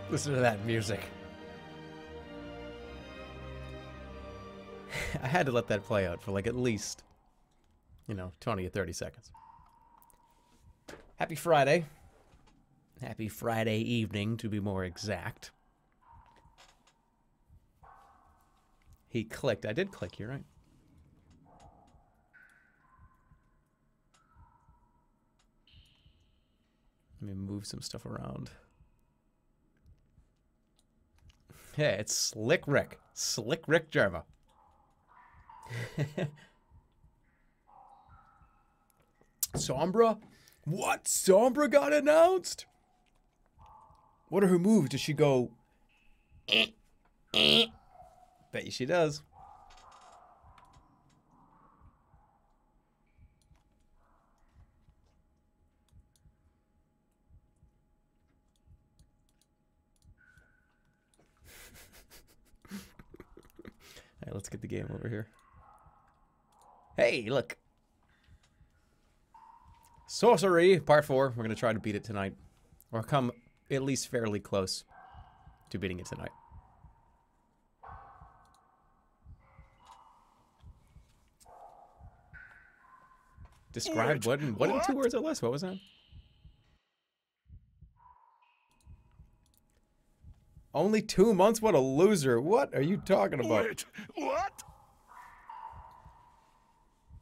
Listen to that music. I had to let that play out for like at least, you know, 20 or 30 seconds. Happy Friday. Happy Friday evening, to be more exact. He clicked. I did click, you're right. Let me move some stuff around. Yeah, it's Slick Rick. Slick Rick Jerma. Sombra? What? Sombra got announced? What are her moves? Does she go... Bet you she does. Alright, let's get the game over here. Hey, look. Sorcery, part 4. We're going to try to beat it tonight. Or come at least fairly close to beating it tonight. Describe what in 2 words or less? What was that? Only 2 months? What a loser. What are you talking about? Wait, what?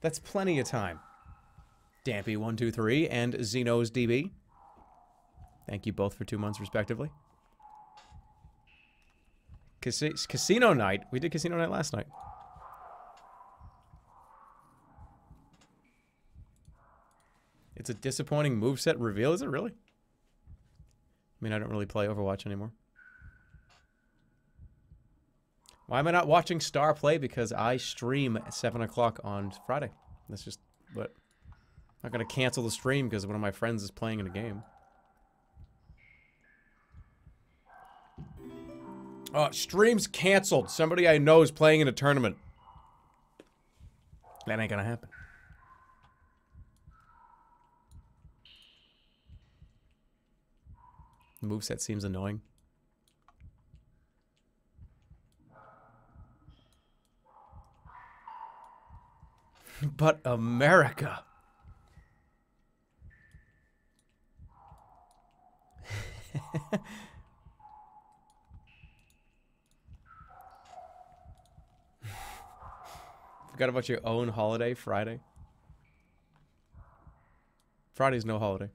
That's plenty of time. Dampy123 and Xenos DB. Thank you both for 2 months, respectively. Casino night. We did casino night last night. It's a disappointing moveset reveal, is it really? I mean, I don't really play Overwatch anymore. Why am I not watching Star play? Because I stream at 7 o'clock on Friday. That's just what... I'm not going to cancel the stream because one of my friends is playing in a game. Oh, stream's canceled. Somebody I know is playing in a tournament. That ain't going to happen. The moveset seems annoying. But America. Forgot about your own holiday, Friday. Friday's no holiday.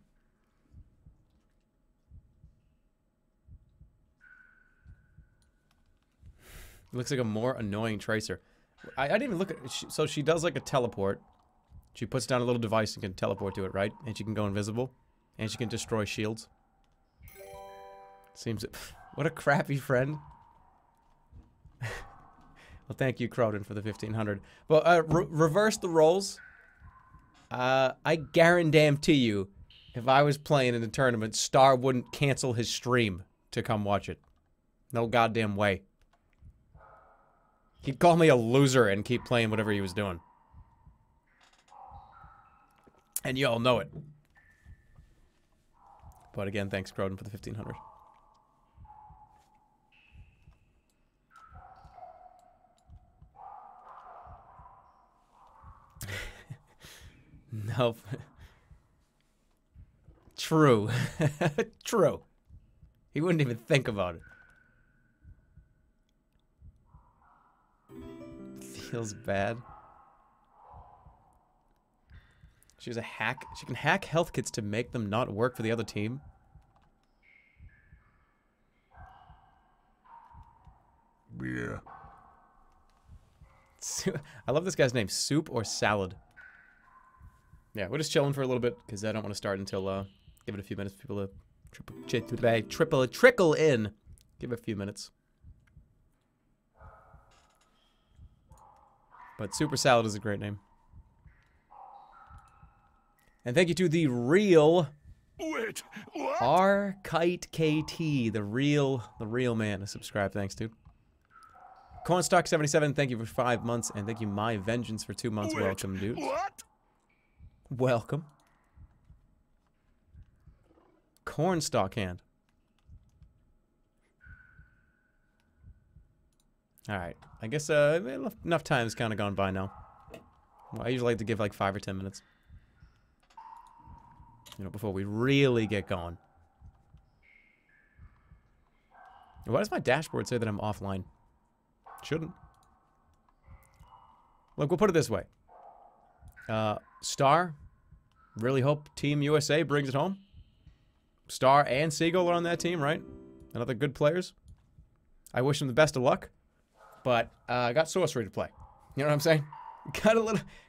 Looks like a more annoying Tracer. I didn't even look at it. So she does like a teleport. She puts down a little device and can teleport to it, right? And she can go invisible. And she can destroy shields. Seems... What a crappy friend. Well, thank you, Croden, for the 1500. Well, reverse the roles. I guarantee you, if I was playing in a tournament, Star wouldn't cancel his stream to come watch it. No goddamn way. He'd call me a loser and keep playing whatever he was doing. And you all know it. But again, thanks, Croden, for the 1500. Nope. True. True. He wouldn't even think about it. Feels bad. She's a hack. She can hack health kits to make them not work for the other team. Yeah. I love this guy's name. Soup or Salad. Yeah, we're just chilling for a little bit because I don't want to start until give it a few minutes for people to trickle in. Give it a few minutes. But Super Salad is a great name. And thank you to the real Wait, what? R-Kite KT, the real man. Subscribe, thanks, dude. Cornstock77, thank you for 5 months, and thank you, My Vengeance, for 2 months. Wait, welcome, dude. What? Welcome. Cornstalk hand. Alright. I guess enough time's kind of gone by now. Well, I usually like to give like 5 or 10 minutes. You know, before we really get going. Why does my dashboard say that I'm offline? Shouldn't. Look, we'll put it this way. Star, really hope Team USA brings it home. Star and Seagull are on that team, right? Another good players. I wish them the best of luck. But I got Sorcery to play. You know what I'm saying?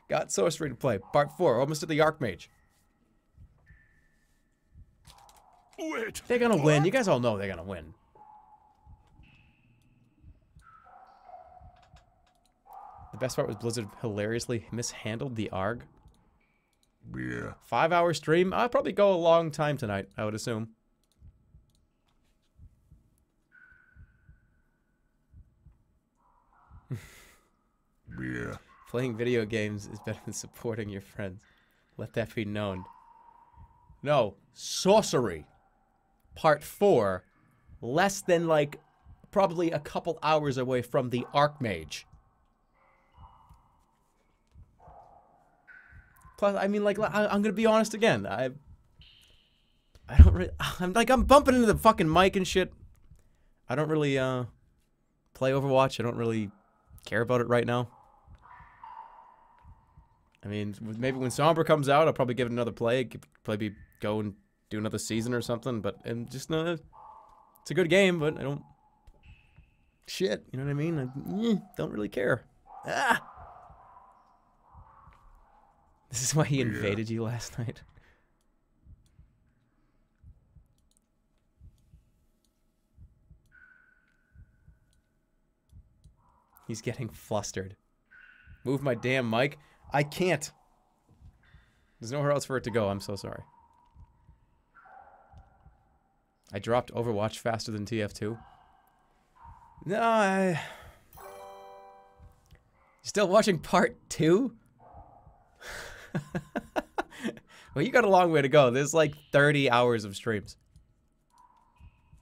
Got Sorcery to play. Part 4, almost at the Archmage. Wait. They're gonna win. You guys all know they're gonna win. The best part was Blizzard hilariously mishandled the ARG. Yeah. 5-hour stream. I'll probably go a long time tonight, I would assume. Yeah. Playing video games is better than supporting your friends. Let that be known. No. Sorcery. Part 4. Less than, like, probably a couple hours away from the Archmage. Plus, I mean, like, I'm gonna be honest again. I don't really... I'm bumping into the fucking mic and shit. I don't really, play Overwatch. I don't really care about it right now. I mean, maybe when Sombra comes out, I'll probably give it another play. Probably go and do another season or something. But just it's a good game, but I don't. Shit, you know what I mean? I don't really care. Ah. This is why he invaded you last night. He's getting flustered. Move my damn mic. I can't. There's nowhere else for it to go. I'm so sorry. I dropped Overwatch faster than TF2. No, Still watching part 2? Well, you got a long way to go. There's like 30 hours of streams.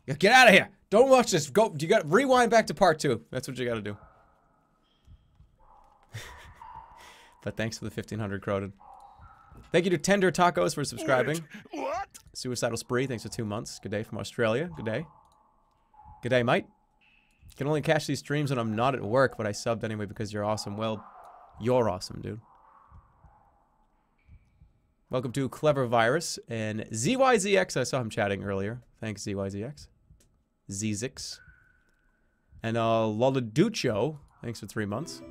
Get out of here! Don't watch this. Go. You got rewind back to part 2. That's what you got to do. But thanks for the 1500, Croden. Thank you to Tender Tacos for subscribing. Wait, what? Suicidal Spree, thanks for 2 months. Good day from Australia. Good day. Good day, mate. Can only catch these streams when I'm not at work, but I subbed anyway because you're awesome. Well, you're awesome, dude. Welcome to Clever Virus and ZYZX. I saw him chatting earlier. Thanks, ZYZX. Zizix. And Loladucho. Thanks for 3 months.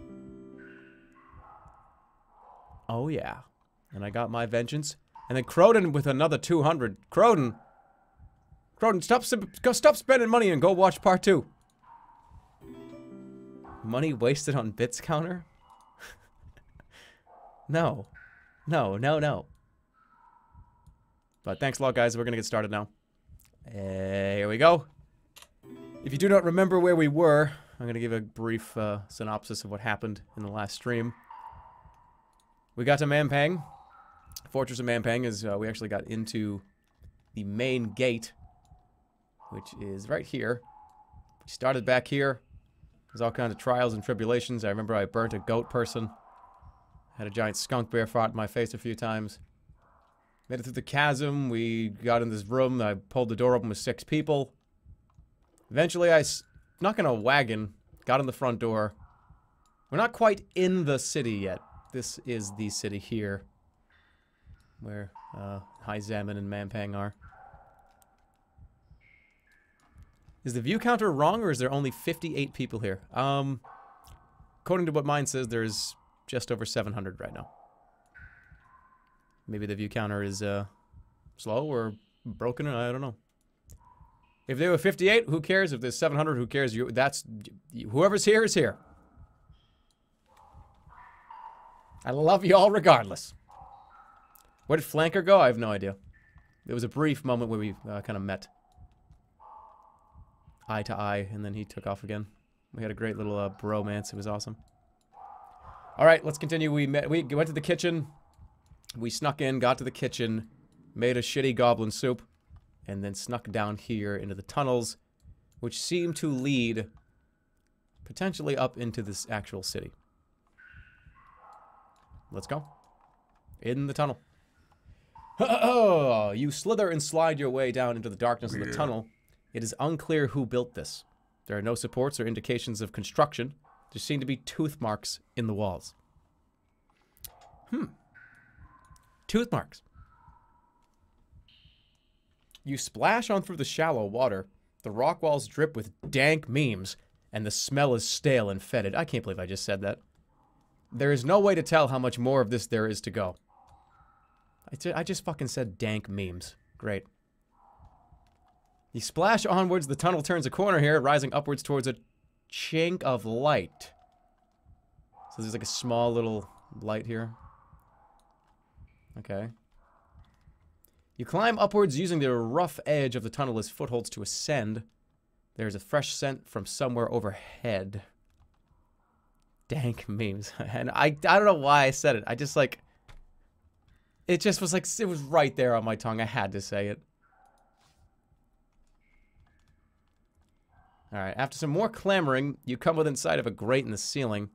Oh, yeah. And I got my vengeance. And then Croden with another 200. Croden, stop spending money and go watch part 2. Money wasted on bits counter? No. No. But thanks a lot, guys. We're going to get started now. Here we go. If you do not remember where we were, I'm going to give a brief synopsis of what happened in the last stream. We got to Mampang. Fortress of Mampang is, we actually got into the main gate, which is right here. We started back here. There's all kinds of trials and tribulations. I remember I burnt a goat person. Had a giant skunk bear fought in my face a few times. Made it through the chasm. We got in this room. I pulled the door open with 6 people. Eventually, I snuck in a wagon. Got in the front door. We're not quite in the city yet. This is the city here. Where High Zaman and Mampang are. Is the view counter wrong, or is there only 58 people here? According to what mine says, there's just over 700 right now. Maybe the view counter is slow or broken, I don't know. If there were 58, who cares? If there's 700, who cares? Whoever's here is here. I love you all regardless. Where did Flanker go? I have no idea. There was a brief moment where we kind of met. Eye to eye, and then he took off again. We had a great little bromance. It was awesome. All right, let's continue. We went to the kitchen. We snuck in, got to the kitchen, made a shitty goblin soup, and then snuck down here into the tunnels, which seem to lead Potentially up into this actual city. Let's go. In the tunnel. You slither and slide your way down into the darkness of the tunnel. It is unclear who built this. There are no supports or indications of construction. There seem to be tooth marks in the walls. Tooth marks. You splash on through the shallow water. The rock walls drip with dank memes, and the smell is stale and fetid. I can't believe I just said that. There is no way to tell how much more of this there is to go. I just fucking said dank memes. Great. You splash onwards, the tunnel turns a corner here, rising upwards towards a chink of light. So there's like a small little light here. Okay. You climb upwards using the rough edge of the tunnel as footholds to ascend. There's a fresh scent from somewhere overhead. Dank memes. And I don't know why I said it. I just like... It just was like, it was right there on my tongue. I had to say it. Alright, after some more clamoring, you come within sight of a grate in the ceiling.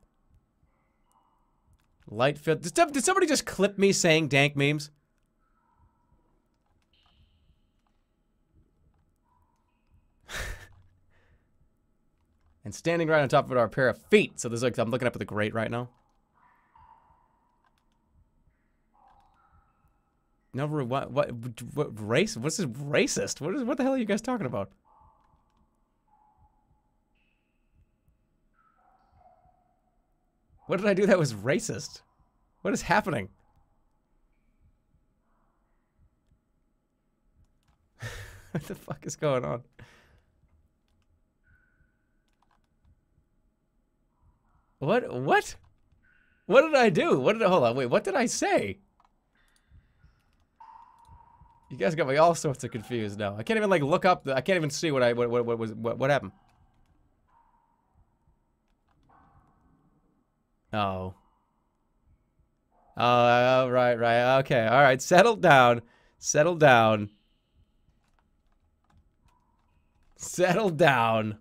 Light field. Did somebody just clip me saying dank memes? And standing right on top of it are a pair of feet. So there's like, I'm looking up at the grate right now. No, what race? What's this racist? What the hell are you guys talking about? What did I do that was racist? What is happening? What the fuck is going on? What? What? What did I do? Hold on, wait, what did I say? You guys got me all sorts of confused now. I can't even like look up I can't even see what happened. Oh. Oh, right. Okay, alright. Settle down. Settle down. Settle down.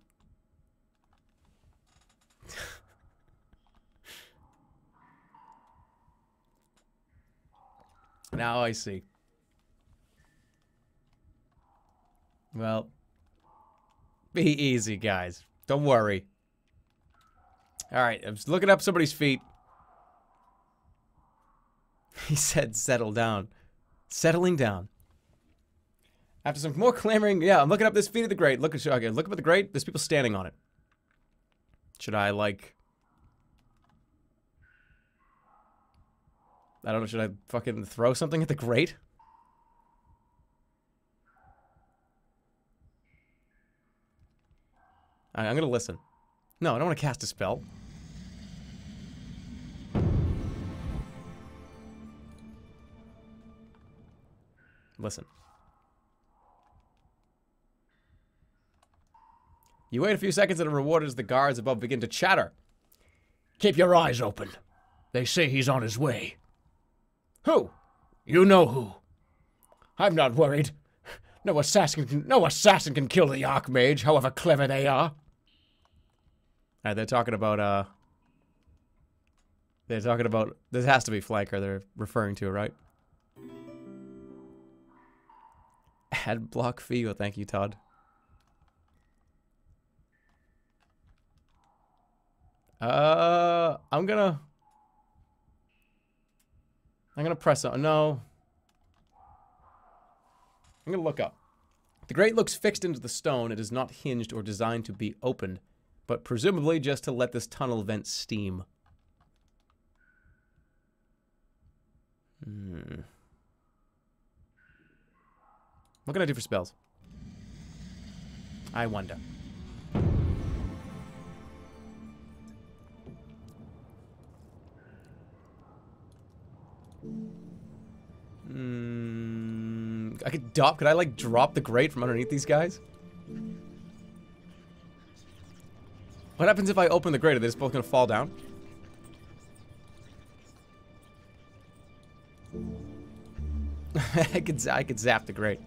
Now I see. Well, be easy, guys. Don't worry. Alright, I'm just looking up somebody's feet. He said settle down. Settling down. After some more clamoring, yeah, I'm looking up this feet of the grate. Look up at the grate. There's people standing on it. Should I, like... I don't know, should I fucking throw something at the grate? Alright, I'm gonna listen. No, I don't want to cast a spell. Listen. You wait a few seconds and are rewarded as the guards above begin to chatter. Keep your eyes open. They say he's on his way. Who? You know who. I'm not worried. No assassin can kill the Archmage, however clever they are. They're talking about, this has to be Flanker they're referring to, right? Ad block fee, well, thank you, Todd. I'm gonna press on, no. I'm gonna look up. The grate looks fixed into the stone. It is not hinged or designed to be opened, but presumably just to let this tunnel vent steam. What can I do for spells? I wonder. Could I like drop the grate from underneath these guys? What happens if I open the grate? Are they just both gonna fall down? I could zap the grate.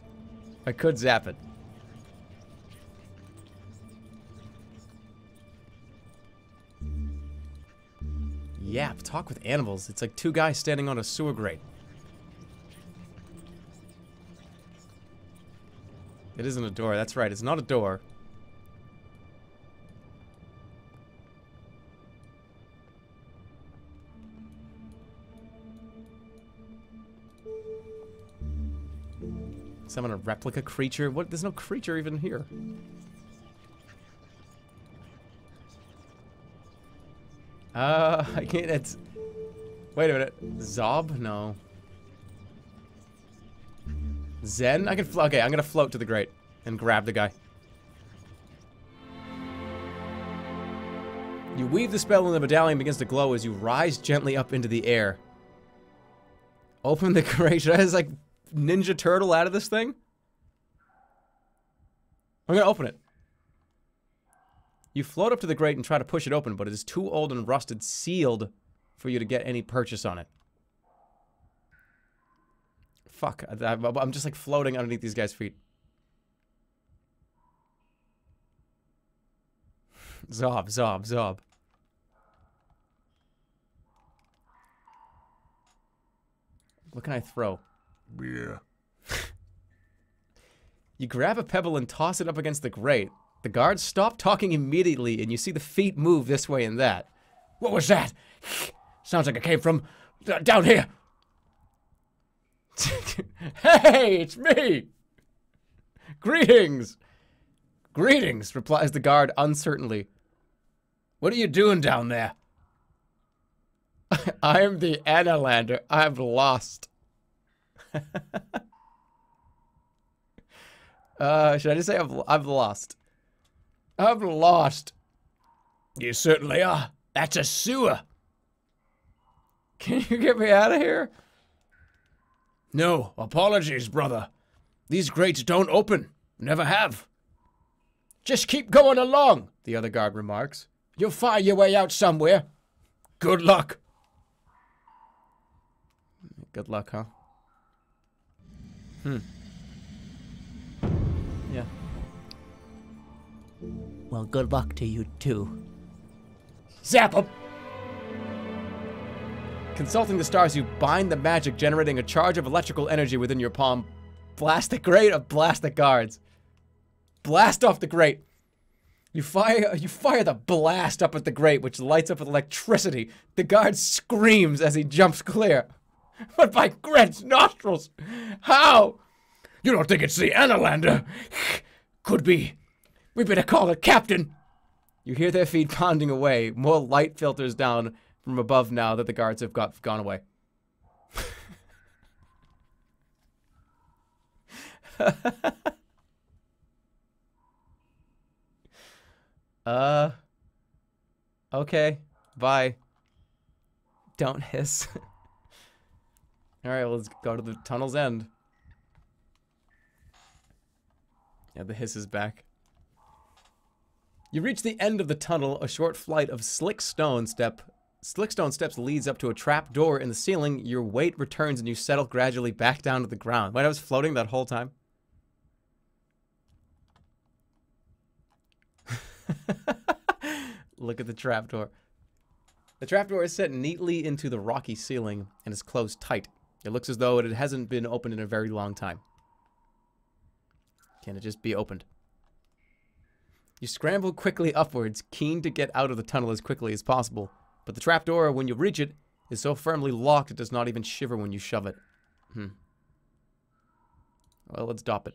I could zap it. Yap, talk with animals. It's like two guys standing on a sewer grate. It isn't a door. That's right. It's not a door. Summon a replica creature? What? There's no creature even here. I can't. It's. Wait a minute. Zob? No. Zen? I can. Okay, I'm gonna float to the grate and grab the guy. You weave the spell and the medallion begins to glow as you rise gently up into the air. Open the grate. Should I just like Ninja Turtle out of this thing? I'm gonna open it. You float up to the grate and try to push it open, but it is too old and rusted, sealed, for you to get any purchase on it. Fuck, I'm just like floating underneath these guys' feet. Zob, zob, zob. What can I throw? Yeah. You grab a pebble and toss it up against the grate. The guards stop talking immediately, and you see the feet move this way and that. What was that? Sounds like it came from down here. Hey, it's me! Greetings! Greetings, replies the guard uncertainly. What are you doing down there? I'm the Annalander. I've lost. Should I just say I've lost? I've lost. You certainly are. That's a sewer. Can you get me out of here? No, apologies, brother. These grates don't open. Never have. Just keep going along, the other guard remarks. You'll find your way out somewhere. Good luck. Good luck, huh? Yeah. Well, good luck to you, too. Zap 'em! Consulting the stars, you bind the magic, generating a charge of electrical energy within your palm. Blast the grate or blast the guards. Blast off the grate. You fire the blast up at the grate, which lights up with electricity. The guard screams as he jumps clear. But by Greg's nostrils! How? You don't think it's the Annalander? Could be. We better call the captain. You hear their feet pounding away. More light filters down from above now that the guards have gone away. Okay. Bye. Don't hiss. Alright, let's go to the tunnel's end. Yeah, the hiss is back. You reach the end of the tunnel. A short flight of slick stone steps leads up to a trap door in the ceiling. Your weight returns and you settle gradually back down to the ground. Wait, I was floating that whole time? Look at the trapdoor. The trapdoor is set neatly into the rocky ceiling and is closed tight. It looks as though it hasn't been opened in a very long time. Can it just be opened? You scramble quickly upwards, keen to get out of the tunnel as quickly as possible. But the trapdoor, when you reach it, is so firmly locked it does not even shiver when you shove it. Well, let's dop it.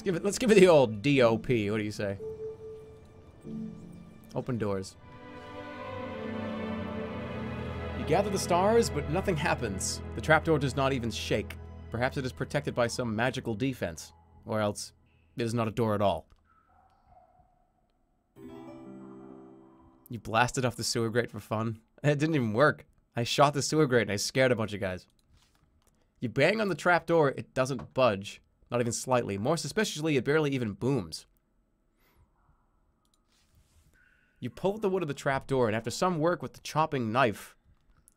Let's give it the old DOP. What do you say? Open doors. You gather the stars, but nothing happens. The trapdoor does not even shake. Perhaps it is protected by some magical defense. Or else, it is not a door at all. You blasted off the sewer grate for fun. It didn't even work. I shot the sewer grate and I scared a bunch of guys. You bang on the trapdoor, it doesn't budge. Not even slightly. More suspiciously, it barely even booms. You pull the wood of the trapdoor, and after some work with the chopping knife,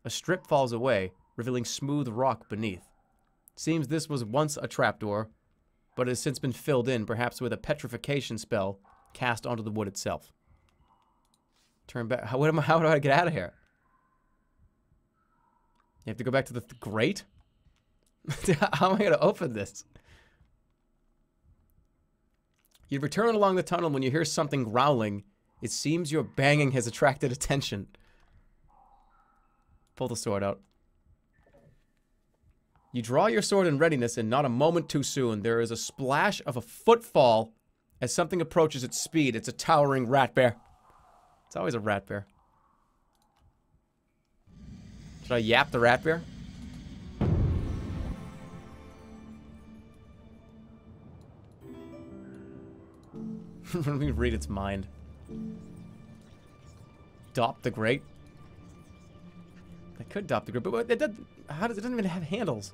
a strip falls away, revealing smooth rock beneath. Seems this was once a trapdoor, but it has since been filled in, perhaps with a petrification spell, cast onto the wood itself. Turn back. How do I get out of here? You have to go back to the grate? How am I going to open this? You return along the tunnel when you hear something growling. It seems your banging has attracted attention. Pull the sword out. You draw your sword in readiness, and not a moment too soon, there is a splash of a footfall as something approaches its speed. It's a towering rat bear. It's always a rat bear. Should I yap the rat bear? Let me read its mind. Dop the Great. I could dop the Great, but it doesn't. How does it doesn't even have handles?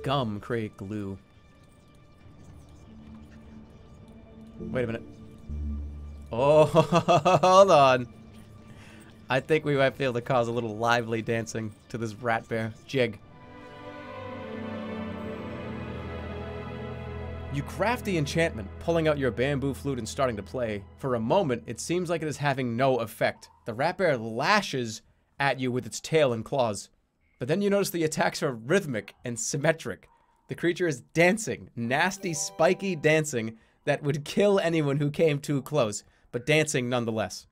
Gum create glue. Wait a minute. Oh, hold on. I think we might be able to cause a little lively dancing to this rat bear jig. You craft the enchantment, pulling out your bamboo flute and starting to play. For a moment, it seems like it is having no effect. The rat bear lashes at you with its tail and claws. But then you notice the attacks are rhythmic and symmetric. The creature is dancing, nasty, spiky dancing that would kill anyone who came too close, but dancing nonetheless.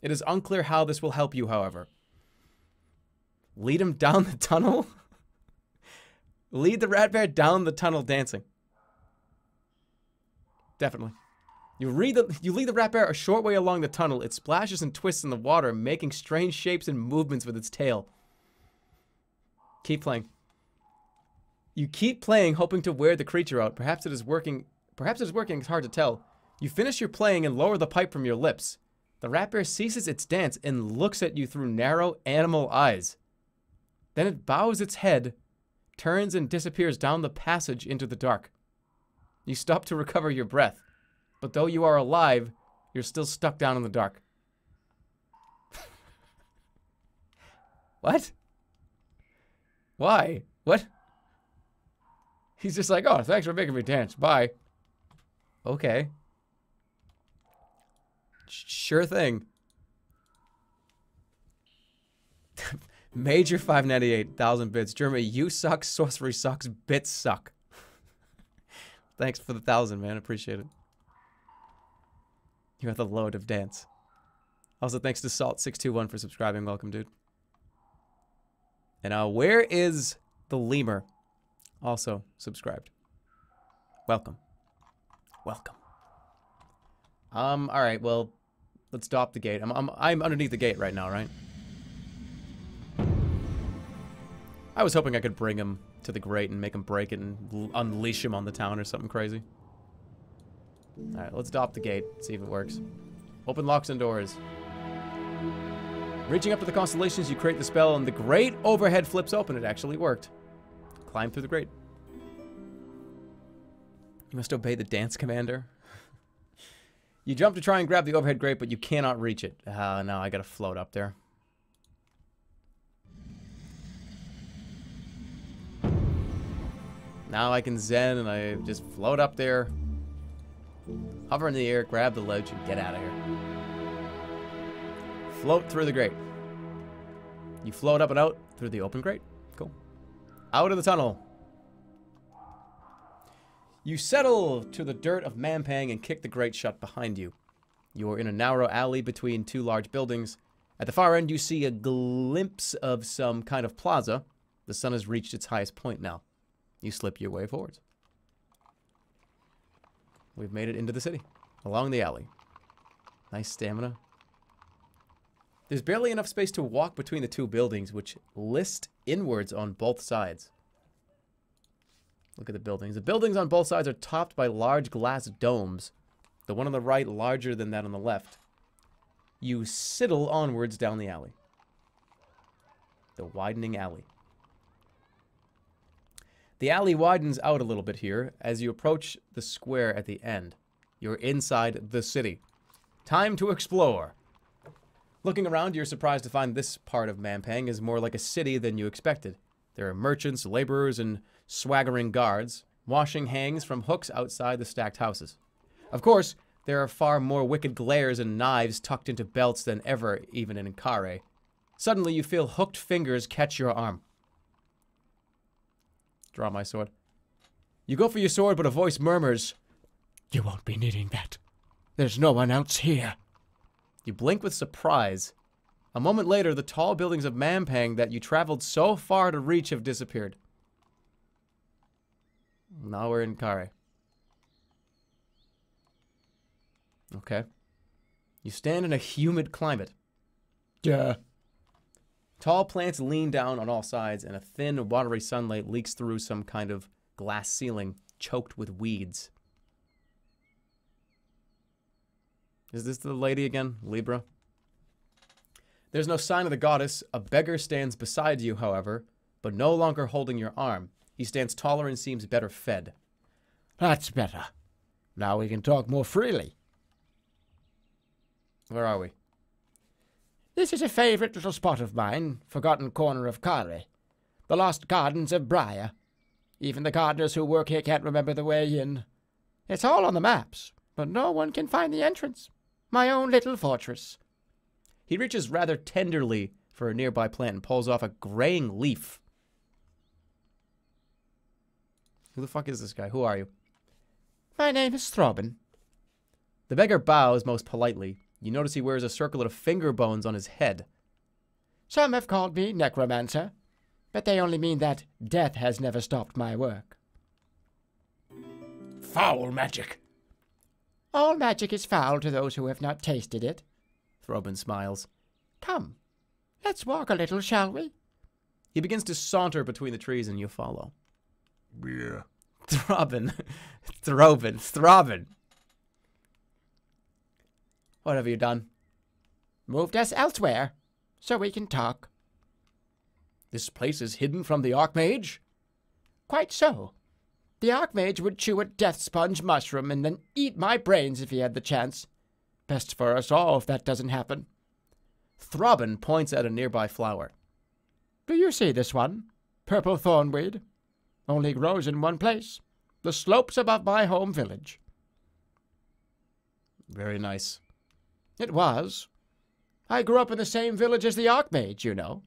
It is unclear how this will help you, however. Lead him down the tunnel? Lead the rat bear down the tunnel dancing. Definitely. You lead the rat bear a short way along the tunnel. It splashes and twists in the water, making strange shapes and movements with its tail. Keep playing. You keep playing, hoping to wear the creature out. Perhaps it is working. It's hard to tell. You finish your playing and lower the pipe from your lips. The rat bear ceases its dance and looks at you through narrow animal eyes. Then it bows its head, turns and disappears down the passage into the dark. You stop to recover your breath, but though you are alive, you're still stuck down in the dark. What? Why? What? He's just like, oh, thanks for making me dance. Bye. Okay. Sure thing. Major 598, 1,000 bits. Jeremy, you suck. Sorcery sucks. Bits suck. Thanks for the 1,000, man. Appreciate it. You have the load of dance. Also, thanks to Salt621 for subscribing. Welcome, dude. And where is the lemur? Also subscribed. Welcome. Welcome. All right. Well, let's stop the gate. I'm underneath the gate right now, right? I was hoping I could bring him to the grate and make him break it and unleash him on the town or something crazy. All right, let's stop the gate. See if it works. Open locks and doors. Reaching up to the constellations, you create the spell, and the grate overhead flips open. It actually worked. Climb through the grate. You must obey the dance commander. You jump to try and grab the overhead grate, but you cannot reach it. No, I gotta float up there. Now I can zen and I just float up there. Hover in the air, grab the ledge, and get out of here. Float through the grate. You float up and out through the open grate. Cool. Out of the tunnel. You settle to the dirt of Mampang and kick the grate shut behind you. You are in a narrow alley between two large buildings. At the far end, you see a glimpse of some kind of plaza. The sun has reached its highest point now. You slip your way forward. We've made it into the city, along the alley. Nice stamina. There's barely enough space to walk between the two buildings, which list inwards on both sides. Look at the buildings. The buildings on both sides are topped by large glass domes. The one on the right larger than that on the left. You sidle onwards down the alley. The widening alley. The alley widens out a little bit here as you approach the square at the end. You're inside the city. Time to explore. Looking around, you're surprised to find this part of Mampang is more like a city than you expected. There are merchants, laborers, and swaggering guards. Washing hangs from hooks outside the stacked houses. Of course, there are far more wicked glares and knives tucked into belts than ever, even in Kare. Suddenly, you feel hooked fingers catch your arm. Draw my sword. You go for your sword, but a voice murmurs, You won't be needing that. There's no one else here. You blink with surprise. A moment later, the tall buildings of Mampang that you traveled so far to reach have disappeared. Now we're in Kare. Okay. You stand in a humid climate. Yeah. Tall plants lean down on all sides, and a thin, watery sunlight leaks through some kind of glass ceiling, choked with weeds. Is this the lady again, Libra? There's no sign of the goddess. A beggar stands beside you, however, but no longer holding your arm. He stands taller and seems better fed. That's better. Now we can talk more freely. Where are we? This is a favorite little spot of mine, forgotten corner of Kare. The lost gardens of Briar. Even the gardeners who work here can't remember the way in. It's all on the maps, but no one can find the entrance. My own little fortress. He reaches rather tenderly for a nearby plant and pulls off a graying leaf. Who the fuck is this guy? Who are you? My name is Throbbin. The beggar bows most politely. You notice he wears a circlet of finger bones on his head. Some have called me necromancer, but they only mean that death has never stopped my work. Foul magic. All magic is foul to those who have not tasted it. Throbbin smiles. Come, let's walk a little, shall we? He begins to saunter between the trees and you follow. Yeah. Throbbin. Throbbin. What have you done? Moved us elsewhere, so we can talk. This place is hidden from the Archmage? Quite so. The Archmage would chew a death sponge mushroom and then eat my brains if he had the chance. Best for us all if that doesn't happen. Throbbin points at a nearby flower. Do you see this one? Purple thornweed. Only grows in one place. The slopes above my home village. Very nice. It was. I grew up in the same village as the Archmage, you know.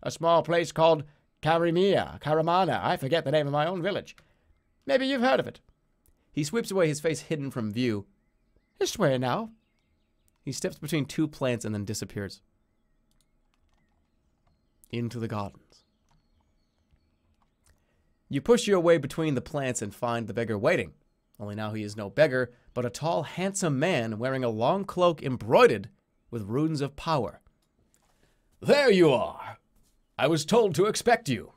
A small place called Karamana. I forget the name of my own village. Maybe you've heard of it. He sweeps away, his face hidden from view. This way now. He steps between two plants and then disappears. Into the gardens. You push your way between the plants and find the beggar waiting. Only now he is no beggar, but a tall, handsome man wearing a long cloak embroidered with runes of power. There you are. I was told to expect you.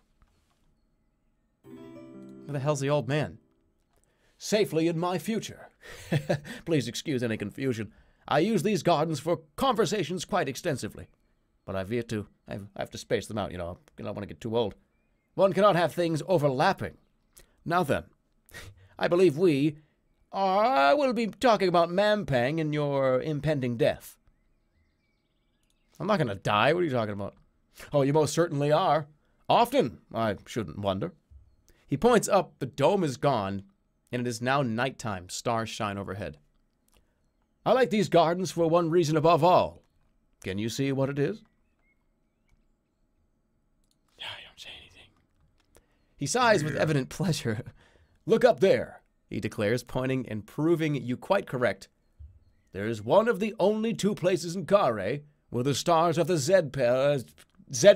Where the hell's the old man? Safely in my future. Please excuse any confusion. I use these gardens for conversations quite extensively. But I have to space them out, you know. I don't want to get too old. One cannot have things overlapping. Now then, I believe we will be talking about Mampang and your impending death. I'm not going to die. What are you talking about? Oh, you most certainly are. Often, I shouldn't wonder. He points up. The dome is gone, and it is now nighttime. Stars shine overhead. I like these gardens for one reason above all. Can you see what it is? I don't say anything. He sighs with evident pleasure. Look up there, he declares, pointing and proving you quite correct. There's one of the only two places in Kare where the stars of the Zed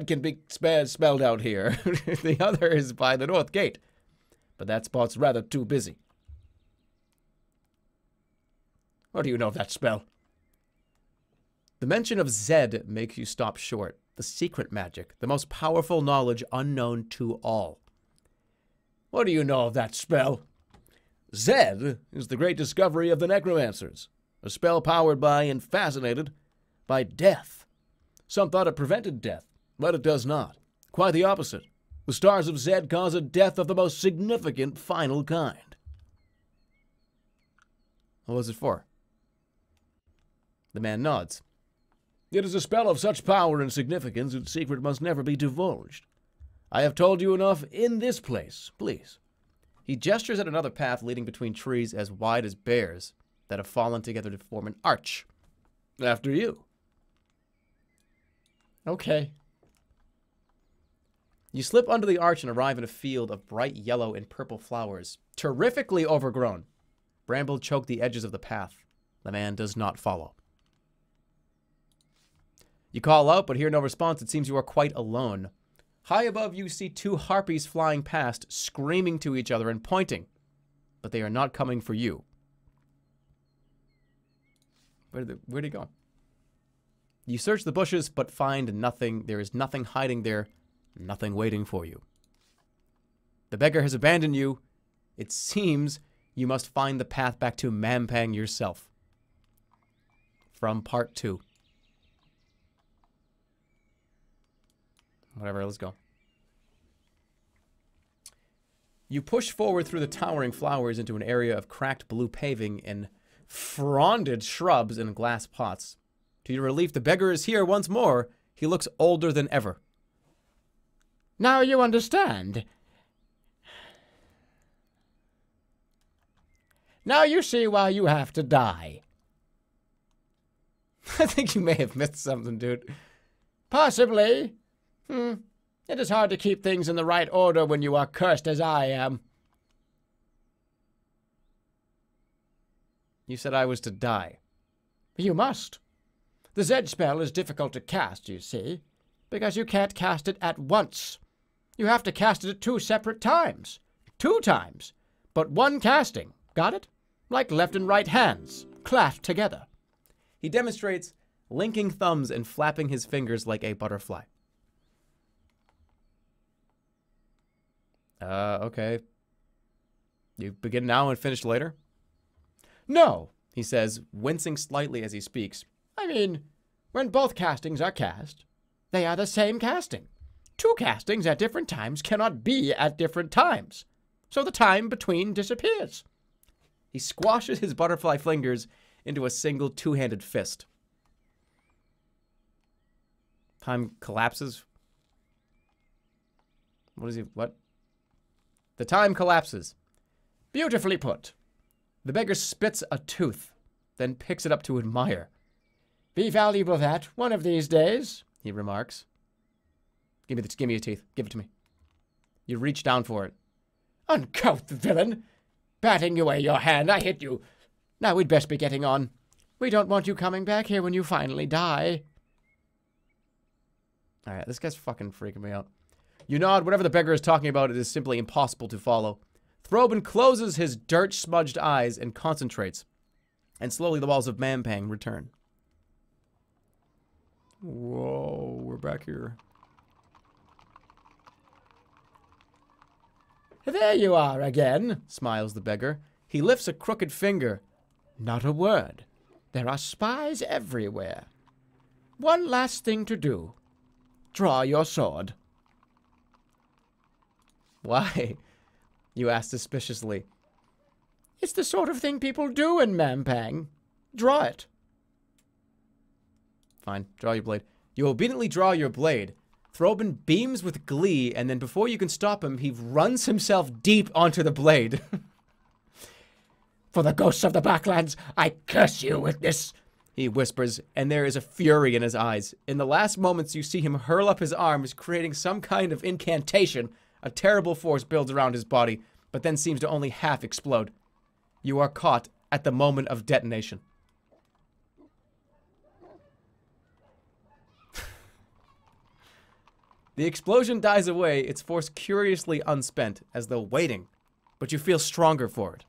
can be spelled out here. The other is by the north gate, but that spot's rather too busy. What do you know of that spell? The mention of Zed makes you stop short. The secret magic, the most powerful knowledge unknown to all. What do you know of that spell? Zed is the great discovery of the necromancers, a spell powered by and fascinated by death. Some thought it prevented death, but it does not. Quite the opposite. The stars of Zed cause a death of the most significant final kind. What was it for? The man nods. It is a spell of such power and significance its secret must never be divulged. I have told you enough in this place, please. He gestures at another path leading between trees as wide as bears that have fallen together to form an arch. After you. Okay. You slip under the arch and arrive in a field of bright yellow and purple flowers, terrifically overgrown. Bramble choke the edges of the path. The man does not follow. You call out, but hear no response. It seems you are quite alone. High above you see two harpies flying past, screaming to each other and pointing. But they are not coming for you. Where'd he go? You search the bushes, but find nothing. There is nothing hiding there. Nothing waiting for you. The beggar has abandoned you. It seems you must find the path back to Mampang yourself. From part 2. Whatever, let's go. You push forward through the towering flowers into an area of cracked blue paving and fronded shrubs in glass pots. To your relief, the beggar is here once more. He looks older than ever. Now you understand. Now you see why you have to die. I think you may have missed something, dude. Possibly. It is hard to keep things in the right order when you are cursed as I am. You said I was to die. You must. The Zed spell is difficult to cast, you see, because you can't cast it at once. You have to cast it at 2 separate times. 2 times. But 1 casting. Got it? Like left and right hands, clasped together. He demonstrates linking thumbs and flapping his fingers like a butterfly. Okay. You begin now and finish later? No, He says, wincing slightly as he speaks. I mean, when both castings are cast, they are the same casting. 2 castings at different times cannot be at different times. So the time between disappears. He squashes his butterfly fingers into a single 2-handed fist. Time collapses. What? The time collapses. Beautifully put. The beggar spits a tooth, then picks it up to admire. Be valuable that, one of these days, He remarks. Give me your teeth. Give it to me. You reach down for it. Uncouth villain! Batting away your hand, I hit you. Now we'd best be getting on. We don't want you coming back here when you finally die. Alright, this guy's fucking freaking me out. You nod. Whatever the beggar is talking about, it is simply impossible to follow. Throbin closes his dirt-smudged eyes and concentrates. And slowly the walls of Mampang return. Whoa, we're back here. There you are again, Smiles the beggar. He lifts a crooked finger. Not a word. There are spies everywhere. One last thing to do. Draw your sword. Why? You ask suspiciously. It's the sort of thing people do in Mampang. Draw it. Fine, draw your blade. You obediently draw your blade. Throbin beams with glee, and then before you can stop him, he runs himself deep onto the blade. For the ghosts of the Backlands, I curse you with this. He whispers, and there is a fury in his eyes. In the last moments, you see him hurl up his arms, creating some kind of incantation. A terrible force builds around his body, but then seems to only half explode. You are caught at the moment of detonation. The explosion dies away, its force curiously unspent, as though waiting, but you feel stronger for it.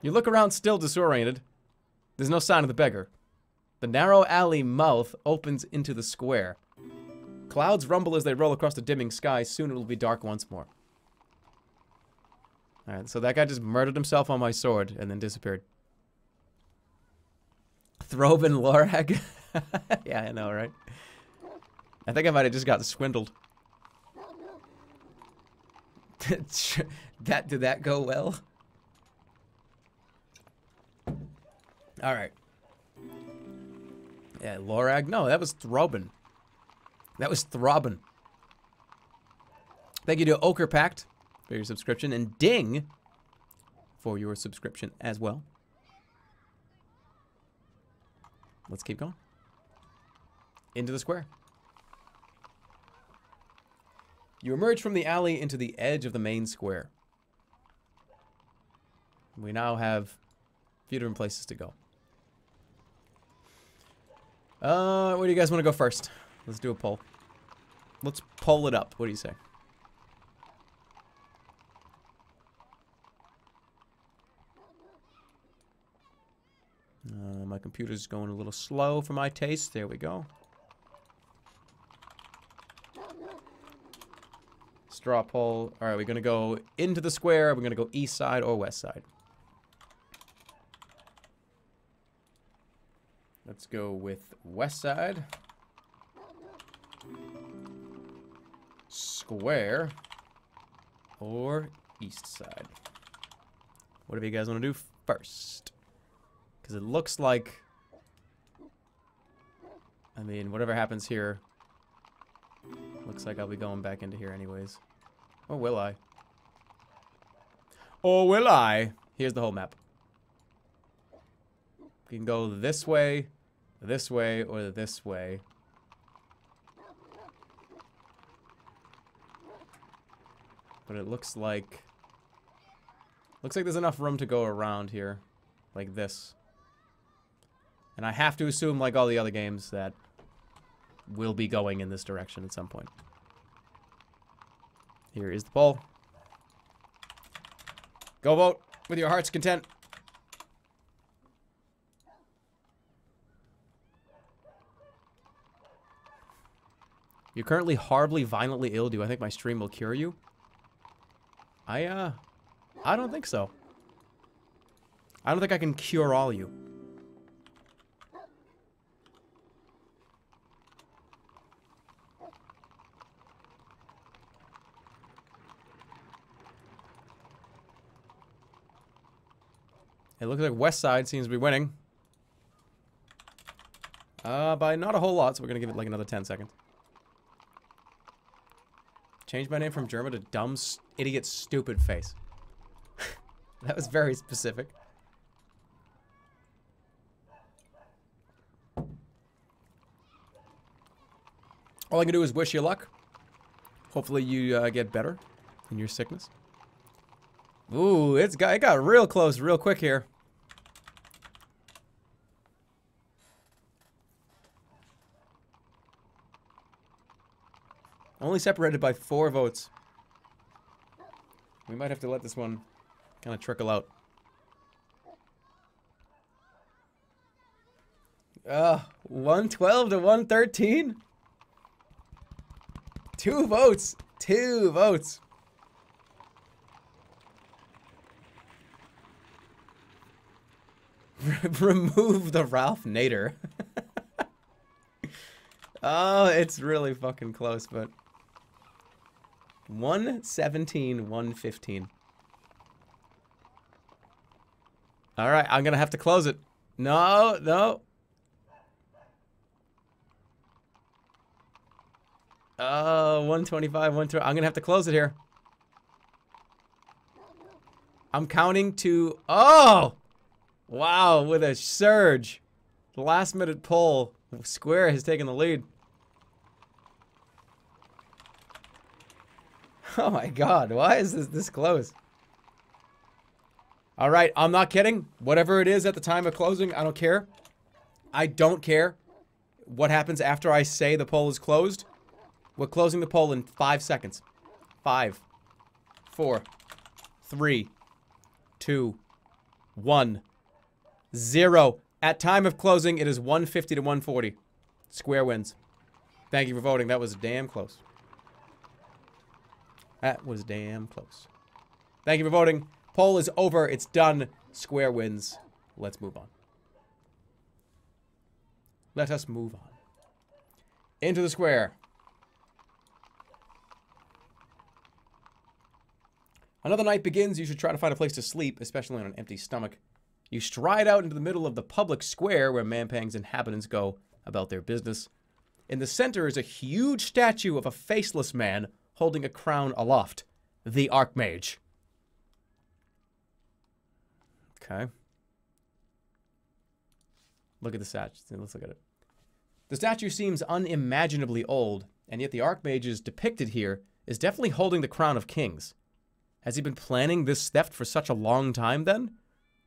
You look around still disoriented. There's no sign of the beggar. The narrow alley mouth opens into the square. Clouds rumble as they roll across the dimming sky. Soon it will be dark once more. Alright, so that guy just murdered himself on my sword and then disappeared. Throbin Lorag? Yeah, I know, right? I think I might have just got swindled. Did that go well? Alright. Yeah, Lorag? No, that was Throbin. That was Throbin. Thank you to Ochre Pact for your subscription, and Ding for your subscription as well. Let's keep going. Into the square. You emerge from the alley into the edge of the main square. We now have a few different places to go. Where do you guys want to go first? Let's do a poll. Let's poll it up. What do you say? My computer's going a little slow for my taste. There we go. Straw poll. All right, we're going to go into the square. We're going to go east side or west side. Let's go with west side. Square. Or east side. What do you guys want to do first? Because it looks like... I mean, whatever happens here... Looks like I'll be going back into here anyways. Or will I? Or will I? Here's the whole map. We can go this way, or this way. But it looks like there's enough room to go around here. Like this. And I have to assume, like all the other games, that we'll be going in this direction at some point. Here is the poll. Go vote with your heart's content. You're currently horribly, violently ill. Do I think my stream will cure you? I don't think so. I don't think I can cure all you. It looks like West Side seems to be winning. By not a whole lot, so we're gonna give it like another 10 seconds. Change my name from Jerma to dumb, idiot, stupid face. That was very specific. All I can do is wish you luck. Hopefully you get better in your sickness. Ooh, it got real close real quick here. Only separated by 4 votes. We might have to let this one kind of trickle out. 112 to 113? 2 votes. 2 votes. Remove the Ralph Nader. Oh, it's really fucking close, but 117, 115. All right, I'm gonna have to close it. No, no. Oh, 125, 120. I'm gonna have to close it here. I'm counting to. Oh, wow! With a surge, the last-minute poll, Square has taken the lead. Oh my God! Why is this close? All right, I'm not kidding. Whatever it is at the time of closing, I don't care. I don't care what happens after I say the poll is closed. We're closing the poll in 5 seconds. 5, 4, 3, 2, 1, 0. At time of closing, it is 150 to 140. Square wins. Thank you for voting. That was damn close. That was damn close. Thank you for voting. Poll is over. It's done. Square wins. Let's move on. Let us move on. Into the square. Another night begins. You should try to find a place to sleep, especially on an empty stomach. You stride out into the middle of the public square where Mampang's inhabitants go about their business. In the center is a huge statue of a faceless man holding a crown aloft. The Archmage. Okay. Look at the statue. Let's look at it. The statue seems unimaginably old, and yet the Archmage is depicted here is definitely holding the crown of kings. Has he been planning this theft for such a long time then?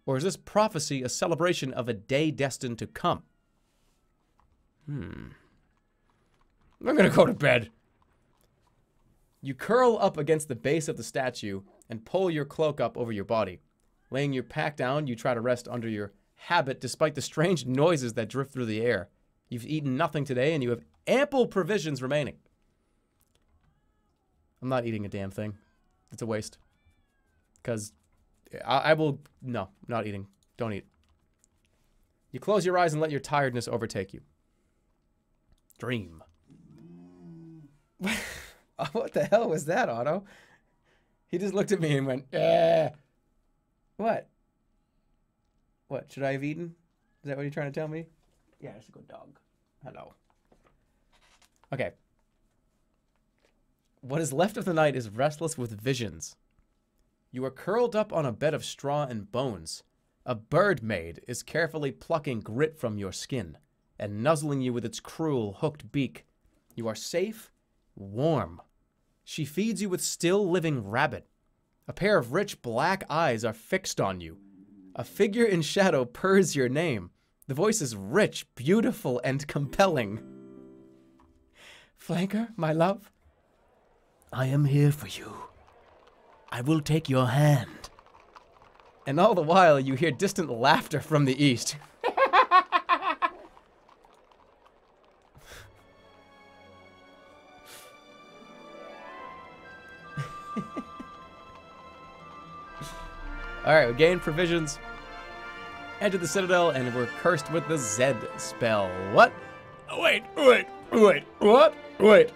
Or is this prophecy a celebration of a day destined to come? I'm gonna go to bed. You curl up against the base of the statue and pull your cloak up over your body. Laying your pack down, you try to rest under your habit despite the strange noises that drift through the air. You've eaten nothing today and you have ample provisions remaining. I'm not eating a damn thing. It's a waste. Because I will... No, not eating. Don't eat. You close your eyes and let your tiredness overtake you. Dream. What the hell was that, Otto? He just looked at me and went, eh. What? What? Should I have eaten? Is that what you're trying to tell me? Yeah, it's a good dog. Hello. Okay. What is left of the night is restless with visions. You are curled up on a bed of straw and bones. A bird maid is carefully plucking grit from your skin and nuzzling you with its cruel, hooked beak. You are safe, warm. She feeds you with still living rabbit. A pair of rich black eyes are fixed on you. A figure in shadow purrs your name. The voice is rich, beautiful, and compelling. Flanker, my love? I am here for you. I will take your hand. And all the while, you hear distant laughter from the east. Alright, we gained provisions. Entered the Citadel, and we're cursed with the Zed spell. What? Wait, what? What?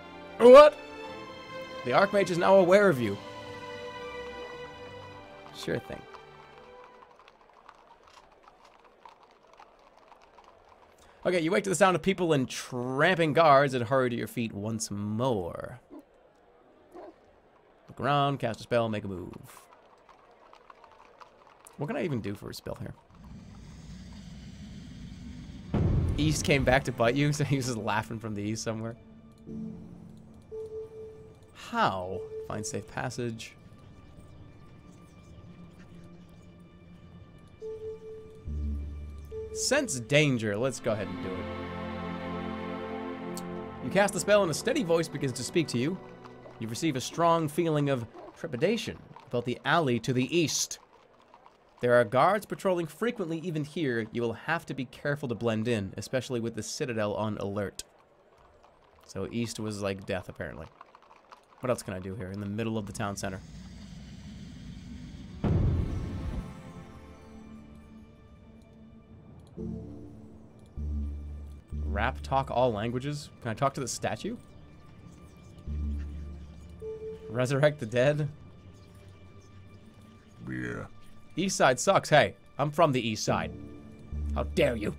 The Archmage is now aware of you. Sure thing. Okay, you wake to the sound of people and tramping guards and hurry to your feet once more. Look around, cast a spell, make a move. What can I even do for a spell here? East came back to bite you, so he was just laughing from the east somewhere. How? Find safe passage. Sense danger. Let's go ahead and do it. You cast the spell and a steady voice begins to speak to you. You receive a strong feeling of trepidation about the alley to the east. There are guards patrolling frequently even here. You will have to be careful to blend in, especially with the Citadel on alert. So east was like death, apparently. What else can I do here in the middle of the town center? Rap talk all languages? Can I talk to the statue? Resurrect the dead? Yeah. East side sucks. Hey, I'm from the east side. How dare you?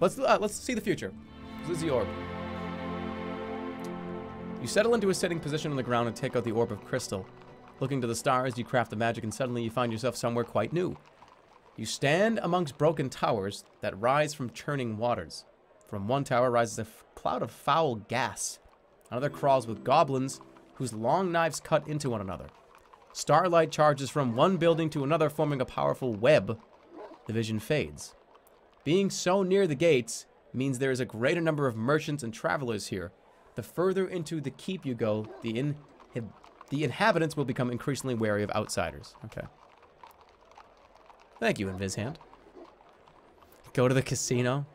Let's see the future. This is the orb. You settle into a sitting position on the ground and take out the orb of crystal. Looking to the stars, you craft the magic, and suddenly you find yourself somewhere quite new. You stand amongst broken towers that rise from churning waters. From one tower rises a cloud of foul gas. Another crawls with goblins whose long knives cut into one another. Starlight charges from one building to another, forming a powerful web. The vision fades. Being so near the gates means there is a greater number of merchants and travelers here. The further into the keep you go, the inhabitants will become increasingly wary of outsiders. Okay. Thank you, Invishand. Go to the casino.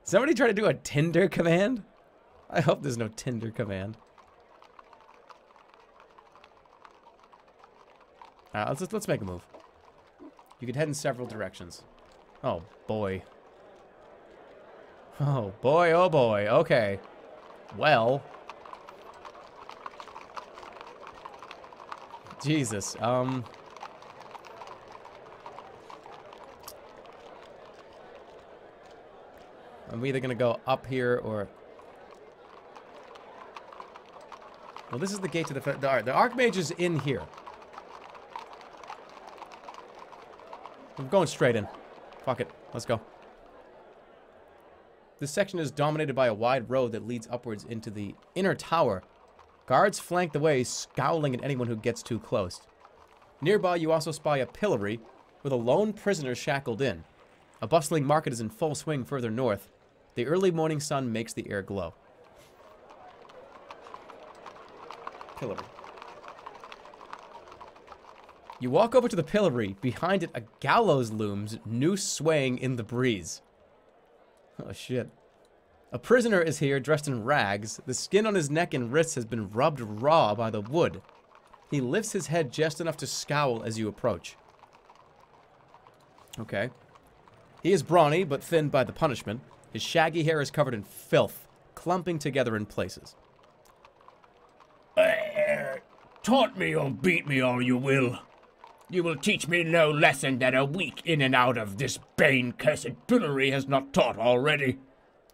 Somebody try to do a Tinder command? I hope there's no Tinder command. Let's make a move. You could head in several directions. Oh boy. Oh boy, oh boy. Okay. Well. Jesus. I'm either gonna go up here or... Well, this is the gate to the... Alright, the Archmage is in here. I'm going straight in. Fuck it. Let's go. This section is dominated by a wide road that leads upwards into the inner tower. Guards flank the way, scowling at anyone who gets too close. Nearby, you also spy a pillory with a lone prisoner shackled in. A bustling market is in full swing further north. The early morning sun makes the air glow. Pillory. You walk over to the pillory. Behind it, a gallows looms, noose swaying in the breeze. Oh, shit. A prisoner is here, dressed in rags. The skin on his neck and wrists has been rubbed raw by the wood. He lifts his head just enough to scowl as you approach. Okay. He is brawny, but thinned by the punishment. His shaggy hair is covered in filth, clumping together in places. Taunt me or beat me all you will. You will teach me no lesson that a week in and out of this bane-cursed pillory has not taught already.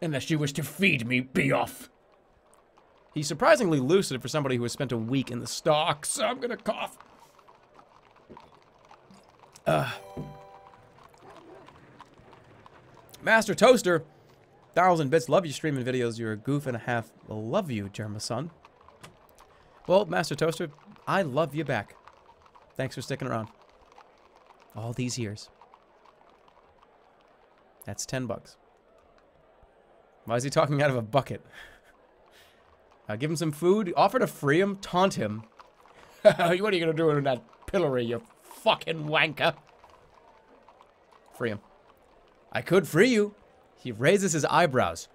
Unless you wish to feed me, be off. He's surprisingly lucid for somebody who has spent a week in the stocks. I'm gonna cough. Master Toaster, 1,000 bits. Love you streaming videos. You're a goof and a half. Love you, Jerma985. Well, Master Toaster, I love you back. Thanks for sticking around. All these years. That's $10. Why is he talking out of a bucket? Give him some food. Offer to free him. Taunt him. What are you gonna do in that pillory, you fucking wanker? Free him. I could free you. He raises his eyebrows.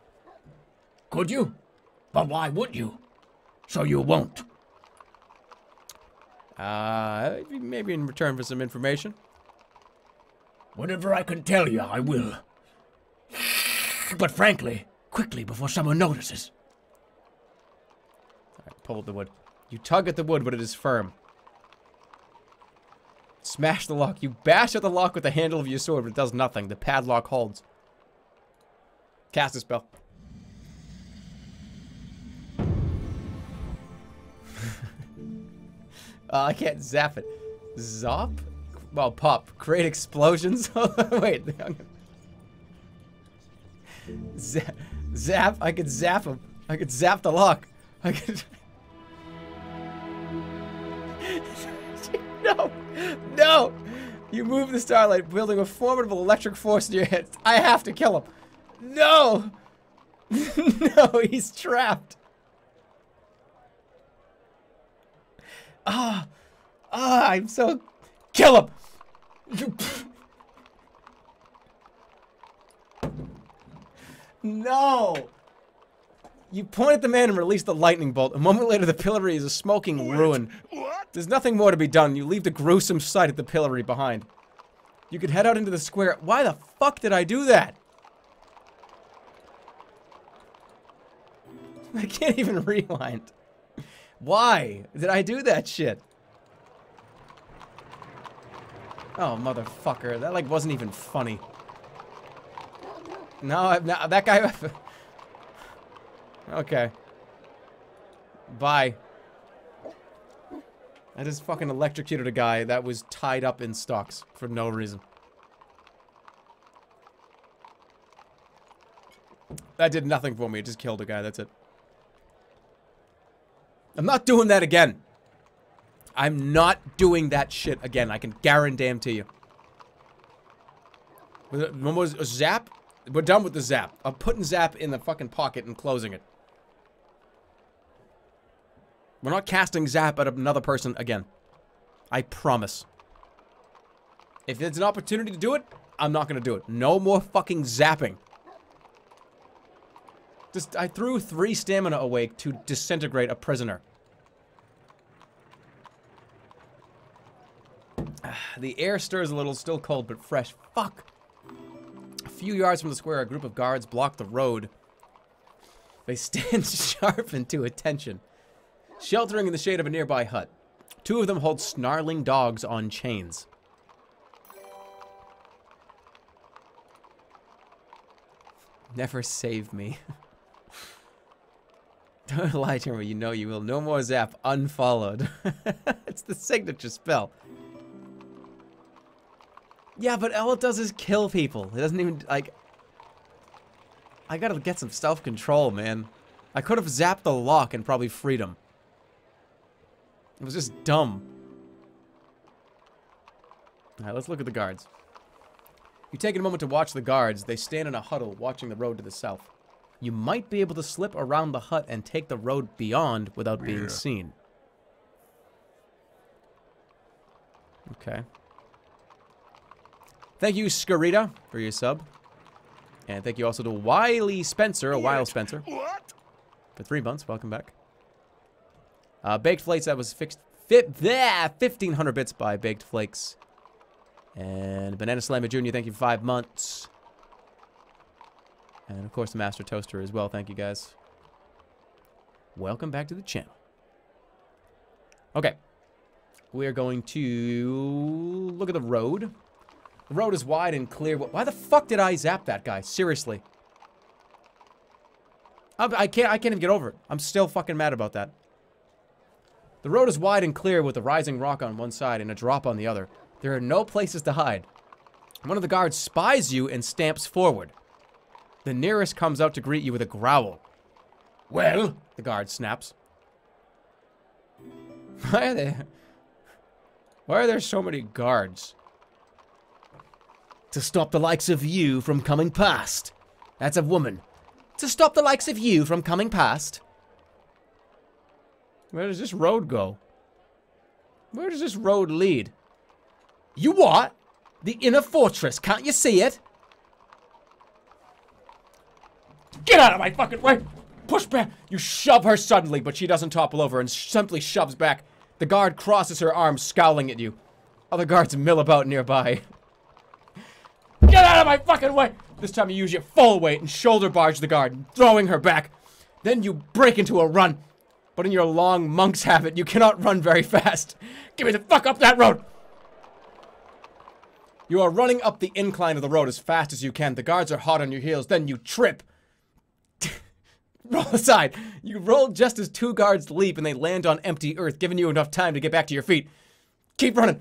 Could you? But why would you? So you won't. Maybe in return for some information. Whatever I can tell you, I will. But frankly, quickly before someone notices. Alright, pull at the wood. You tug at the wood, but it is firm. Smash the lock. You bash at the lock with the handle of your sword, but it does nothing. The padlock holds. Cast a spell. I can't zap it. Zop? Well, pop. Create explosions? Wait. Zap? I could zap him. I could zap the lock. I could... No! No! You move the starlight, building a formidable electric force in your head. I have to kill him. No! No, he's trapped. I'm so... Kill him! No! You point at the man and release the lightning bolt. A moment later, the pillory is a smoking ruin. What? There's nothing more to be done. You leave the gruesome sight at the pillory behind. You could head out into the square. Why the fuck did I do that? I can't even rewind. Why did I do that shit? Oh, motherfucker. That, like, wasn't even funny. No, that guy... Okay. Bye. I just fucking electrocuted a guy that was tied up in stocks for no reason. That did nothing for me. It just killed a guy. That's it. I'm not doing that again. I'm not doing that shit again. I can guarantee you. When was a zap? We're done with the zap. I'm putting zap in the fucking pocket and closing it. We're not casting zap at another person again. I promise. If there's an opportunity to do it, I'm not gonna do it. No more fucking zapping. I threw 3 stamina away to disintegrate a prisoner. The air stirs a little, still cold, but fresh. Fuck. A few yards from the square, a group of guards block the road. They stand sharpened to attention, sheltering in the shade of a nearby hut. 2 of them hold snarling dogs on chains. Never save me. Don't lie to me, you know you will. No more zap. Unfollowed. It's the signature spell. Yeah, but all it does is kill people. It doesn't even, like... I gotta get some self-control, man. I could have zapped the lock and probably freed him. It was just dumb. Alright, let's look at the guards. You take a moment to watch the guards. They stand in a huddle, watching the road to the south. You might be able to slip around the hut and take the road beyond without being seen. Okay. Thank you, Scarita, for your sub. And thank you also to Wiley Spencer, or Weil Spencer. What? For 3 months. Welcome back. Baked Flakes, that was 1,500 bits by Baked Flakes. And Banana Slammer Jr., thank you for 5 months. And of course the Master Toaster as well, thank you guys. Welcome back to the channel. Okay. We are going to look at the road. The road is wide and clear. Why the fuck did I zap that guy? Seriously. I can't even get over it. I'm still fucking mad about that. The road is wide and clear with a rising rock on one side and a drop on the other. There are no places to hide. One of the guards spies you and stamps forward. The nearest comes out to greet you with a growl. Well, The guard snaps. Why are there so many guards? To stop the likes of you from coming past. That's a woman. To stop the likes of you from coming past. Where does this road go? Where does this road lead? You what? The inner fortress, can't you see it? get out of my fucking way! Push back! You shove her suddenly, but she doesn't topple over and simply shoves back. The guard crosses her arms, scowling at you. Other guards mill about nearby. Get out of my fucking way! This time you use your full weight and shoulder barge the guard, throwing her back. Then you break into a run. But in your long monk's habit, you cannot run very fast. Give me the fuck up that road! You are running up the incline of the road as fast as you can. The guards are hot on your heels. Then you trip. Roll aside. You roll just as 2 guards leap and they land on empty earth, giving you enough time to get back to your feet. Keep running.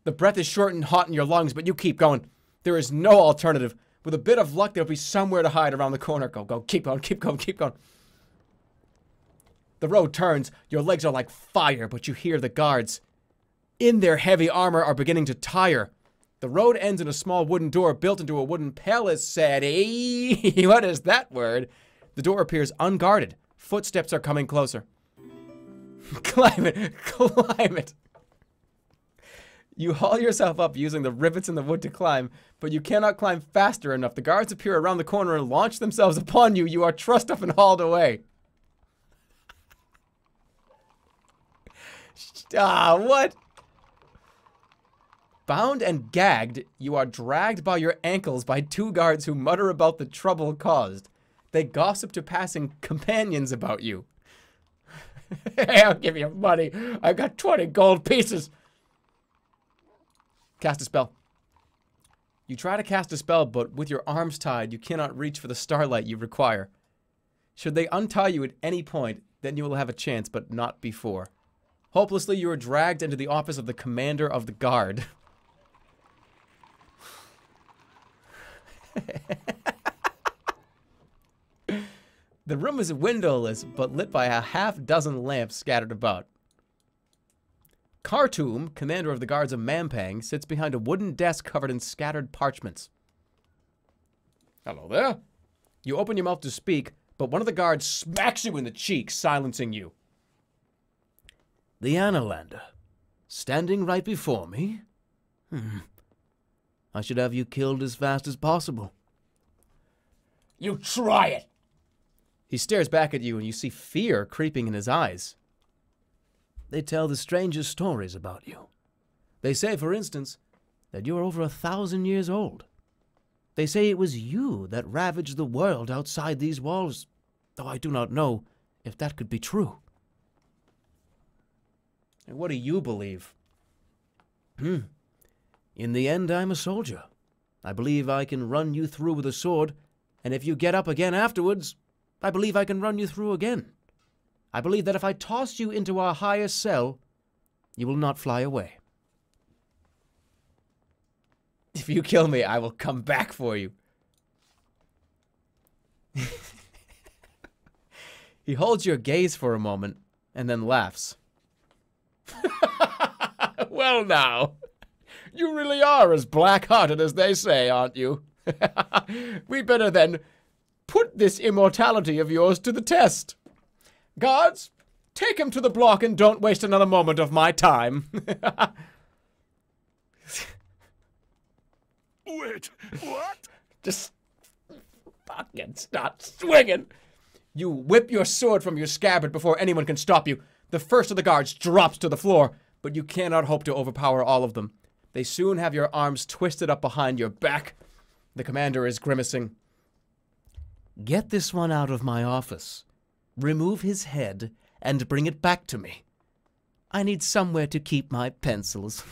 The breath is short and hot in your lungs, but you keep going. There is no alternative. With a bit of luck, there'll be somewhere to hide around the corner. Go, go, keep going, keep going, keep going. The road turns. Your legs are like fire, but you hear the guards. In their heavy armor are beginning to tire. The road ends in a small wooden door built into a wooden palisade. What is that word? The door appears unguarded. Footsteps are coming closer. Climb it. Climb it. You haul yourself up using the rivets in the wood to climb, but you cannot climb faster enough. The guards appear around the corner and launch themselves upon you. You are trussed up and hauled away. What? Bound and gagged, you are dragged by your ankles by 2 guards who mutter about the trouble caused. They gossip to passing companions about you. Hey, I'll give you money. I've got 20 gold pieces. Cast a spell. You try to cast a spell, but with your arms tied, you cannot reach for the starlight you require. Should they untie you at any point, then you will have a chance, but not before. Hopelessly, you are dragged into the office of the commander of the guard. The room is windowless, but lit by a half-dozen lamps scattered about. Khartoum, commander of the guards of Mampang, sits behind a wooden desk covered in scattered parchments. Hello there. You open your mouth to speak, but one of the guards smacks you in the cheek, silencing you. The Analander, standing right before me? I should have you killed as fast as possible. You try it. He stares back at you, and you see fear creeping in his eyes. They tell the strangest stories about you. They say, for instance, that you are over 1,000 years old. They say it was you that ravaged the world outside these walls, though I do not know if that could be true. And what do you believe? In the end, I'm a soldier. I believe I can run you through with a sword, and if you get up again afterwards, I believe I can run you through again. I believe that if I toss you into our highest cell, you will not fly away. If you kill me, I will come back for you. He holds your gaze for a moment and then laughs. Well now, you really are as black-hearted as they say, aren't you? We better then put this immortality of yours to the test. Guards, take him to the block and don't waste another moment of my time. Wait, what? Just fucking start swinging. You whip your sword from your scabbard before anyone can stop you. The first of the guards drops to the floor, but you cannot hope to overpower all of them. They soon have your arms twisted up behind your back. The commander is grimacing. Get this one out of my office. Remove his head and bring it back to me. I need somewhere to keep my pencils.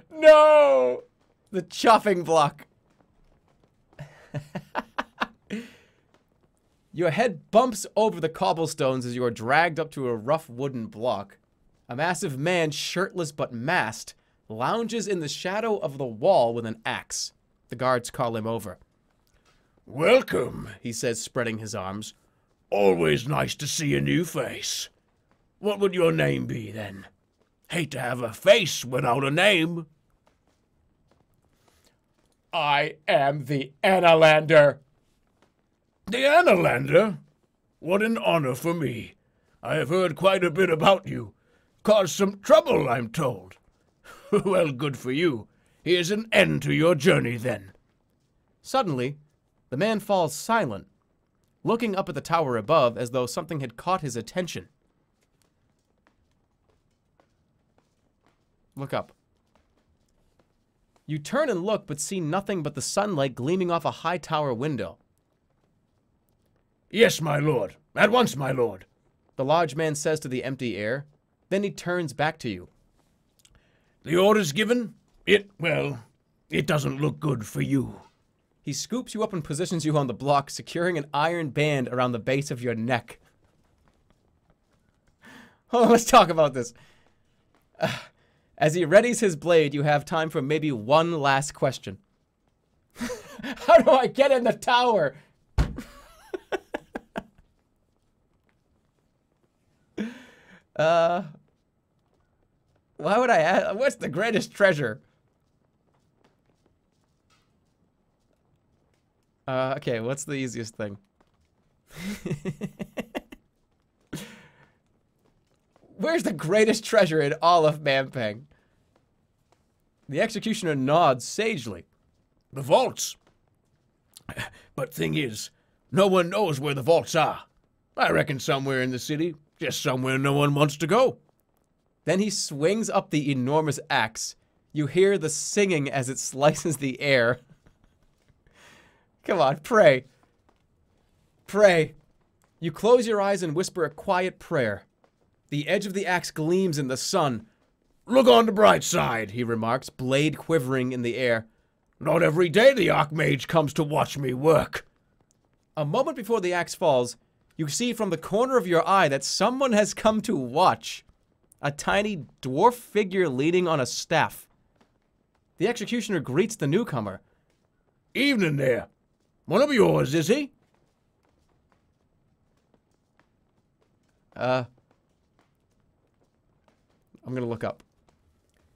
No! The chopping block. Your head bumps over the cobblestones as you are dragged up to a rough wooden block. A massive man, shirtless but masked, lounges in the shadow of the wall with an axe. The guards call him over. Welcome, He says, spreading his arms. always nice to see a new face. What would your name be, then? Hate to have a face without a name. I am the Annalander. The Annalander? What an honor for me. I have heard quite a bit about you. Caused some trouble, I'm told. Well, good for you. Here's an end to your journey, then. Suddenly, the man falls silent, looking up at the tower above as though something had caught his attention. Look up. You turn and look, but see nothing but the sunlight gleaming off a high tower window. Yes, my lord. At once, my lord. The large man says to the empty air. Then he turns back to you. The orders given? Well, it doesn't look good for you. He scoops you up and positions you on the block, securing an iron band around the base of your neck. Hold on, let's talk about this. As he readies his blade, you have time for maybe one last question. How do I get in the tower? Why would I ask? What's the greatest treasure? Okay, what's the easiest thing? Where's the greatest treasure in all of Mampang? The executioner nods sagely. The vaults. But thing is, no one knows where the vaults are. I reckon somewhere in the city, just somewhere no one wants to go. Then he swings up the enormous axe. You hear the singing as it slices the air. Come on, pray. Pray. You close your eyes and whisper a quiet prayer. The edge of the axe gleams in the sun. Look on the bright side, He remarks, blade quivering in the air. Not every day the Archmage comes to watch me work. A moment before the axe falls, you see from the corner of your eye that someone has come to watch. A tiny dwarf figure leaning on a staff. The executioner greets the newcomer. Evening there. One of yours, is he? I'm gonna look up.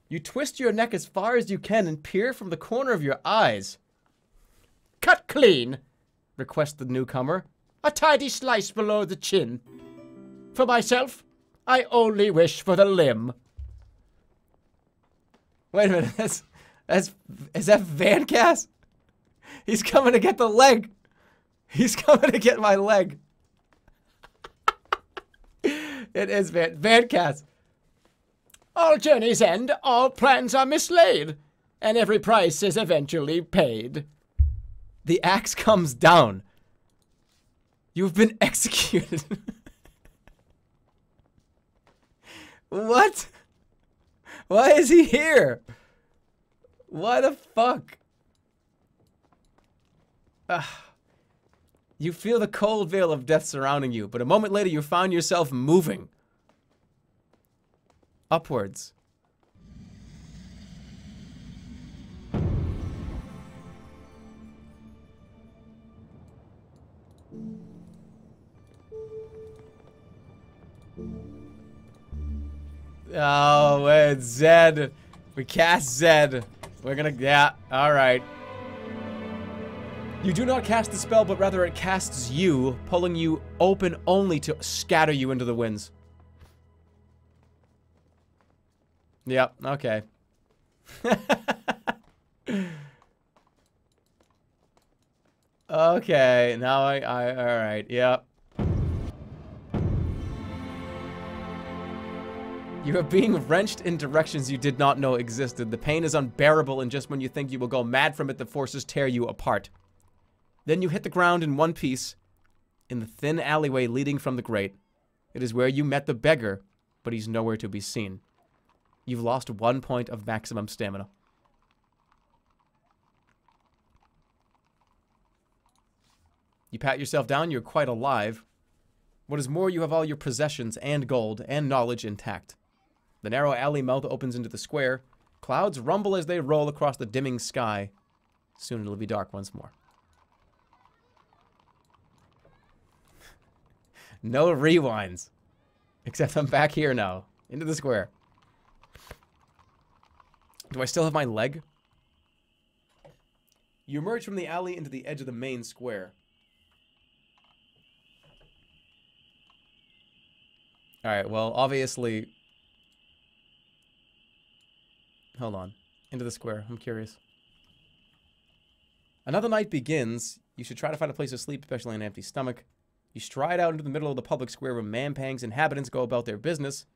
You twist your neck as far as you can and peer from the corner of your eyes. Cut clean. Requests the newcomer. A tidy slice below the chin. For myself, I only wish for the limb. Wait a minute, is that Van Cass? He's coming to get the leg. He's coming to get my leg. It is Van Cass. All journeys end, all plans are mislaid, and every price is eventually paid. The axe comes down. You've been executed. What? Why is he here? Why the fuck? You feel the cold veil of death surrounding you, but a moment later you find yourself moving. Upwards. Oh, it's Zed. We cast Zed. We're gonna, yeah, alright. You do not cast the spell, but rather it casts you, pulling you open only to scatter you into the winds. Yep, okay. Okay, now alright, yep. You are being wrenched in directions you did not know existed. The pain is unbearable, and just when you think you will go mad from it, the forces tear you apart. Then you hit the ground in one piece, in the thin alleyway leading from the grate. It is where you met the beggar, but he's nowhere to be seen. You've lost 1 point of maximum stamina. You pat yourself down, you're quite alive. What is more, you have all your possessions and gold and knowledge intact. The narrow alley mouth opens into the square. Clouds rumble as they roll across the dimming sky. Soon it'll be dark once more. No rewinds. Except I'm back here now. Into the square. Do I still have my leg? You emerge from the alley into the edge of the main square. Alright, well, obviously... Hold on. Into the square. I'm curious. Another night begins. You should try to find a place to sleep, especially on an empty stomach. You stride out into the middle of the public square where Manpang's inhabitants go about their business.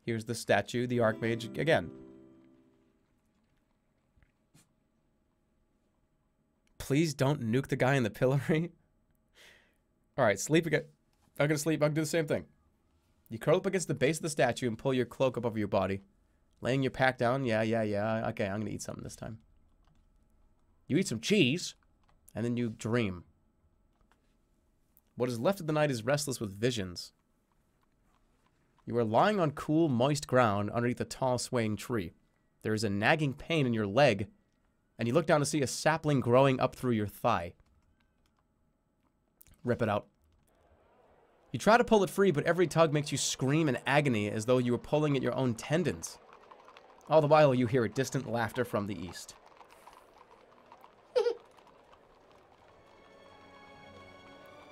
Here's the statue, the Archmage, again. Please don't nuke the guy in the pillory. Alright, sleep again. I'm gonna sleep. I'm gonna do the same thing. You curl up against the base of the statue and pull your cloak up over your body. Laying your pack down. Yeah. Okay, I'm gonna eat something this time. You eat some cheese, and then you dream. What is left of the night is restless with visions. You are lying on cool, moist ground underneath a tall, swaying tree. There is a nagging pain in your leg, and you look down to see a sapling growing up through your thigh. Rip it out. You try to pull it free, but every tug makes you scream in agony as though you were pulling at your own tendons. All the while, you hear a distant laughter from the east.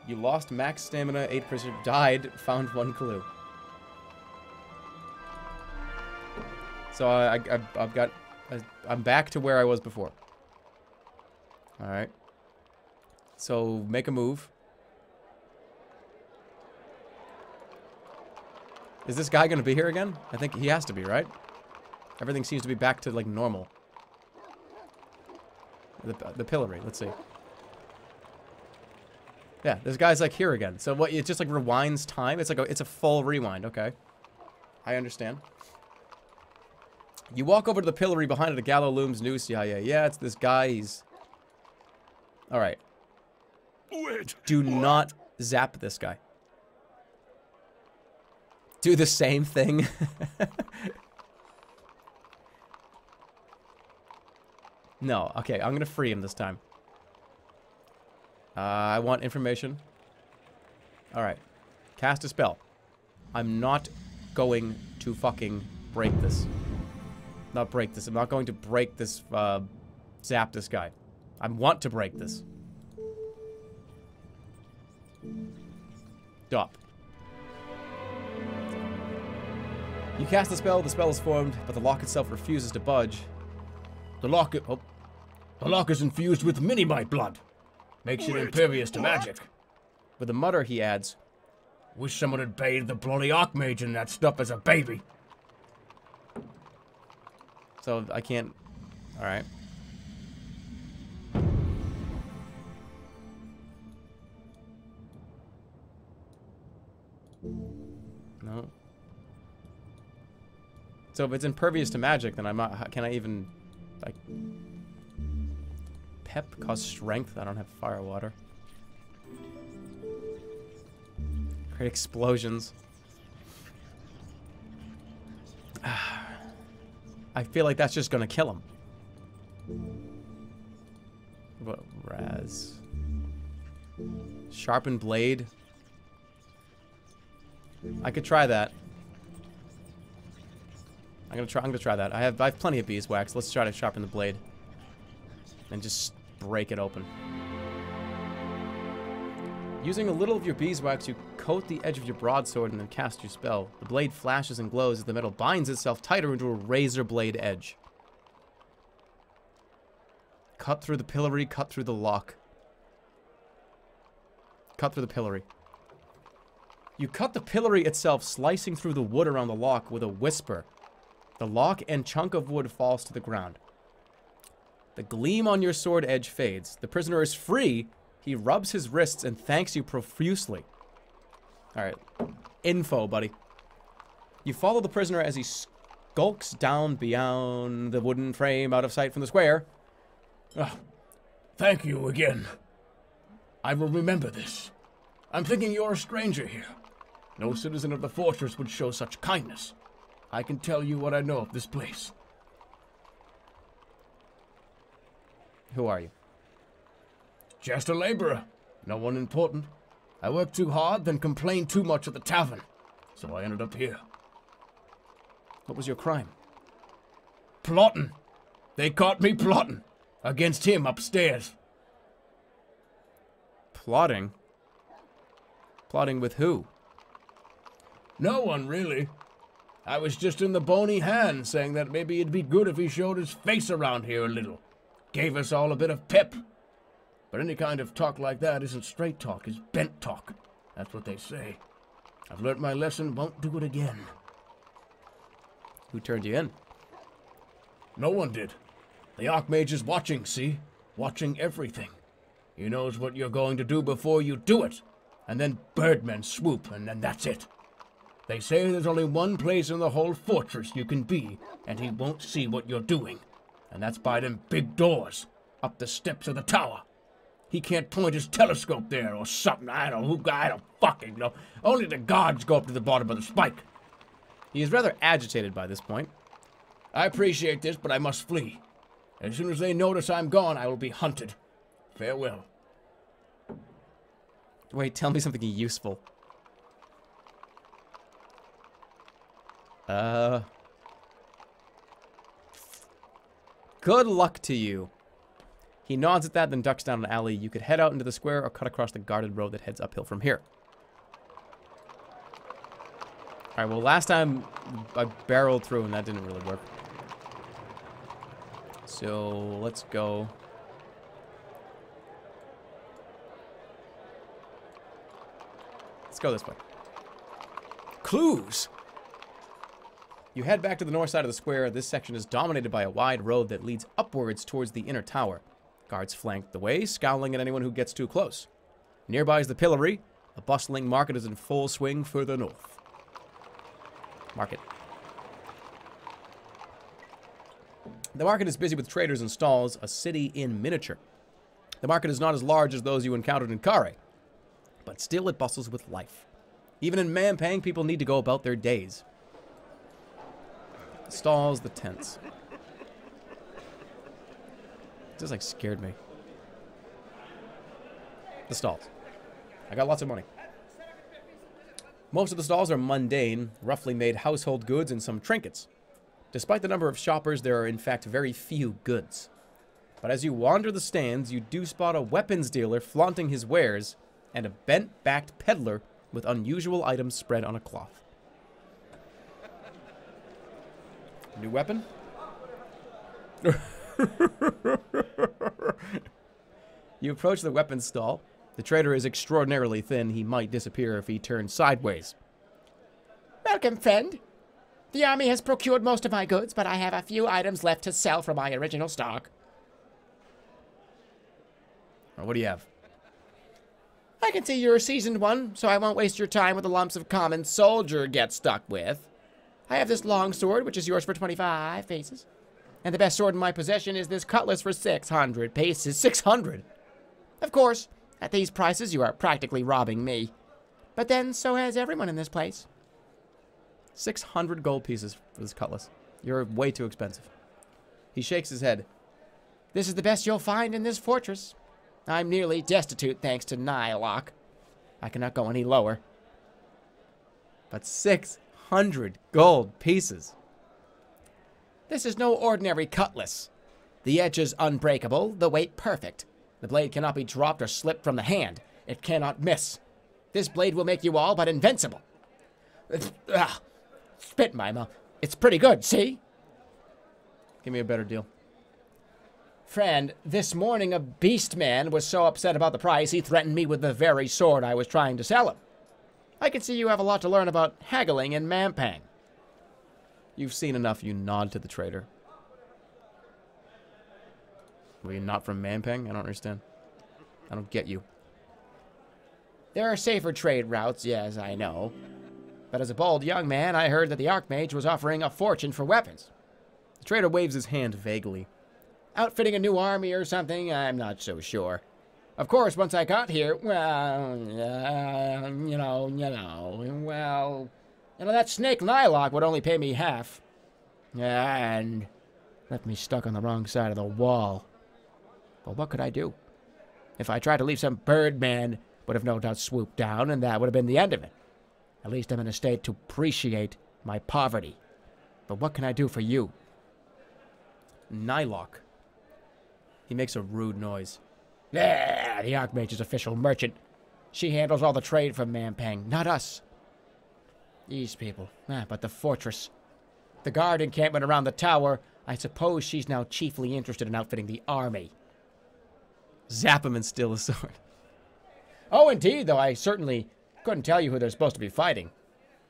You lost max stamina, 8%, died, found 1 clue. So I'm back to where I was before. Alright. So, make a move. Is this guy gonna be here again? I think he has to be, right? Everything seems to be back to, like, normal. The pillory, let's see. Yeah, this guy's, like, here again. So what, it just, like, rewinds time? It's like it's a full rewind, okay. I understand. You walk over to the pillory behind it, a gallows looms noose. Yeah, it's this guy, he's... Alright. Do not zap this guy. Do the same thing. No, okay, I'm gonna free him this time. I want information. Alright. Cast a spell. I'm not going to fucking break this. Not break this. I'm not going to break this, zap this guy. I want to break this. Stop. You cast the spell is formed, but the lock itself refuses to budge. The lock is infused with Minimite blood. Makes it impervious to magic. With a mutter, he adds, Wish someone had bathed the bloody Archmage in that stuff as a baby. So I can't... Alright. No. So if it's impervious to magic, then I'm not... Can I even... Like... Pep cause strength? I don't have fire water. Heard explosions. I feel like that's just gonna kill him. What, Raz? Sharpened blade. I could try that. I'm gonna try that. I have plenty of beeswax. Let's try to sharpen the blade. And just break it open. Using a little of your beeswax, you coat the edge of your broadsword and then cast your spell. The blade flashes and glows as the metal binds itself tighter into a razor blade edge. Cut through the pillory, cut through the lock. Cut through the pillory. You cut the pillory itself, slicing through the wood around the lock with a whisper. The lock and chunk of wood falls to the ground. The gleam on your sword edge fades. The prisoner is free. He rubs his wrists and thanks you profusely. Alright. Info, buddy. You follow the prisoner as he skulks down beyond the wooden frame out of sight from the square. Thank you again. I will remember this. I'm thinking you're a stranger here. No citizen of the fortress would show such kindness. I can tell you what I know of this place. Who are you? Just a laborer. No one important. I worked too hard, then complained too much at the tavern. So I ended up here. What was your crime? Plotting. They caught me plotting. Against him upstairs. Plotting? Plotting with who? No one, really. I was just in the bony hand saying that maybe it'd be good if he showed his face around here a little. Gave us all a bit of pep. But any kind of talk like that isn't straight talk, it's bent talk. That's what they say. I've learnt my lesson, won't do it again. Who turned you in? No one did. The Archmage is watching, see? Watching everything. He knows what you're going to do before you do it. And then birdmen swoop, and then that's it. They say there's only one place in the whole fortress you can be, and he won't see what you're doing. And that's by them big doors, up the steps of the tower. He can't point his telescope there or something. I don't fucking know. Only the guards go up to the bottom of the spike. He is rather agitated by this point. I appreciate this, but I must flee. As soon as they notice I'm gone, I will be hunted. Farewell. Wait, tell me something useful. Good luck to you. He nods at that, then ducks down an alley. You could head out into the square or cut across the guarded road that heads uphill from here. Alright, well, last time I barreled through and that didn't really work. So, let's go. Let's go this way. Clues! You head back to the north side of the square. This section is dominated by a wide road that leads upwards towards the inner tower. Guards flank the way, scowling at anyone who gets too close. Nearby is the pillory. A bustling market is in full swing further north. Market. The market is busy with traders and stalls, a city in miniature. The market is not as large as those you encountered in Kare, but still it bustles with life. Even in Mampang, people need to go about their days. The stalls, the tents. It just like scared me. The stalls. I got lots of money. Most of the stalls are mundane, roughly made household goods and some trinkets. Despite the number of shoppers, there are in fact very few goods. But as you wander the stands, you do spot a weapons dealer flaunting his wares and a bent-backed peddler with unusual items spread on a cloth. New weapon? You approach the weapons stall. The trader is extraordinarily thin. He might disappear if he turns sideways. Welcome, friend. The army has procured most of my goods, but I have a few items left to sell from my original stock. What do you have? I can see you're a seasoned one, so I won't waste your time with the lumps of common soldier get stuck with. I have this long sword, which is yours for 25 paces. And the best sword in my possession is this cutlass for 600 paces. 600? Of course, at these prices, you are practically robbing me. But then so has everyone in this place. 600 gold pieces for this cutlass. You're way too expensive. He shakes his head. This is the best you'll find in this fortress. I'm nearly destitute thanks to Nylock. I cannot go any lower. But 600 gold pieces. This is no ordinary cutlass. The edge is unbreakable, the weight perfect. The blade cannot be dropped or slipped from the hand. It cannot miss. This blade will make you all but invincible. Spit in my mouth. It's pretty good, see? Give me a better deal. Friend, this morning a beast man was so upset about the price he threatened me with the very sword I was trying to sell him. I can see you have a lot to learn about haggling in Mampang. You've seen enough, you nod to the trader. Were you not from Mampang? I don't understand. I don't get you. There are safer trade routes, yes, I know. But as a bold young man, I heard that the Archmage was offering a fortune for weapons. The trader waves his hand vaguely. Outfitting a new army or something, I'm not so sure. Of course, once I got here, well, that snake Nylock would only pay me half. And left me stuck on the wrong side of the wall. But what could I do? If I tried to leave, some birdman would have no doubt swooped down, and that would have been the end of it. At least I'm in a state to appreciate my poverty. But what can I do for you? Nylock. He makes a rude noise. The Archmage's official merchant. She handles all the trade from Mampang, not us. These people. But the fortress. The guard encampment around the tower. I suppose she's now chiefly interested in outfitting the army. Zap him and steal his sword. Oh, indeed, though I certainly couldn't tell you who they're supposed to be fighting.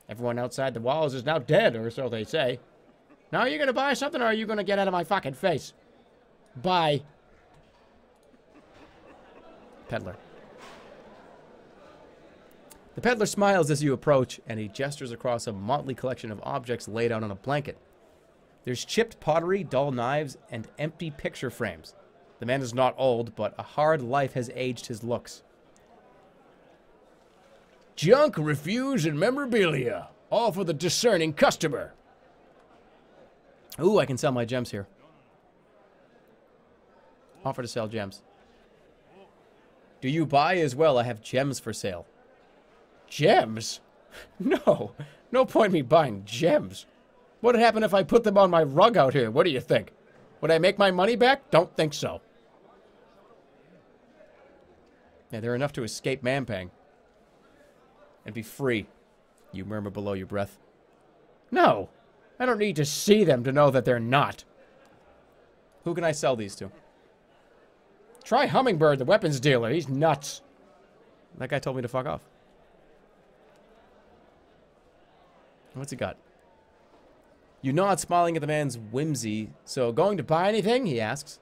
Everyone outside the walls is now dead, or so they say. Now, are you going to buy something, or are you going to get out of my fucking face? Bye. Peddler. The peddler smiles as you approach, and he gestures across a motley collection of objects laid out on a blanket. There's chipped pottery, dull knives, and empty picture frames. The man is not old, but a hard life has aged his looks. Junk, refuse, and memorabilia. All for the discerning customer. Ooh, I can sell my gems here. Offer to sell gems. Do you buy as well? I have gems for sale. Gems? No. No point in me buying gems. What'd happen if I put them on my rug out here? What do you think? Would I make my money back? Don't think so. Yeah, they're enough to escape Mampang. And be free. You murmur below your breath. No. I don't need to see them to know that they're not. Who can I sell these to? Try Hummingbird, the weapons dealer. He's nuts. That guy told me to fuck off. What's he got? You nod, smiling at the man's whimsy. So, going to buy anything? He asks.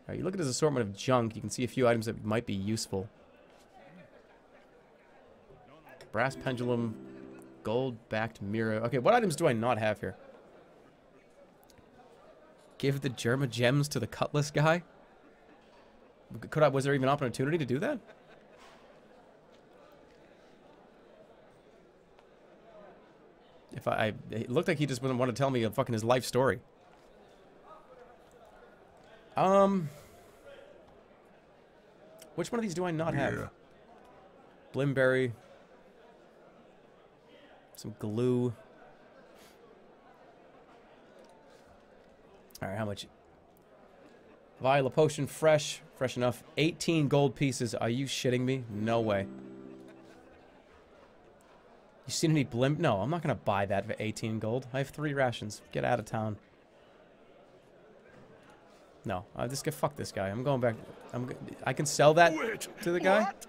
Alright, you look at his assortment of junk. You can see a few items that might be useful. Brass pendulum, gold-backed mirror. Okay, what items do I not have here? Give the Jerma gems to the cutlass guy? Was there even an opportunity to do that? It looked like he just wouldn't want to tell me fucking his life story. Which one of these do I not have? Blimberry. Some glue. Alright, how much? Vial of potion, fresh enough. 18 gold pieces. Are you shitting me? No way. You seen any blimp? No, I'm not gonna buy that for 18 gold. I have 3 rations. Get out of town. No, fuck this guy. I'm going back. I can sell that to the guy. What?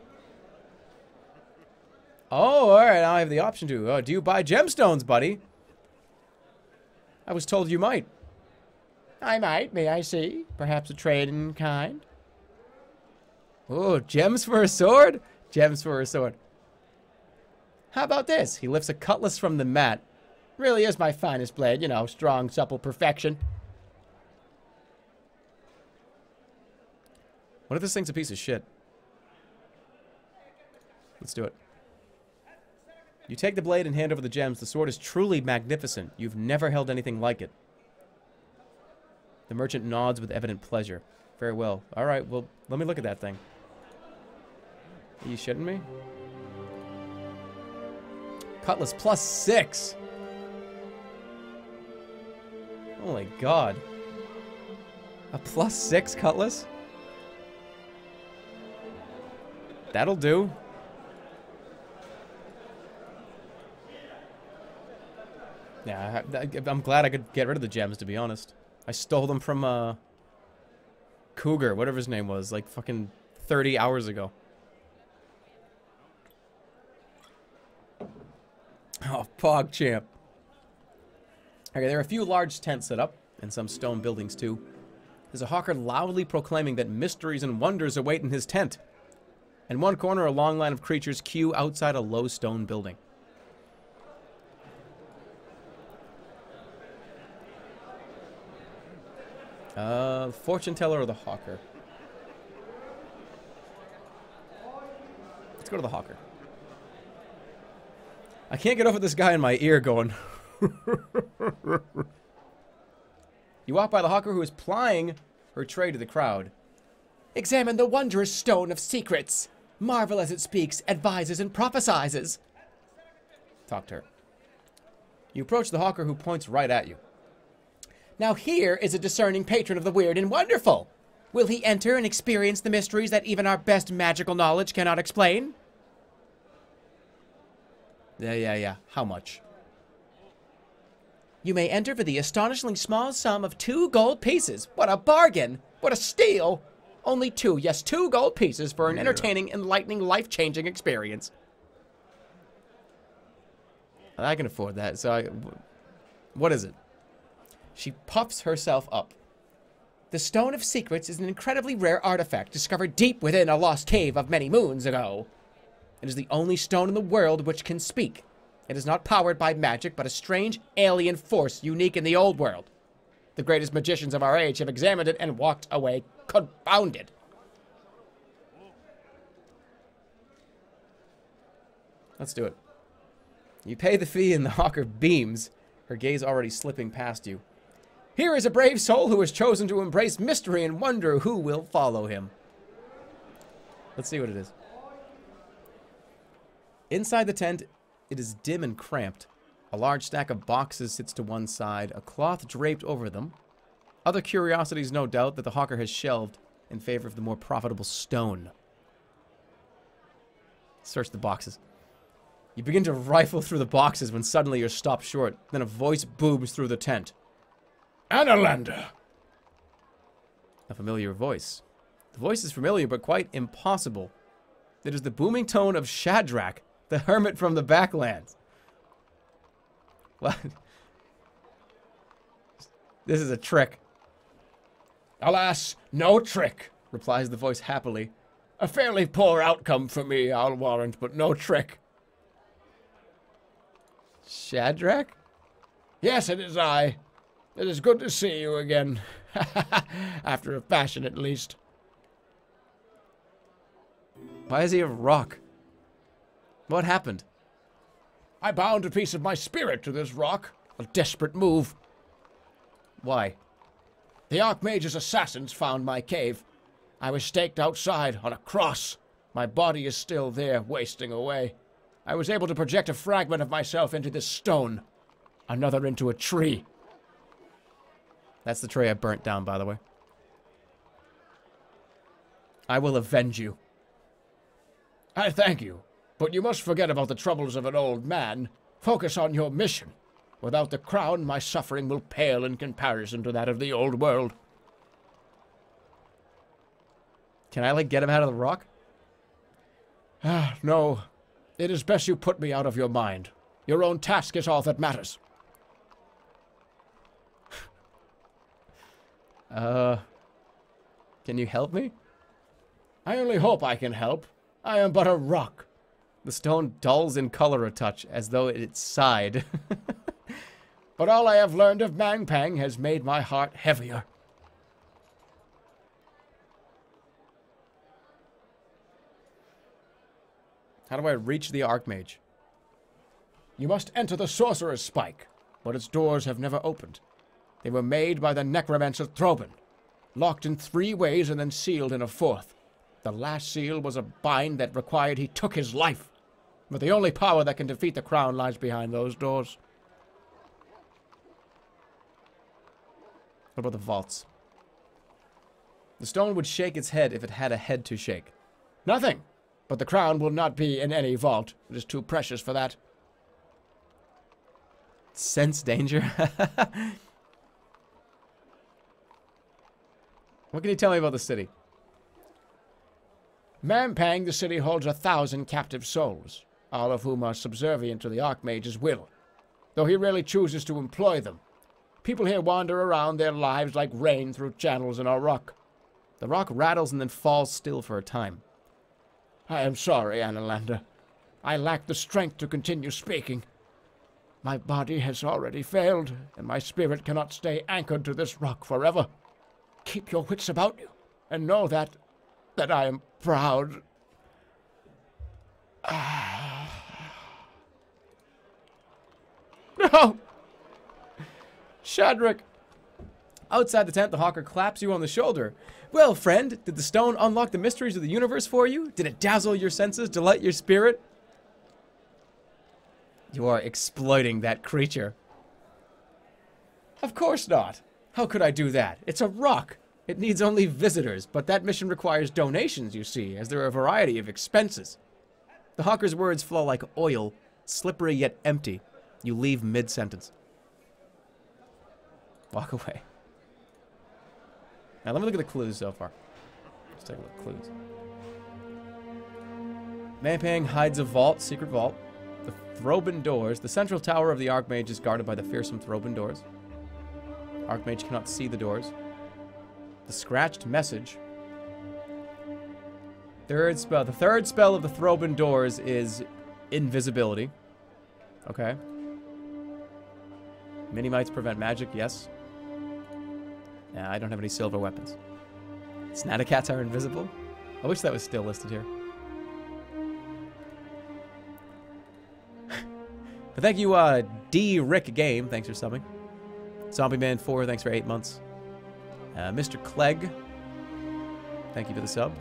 Oh, all right. Now I have the option to. Oh, do you buy gemstones, buddy? I was told you might. I might. May I see? Perhaps a trade in kind? Oh, gems for a sword? Gems for a sword. How about this? He lifts a cutlass from the mat. Really is my finest blade. You know, strong, supple perfection. What if this thing's a piece of shit? Let's do it. You take the blade and hand over the gems. The sword is truly magnificent. You've never held anything like it. The merchant nods with evident pleasure. Very well. All right, well, let me look at that thing. Are you shitting me? Cutlass +6. Oh my god. A +6 cutlass? That'll do. Yeah, I'm glad I could get rid of the gems, to be honest. I stole them from, Cougar, whatever his name was, like fucking 30 hours ago. Oh, PogChamp. Okay, there are a few large tents set up, and some stone buildings too. There's a hawker loudly proclaiming that mysteries and wonders await in his tent. In one corner, a long line of creatures queue outside a low stone building. Fortune teller or the hawker? Let's go to the hawker. I can't get over this guy in my ear going. You walk by the hawker who is plying her tray to the crowd. Examine the wondrous stone of secrets. Marvel as it speaks, advises, and prophesizes. Talk to her. You approach the hawker who points right at you. Now here is a discerning patron of the weird and wonderful. Will he enter and experience the mysteries that even our best magical knowledge cannot explain? Yeah. How much? You may enter for the astonishingly small sum of 2 gold pieces. What a bargain! What a steal! Only 2, yes, 2 gold pieces for an entertaining, enlightening, life-changing experience. I can afford that, so what is it? She puffs herself up. The Stone of Secrets is an incredibly rare artifact discovered deep within a lost cave of many moons ago. It is the only stone in the world which can speak. It is not powered by magic, but a strange alien force unique in the old world. The greatest magicians of our age have examined it and walked away confounded. Let's do it. You pay the fee and the hawker beams, her gaze already slipping past you. Here is a brave soul who has chosen to embrace mystery and wonder who will follow him. Let's see what it is. Inside the tent, it is dim and cramped. A large stack of boxes sits to one side, a cloth draped over them. Other curiosities, no doubt, that the hawker has shelved in favor of the more profitable stone. Search the boxes. You begin to rifle through the boxes when suddenly you're stopped short. Then a voice booms through the tent. Annalander! A familiar voice. The voice is familiar, but quite impossible. It is the booming tone of Shadrach, the hermit from the Backlands. What? This is a trick. Alas, no trick, Replies the voice happily. a fairly poor outcome for me, I'll warrant, but no trick. Shadrach? Yes, it is I. It is good to see you again. After a fashion, at least. Why is he a rock? What happened? I bound a piece of my spirit to this rock. A desperate move. Why? The Archmage's assassins found my cave. I was staked outside on a cross. My body is still there, wasting away. I was able to project a fragment of myself into this stone. Another into a tree. That's the tray I burnt down, by the way. I will avenge you. I thank you, but you must forget about the troubles of an old man. Focus on your mission. Without the crown, my suffering will pale in comparison to that of the old world. Can I, like, get him out of the rock? Ah, no. It is best you put me out of your mind. Your own task is all that matters. Can you help me? I only hope I can help. I am but a rock. The stone dulls in color a touch, as though it sighed. But all I have learned of Mangpang has made my heart heavier. How do I reach the Archmage? You must enter the Sorcerer's Spike, but its doors have never opened. They were made by the necromancer Throben, locked in 3 ways and then sealed in a 4th. The last seal was a bind that required he took his life. But the only power that can defeat the crown lies behind those doors. What about the vaults? The stone would shake its head if it had a head to shake. Nothing. But the crown will not be in any vault. It is too precious for that. Sense danger? What can you tell me about the city? Mampang, the city holds 1,000 captive souls, all of whom are subservient to the Archmage's will, though he rarely chooses to employ them. People here wander around their lives like rain through channels in our rock. The rock rattles and then falls still for a time. I am sorry, Annalander. I lack the strength to continue speaking. My body has already failed, and my spirit cannot stay anchored to this rock forever. Keep your wits about you, and know that I am proud. No! Shadrach! Outside the tent, the hawker claps you on the shoulder. Well, friend, did the stone unlock the mysteries of the universe for you? Did it dazzle your senses, delight your spirit? You are exploiting that creature. Of course not. How could I do that? It's a rock. It needs only visitors, but that mission requires donations, you see, as there are a variety of expenses. The hawker's words flow like oil, slippery yet empty. You leave mid-sentence. Walk away. Now let me look at the clues so far. Let's take a look at clues. Mampang hides a vault, secret vault. The Throben doors. The central tower of the Archmage is guarded by the fearsome Throben doors. Archmage cannot see the doors. The scratched message. Third spell. The third spell of the Throben doors is invisibility. Okay. Mini-mites prevent magic, yes. Yeah, I don't have any silver weapons. Snaticats are invisible? I wish that was still listed here. But thank you, D. Rick Game. Thanks for subbing. Zombie Man 4, thanks for 8 months. Mr. Clegg, thank you for the sub.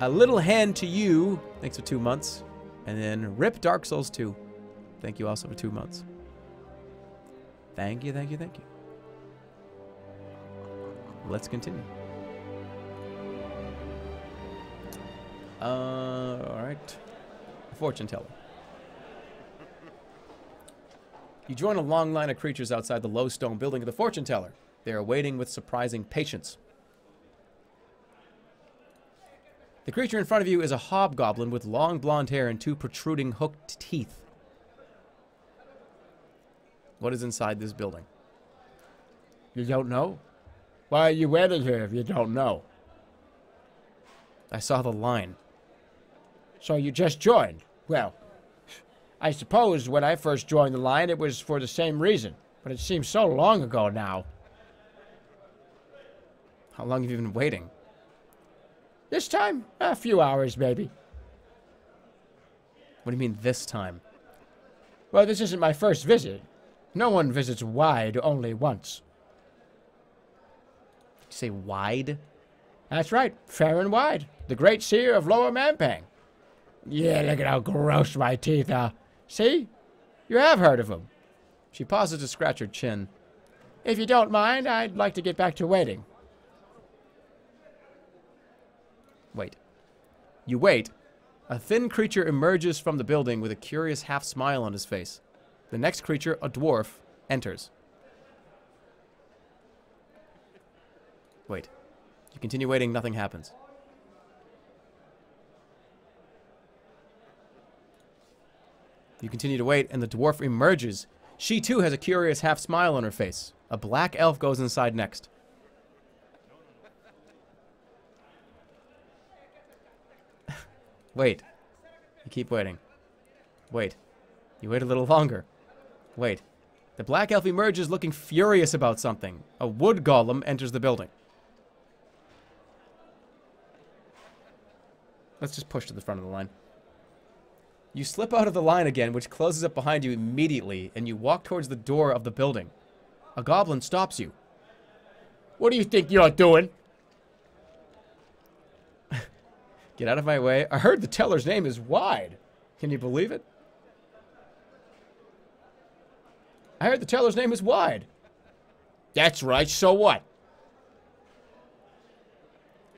A Little Hand to You, thanks for 2 months. And then Rip Dark Souls 2, thank you also for 2 months. Thank you, thank you, thank you. Let's continue. Alright. Fortune teller. You join a long line of creatures outside the low stone building of the fortune teller. They are waiting with surprising patience. The creature in front of you is a hobgoblin with long blonde hair and 2 protruding hooked teeth. What is inside this building? You don't know? Why are you waiting here if you don't know? I saw the line. So you just joined? Well, I suppose when I first joined the line it was for the same reason, but it seems so long ago now. How long have you been waiting? This time? A few hours, maybe. What do you mean, this time? Well, this isn't my first visit. No one visits Wide only once. Did you say wide? That's right, fair and wide. The great seer of Lower Mampang. Yeah, look at how gross my teeth are. See? You have heard of him. She pauses to scratch her chin. If you don't mind, I'd like to get back to waiting. Wait. You wait. A thin creature emerges from the building with a curious half smile on his face. The next creature, a dwarf, enters. Wait. You continue waiting, nothing happens. You continue to wait, and the dwarf emerges. She, too, has a curious half smile on her face. A black elf goes inside next. Wait. You keep waiting. Wait. You wait a little longer. Wait. The black elf emerges looking furious about something. A wood golem enters the building. Let's just push to the front of the line. You slip out of the line again, which closes up behind you immediately, and you walk towards the door of the building. A goblin stops you. What do you think you're doing? Get out of my way. I heard the teller's name is Wide. Can you believe it? I heard the teller's name is Wide. That's right, so what?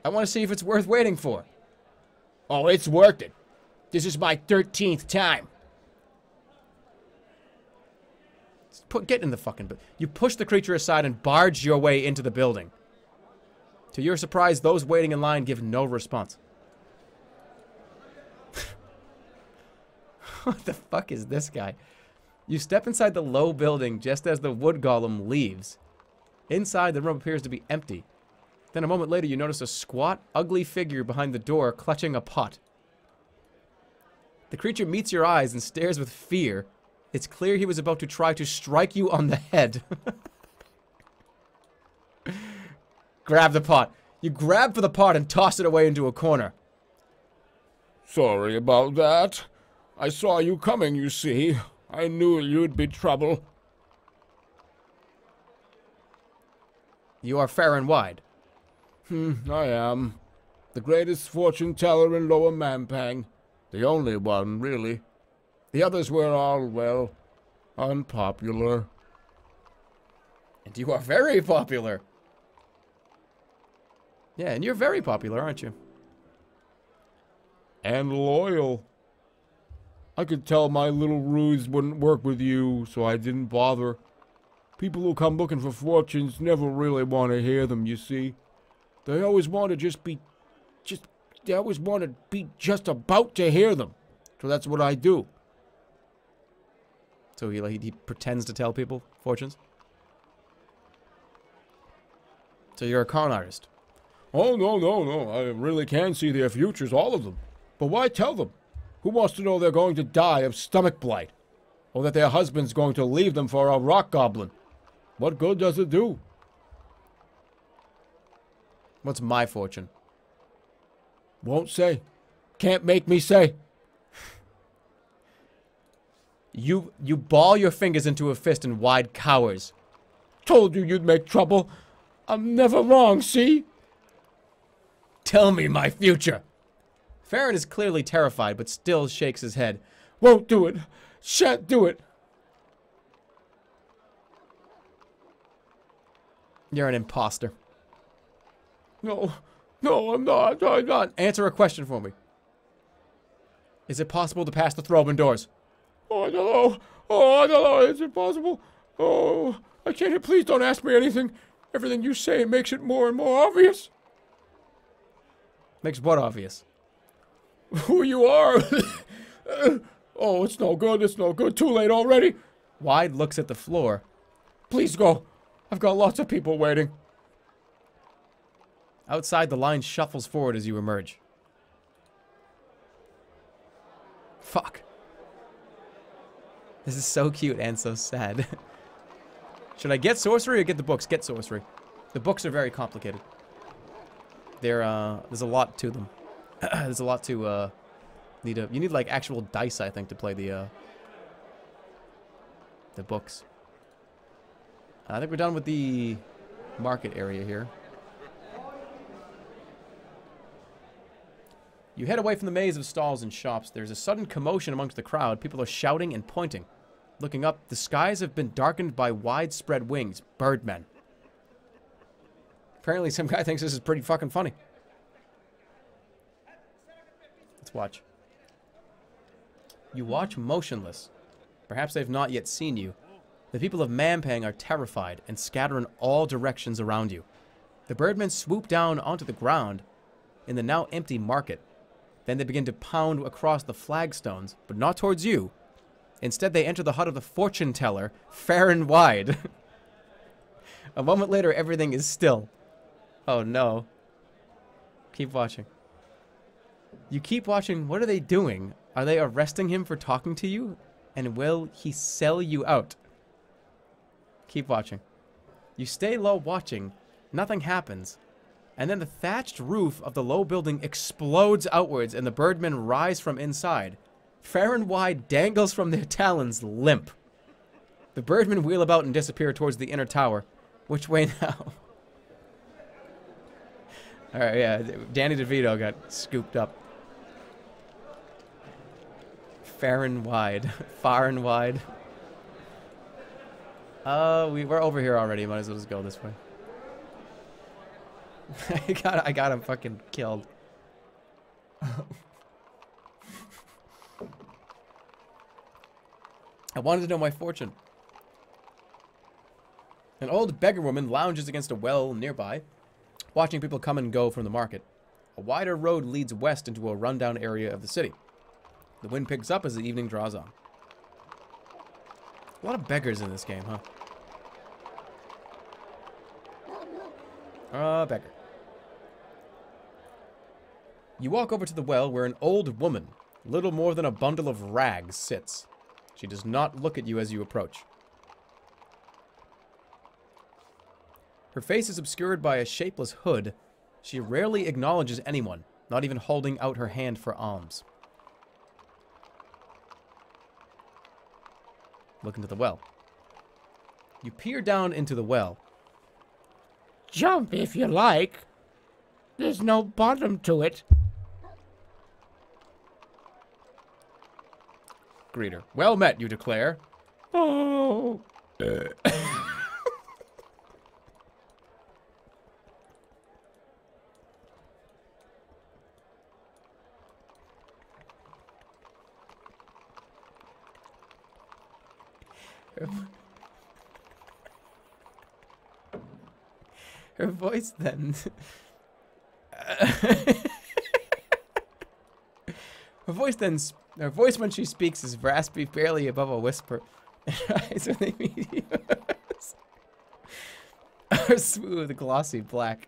I want to see if it's worth waiting for. Oh, it's worth it. This is my 13th time. Get in the fucking... You push the creature aside and barge your way into the building. To your surprise, those waiting in line give no response. What the fuck is this guy? You step inside the low building just as the wood golem leaves. Inside, the room appears to be empty. Then a moment later, you notice a squat, ugly figure behind the door clutching a pot. The creature meets your eyes and stares with fear. It's clear he was about to try to strike you on the head. Grab the pot. You grab for the pot and toss it away into a corner. Sorry about that. I saw you coming, you see. I knew you'd be trouble. You are fair and wide. I am. The greatest fortune teller in Lower Mampang. The only one, really. The others were all, well, unpopular. And you are very popular. Yeah, and you're very popular, aren't you? And loyal. I could tell my little ruse wouldn't work with you, so I didn't bother. People who come looking for fortunes never really want to hear them, you see. They always want to they always want to be just about to hear them. So that's what I do. So he pretends to tell people fortunes? So you're a con artist? Oh, no. I really can see their futures, all of them. But why tell them? Who wants to know they're going to die of stomach blight? Or that their husband's going to leave them for a rock goblin? What good does it do? What's my fortune? Won't say. Can't make me say. You ball your fingers into a fist and Wide cowers. Told you you'd make trouble. I'm never wrong, see? Tell me my future. Farron is clearly terrified, but still shakes his head. Won't do it. Shan't do it. You're an imposter. No, I'm not. I'm not. Answer a question for me. Is it possible to pass the Throbin doors? Oh, I don't know. Oh, I don't know. Is it possible? Oh, I can't. Please don't ask me anything. Everything you say makes it more and more obvious. Makes what obvious? Who you are. Oh, it's no good. It's no good. Too late already. Wide looks at the floor. Please go. I've got lots of people waiting. Outside, the line shuffles forward as you emerge. Fuck. This is so cute and so sad. Should I get Sorcery or get the books? Get Sorcery. The books are very complicated. There's a lot to them. There's a lot to, you need, like, actual dice, I think, to play the books. I think we're done with the market area here. You head away from the maze of stalls and shops. There's a sudden commotion amongst the crowd. People are shouting and pointing. Looking up, the skies have been darkened by widespread wings. Birdmen. Apparently some guy thinks this is pretty fucking funny. Let's watch. You watch motionless. Perhaps they've not yet seen you. The people of Mampang are terrified and scatter in all directions around you. The birdmen swoop down onto the ground in the now empty market. Then they begin to pound across the flagstones, but not towards you. Instead, they enter the hut of the fortune teller, fair and wide. A moment later, everything is still. Oh no. Keep watching. You keep watching. What are they doing? Are they arresting him for talking to you? And will he sell you out? Keep watching. You stay low watching. Nothing happens. And then the thatched roof of the low building explodes outwards and the birdmen rise from inside. Fair and Wide dangles from their talons limp. The birdmen wheel about and disappear towards the inner tower. Which way now? Alright, yeah. Danny DeVito got scooped up. Fair and Wide. Far and Wide. We're over here already. Might as well just go this way. I got him fucking killed. I wanted to know my fortune. An old beggar woman lounges against a well nearby, watching people come and go from the market. A wider road leads west into a rundown area of the city. The wind picks up as the evening draws on. A lot of beggars in this game, huh? Beggar. You walk over to the well where an old woman, little more than a bundle of rags, sits. She does not look at you as you approach. Her face is obscured by a shapeless hood. She rarely acknowledges anyone, not even holding out her hand for alms. Look into the well. You peer down into the well. Jump if you like. There's no bottom to it. Greeter. Well met, you declare. Oh. Her voice then... Her voice when she speaks is raspy, barely above a whisper. Her eyes when they meet yours are smooth, glossy black.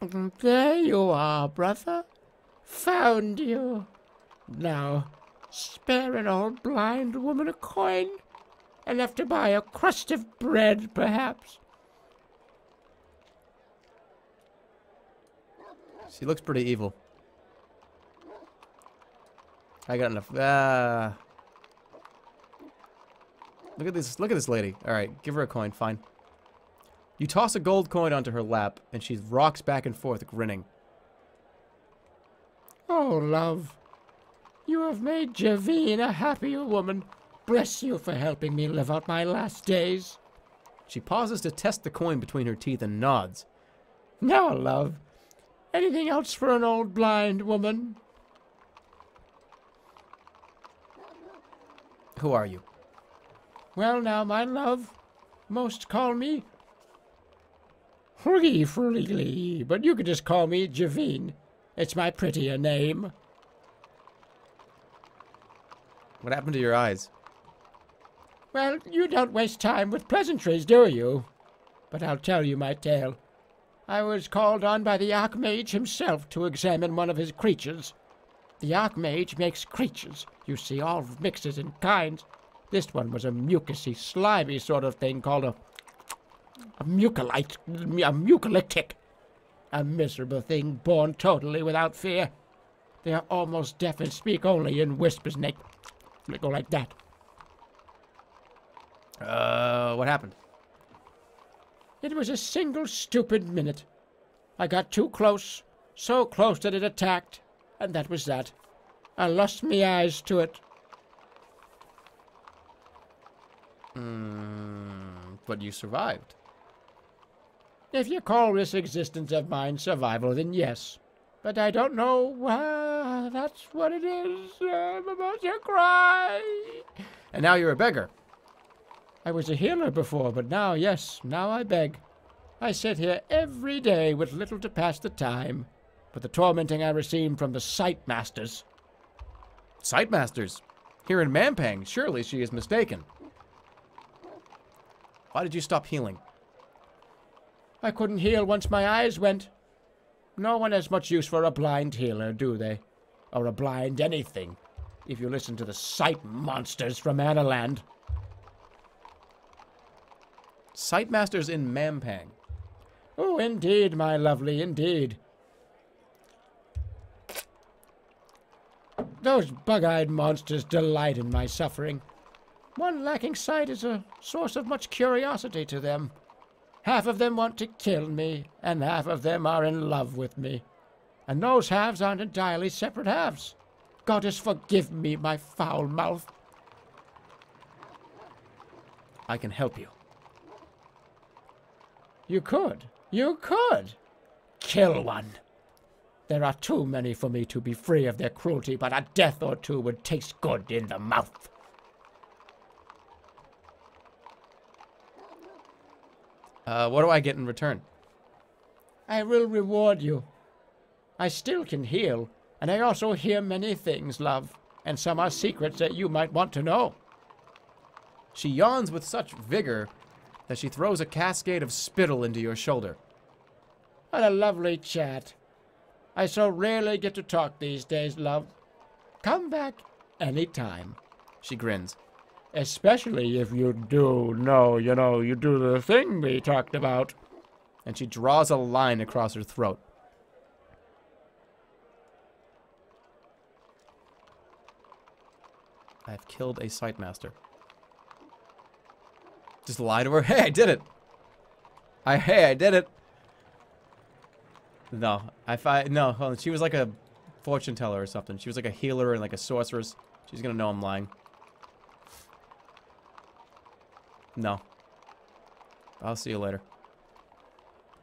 There you are, brother. Found you. Now, spare an old blind woman a coin. Enough to buy a crust of bread, perhaps. She looks pretty evil. I got enough. Look at this. Look at this lady. All right, give her a coin. Fine. You toss a gold coin onto her lap, and she rocks back and forth, grinning. Oh, love. You have made Javine a happier woman. Bless you for helping me live out my last days. She pauses to test the coin between her teeth and nods. Now, love. Anything else for an old blind woman? Who are you? Well, now, my love. Most call me Free, but you could just call me Javine. It's my prettier name. What happened to your eyes? Well, you don't waste time with pleasantries, do you? But I'll tell you my tale. I was called on by the Archmage himself to examine one of his creatures. The Archmage makes creatures, you see, all mixes and kinds. This one was a mucusy, slimy sort of thing called a mucolytic. A miserable thing born totally without fear. They are almost deaf and speak only in whispers, and they go like that. What happened? It was a single stupid minute. I got too close, so close that it attacked, and that was that. I lost me eyes to it. But you survived. If you call this existence of mine survival, then yes. But I don't know. That's what it is. I'm about to cry. And now you're a beggar. I was a healer before, but now, yes, now I beg. I sit here every day with little to pass the time, but the tormenting I receive from the sight masters. Sight masters? Here in Mampang, surely she is mistaken. Why did you stop healing? I couldn't heal once my eyes went. No one has much use for a blind healer, do they? Or a blind anything, if you listen to the sight monsters from Analand. Sight masters in Mampang. Oh, indeed, my lovely, indeed. Those bug-eyed monsters delight in my suffering. One lacking sight is a source of much curiosity to them. Half of them want to kill me, and half of them are in love with me. And those halves aren't entirely separate halves. Goddess, forgive me my foul mouth. I can help you. You could. You could. Kill one. There are too many for me to be free of their cruelty, but a death or two would taste good in the mouth. What do I get in return? I will reward you. I still can heal, and I also hear many things, love, and some are secrets that you might want to know. She yawns with such vigor that she throws a cascade of spittle into your shoulder. What a lovely chat. I so rarely get to talk these days, love. Come back any time. She grins. Especially if you do know, you do the thing we talked about. And she draws a line across her throat. I've killed a Sightmaster. Just lie to her. Hey, I did it. I did it. No, no, hold on. She was like a fortune teller or something. She was like a healer and like a sorceress. She's gonna know I'm lying. No. I'll see you later.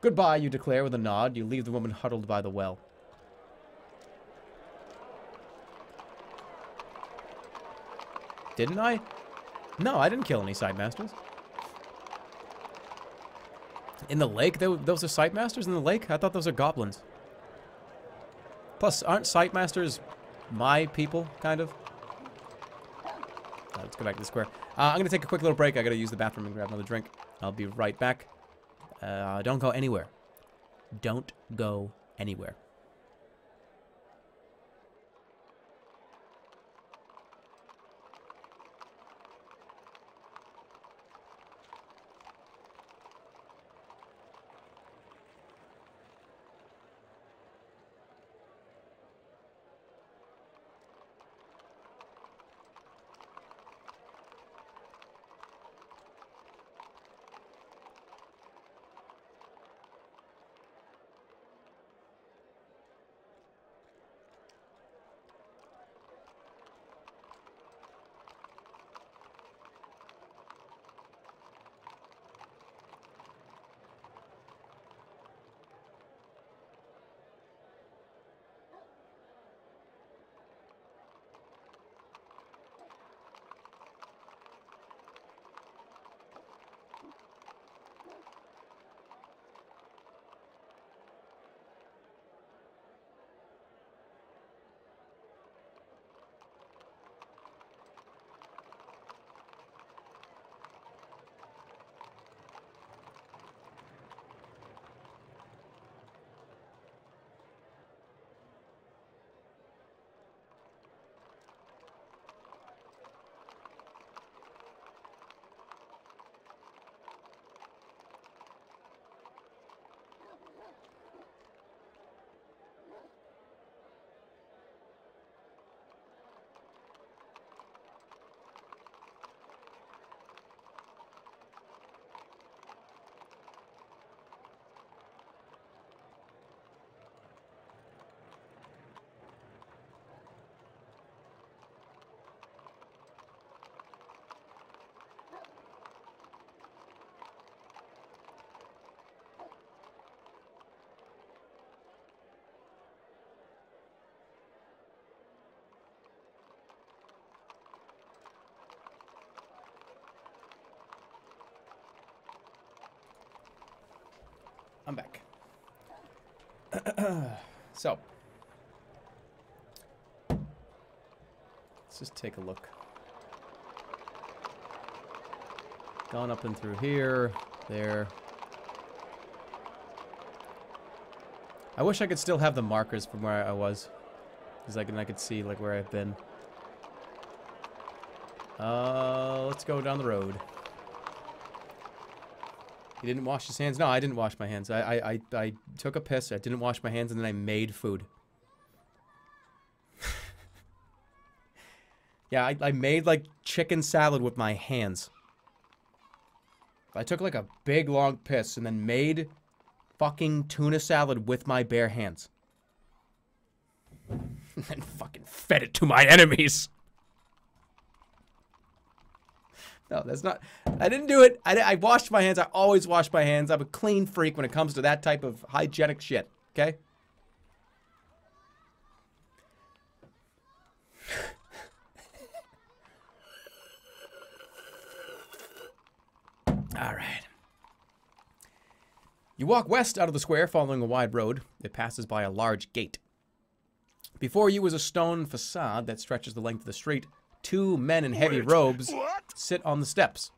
Goodbye, you declare with a nod. You leave the woman huddled by the well. Didn't I? No, I didn't kill any Sightmasters. In the lake? Those are Sightmasters in the lake? I thought those are goblins. Plus, aren't Sightmasters my people, kind of? Let's go back to the square. I'm going to take a quick little break. I got to use the bathroom and grab another drink. I'll be right back. Don't go anywhere. Don't go anywhere. I'm back. So, let's just take a look. Gone up and through here, there. I wish I could still have the markers from where I was, because I could see like where I've been. Let's go down the road. He didn't wash his hands? No, I didn't wash my hands. I took a piss, I didn't wash my hands, and then I made food. Yeah, I made, like, chicken salad with my hands. I took, like, a big, long piss and then made fucking tuna salad with my bare hands. And fucking fed it to my enemies. No, that's not... I didn't do it. I washed my hands. I always wash my hands. I'm a clean freak when it comes to that type of hygienic shit. Okay? All right. You walk west out of the square following a wide road. It passes by a large gate. Before you is a stone facade that stretches the length of the street. Two men in heavy robes sit on the steps.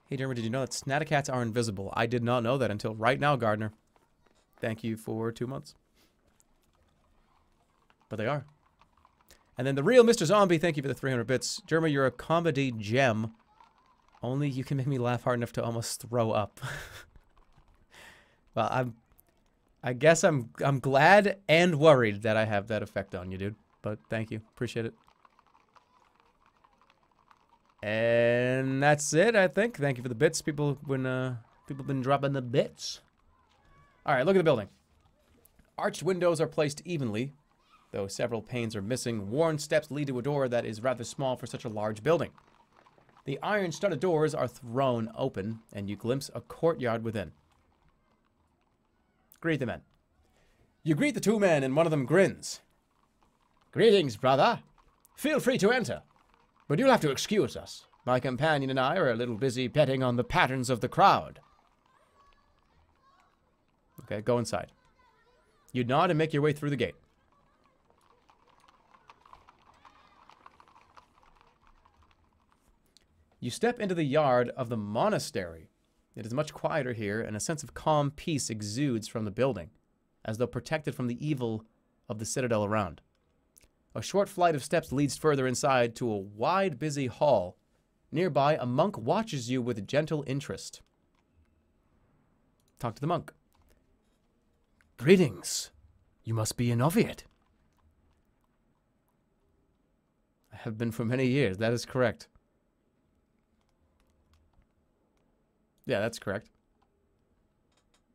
Hey, Jeremy, did you know that Snaticats are invisible? I did not know that until right now, Gardner. Thank you for 2 months. But they are. And then the real Mr. Zombie, thank you for the 300 bits. Jeremy, you're a comedy gem. Only you can make me laugh hard enough to almost throw up. Well, I guess I'm glad and worried that I have that effect on you, dude. But thank you. Appreciate it. And that's it, I think. Thank you for the bits. People been dropping the bits. All right, look at the building. Arched windows are placed evenly, though several panes are missing. Worn steps lead to a door that is rather small for such a large building. The iron-studded doors are thrown open, and you glimpse a courtyard within. Greet the men. You greet the two men, and one of them grins. Greetings, brother. Feel free to enter, but you'll have to excuse us. My companion and I are a little busy betting on the patterns of the crowd. Okay, go inside. You nod and make your way through the gate. You step into the yard of the monastery. It is much quieter here, and a sense of calm peace exudes from the building, as though protected from the evil of the citadel around. A short flight of steps leads further inside to a wide, busy hall. Nearby, a monk watches you with gentle interest. Talk to the monk. Greetings. You must be a novitiate. I have been for many years. That is correct. Yeah, that's correct.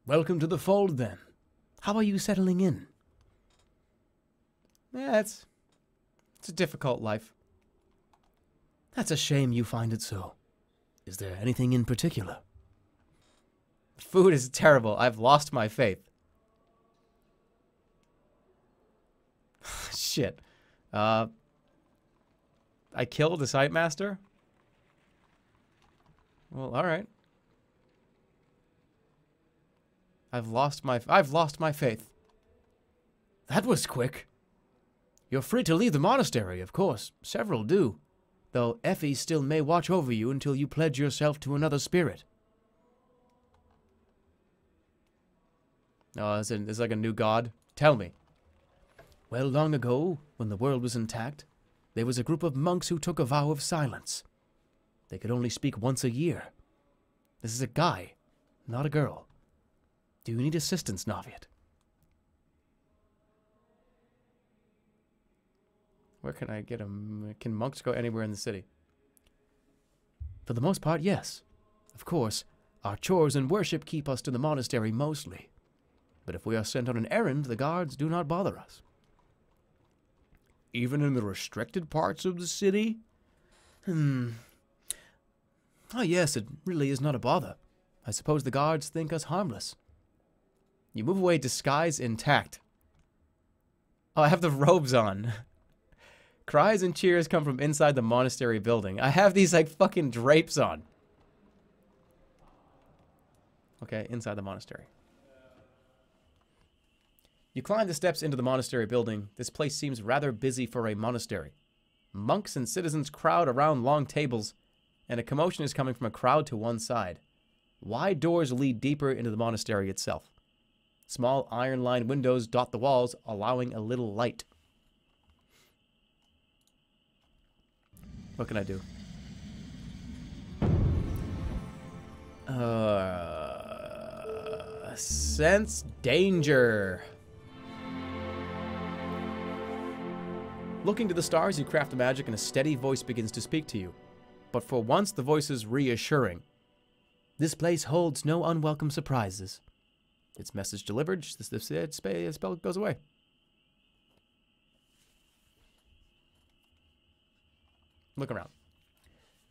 Welcome to the fold, then. How are you settling in? Yeah, it's a difficult life. That's a shame you find it so. Is there anything in particular? Food is terrible. I've lost my faith. Shit. I killed the site master? Well, all right. I've lost my faith. That was quick. You're free to leave the monastery, of course. Several do. Though Effie still may watch over you until you pledge yourself to another spirit. Oh, it's like a new god? Tell me. Well, long ago, when the world was intact, there was a group of monks who took a vow of silence. They could only speak once a year. This is a guy, not a girl. Do you need assistance, Noviate? Where can I get him? Can monks go anywhere in the city? For the most part, yes. Of course, our chores and worship keep us to the monastery mostly. But if we are sent on an errand, the guards do not bother us. Even in the restricted parts of the city? Oh, yes, it really is not a bother. I suppose the guards think us harmless. You move away, disguise intact. Oh, I have the robes on. Cries and cheers come from inside the monastery building. I have these, like, fucking drapes on. Okay, inside the monastery. You climb the steps into the monastery building. This place seems rather busy for a monastery. Monks and citizens crowd around long tables, and a commotion is coming from a crowd to one side. Wide doors lead deeper into the monastery itself. Small iron-lined windows dot the walls, allowing a little light. What can I do? Sense danger. Looking to the stars, you craft the magic and a steady voice begins to speak to you. But for once, the voice is reassuring. This place holds no unwelcome surprises. Its message delivered, the spell goes away. Look around.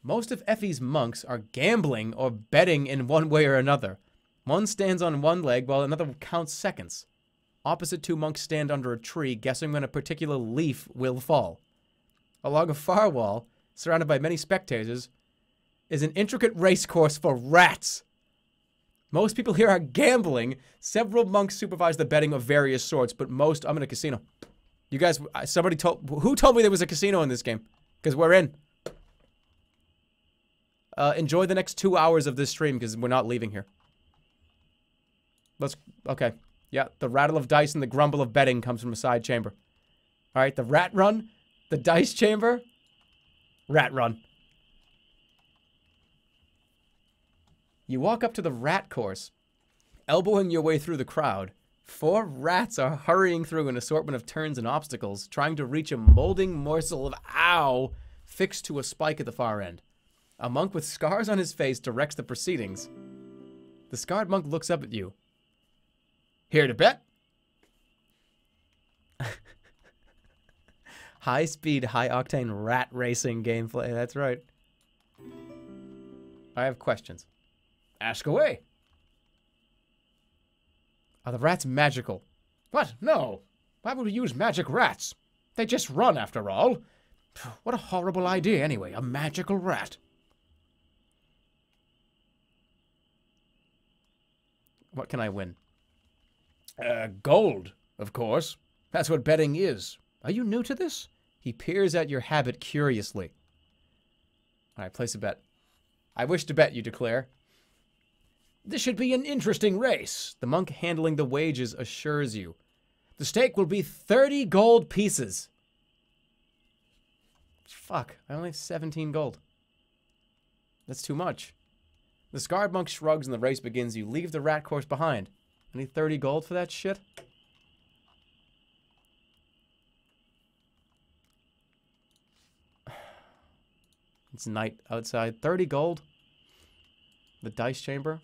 Most of Effie's monks are gambling or betting in one way or another. One stands on one leg while another counts seconds. Opposite two monks stand under a tree, guessing when a particular leaf will fall. Along a far wall, surrounded by many spectators, is an intricate race course for rats. Most people here are gambling. Several monks supervise the betting of various sorts, but most... I'm in a casino. You guys... Somebody told... Who told me there was a casino in this game? Because we're in. Enjoy the next 2 hours of this stream, because we're not leaving here. Let's... Okay. Yeah, the rattle of dice and the grumble of betting comes from a side chamber. Alright, the rat run, the dice chamber, rat run. You walk up to the rat course, elbowing your way through the crowd. 4 rats are hurrying through an assortment of turns and obstacles, trying to reach a molding morsel of ow fixed to a spike at the far end. A monk with scars on his face directs the proceedings. The scarred monk looks up at you. Here to bet? High-speed, high-octane rat racing gameplay. That's right. I have questions. Ask away. Are the rats magical? What? No. Why would we use magic rats? They just run, after all. What a horrible idea, anyway. A magical rat. What can I win? Gold, of course. That's what betting is. Are you new to this? He peers at your habit curiously. Alright, place a bet. I wish to bet, you declare. This should be an interesting race. The monk handling the wages assures you. The stake will be 30 gold pieces. Fuck, I only have 17 gold. That's too much. The scarred monk shrugs and the race begins. You leave the rat course behind. I need 30 gold for that shit? It's night outside. 30 gold? The dice chamber?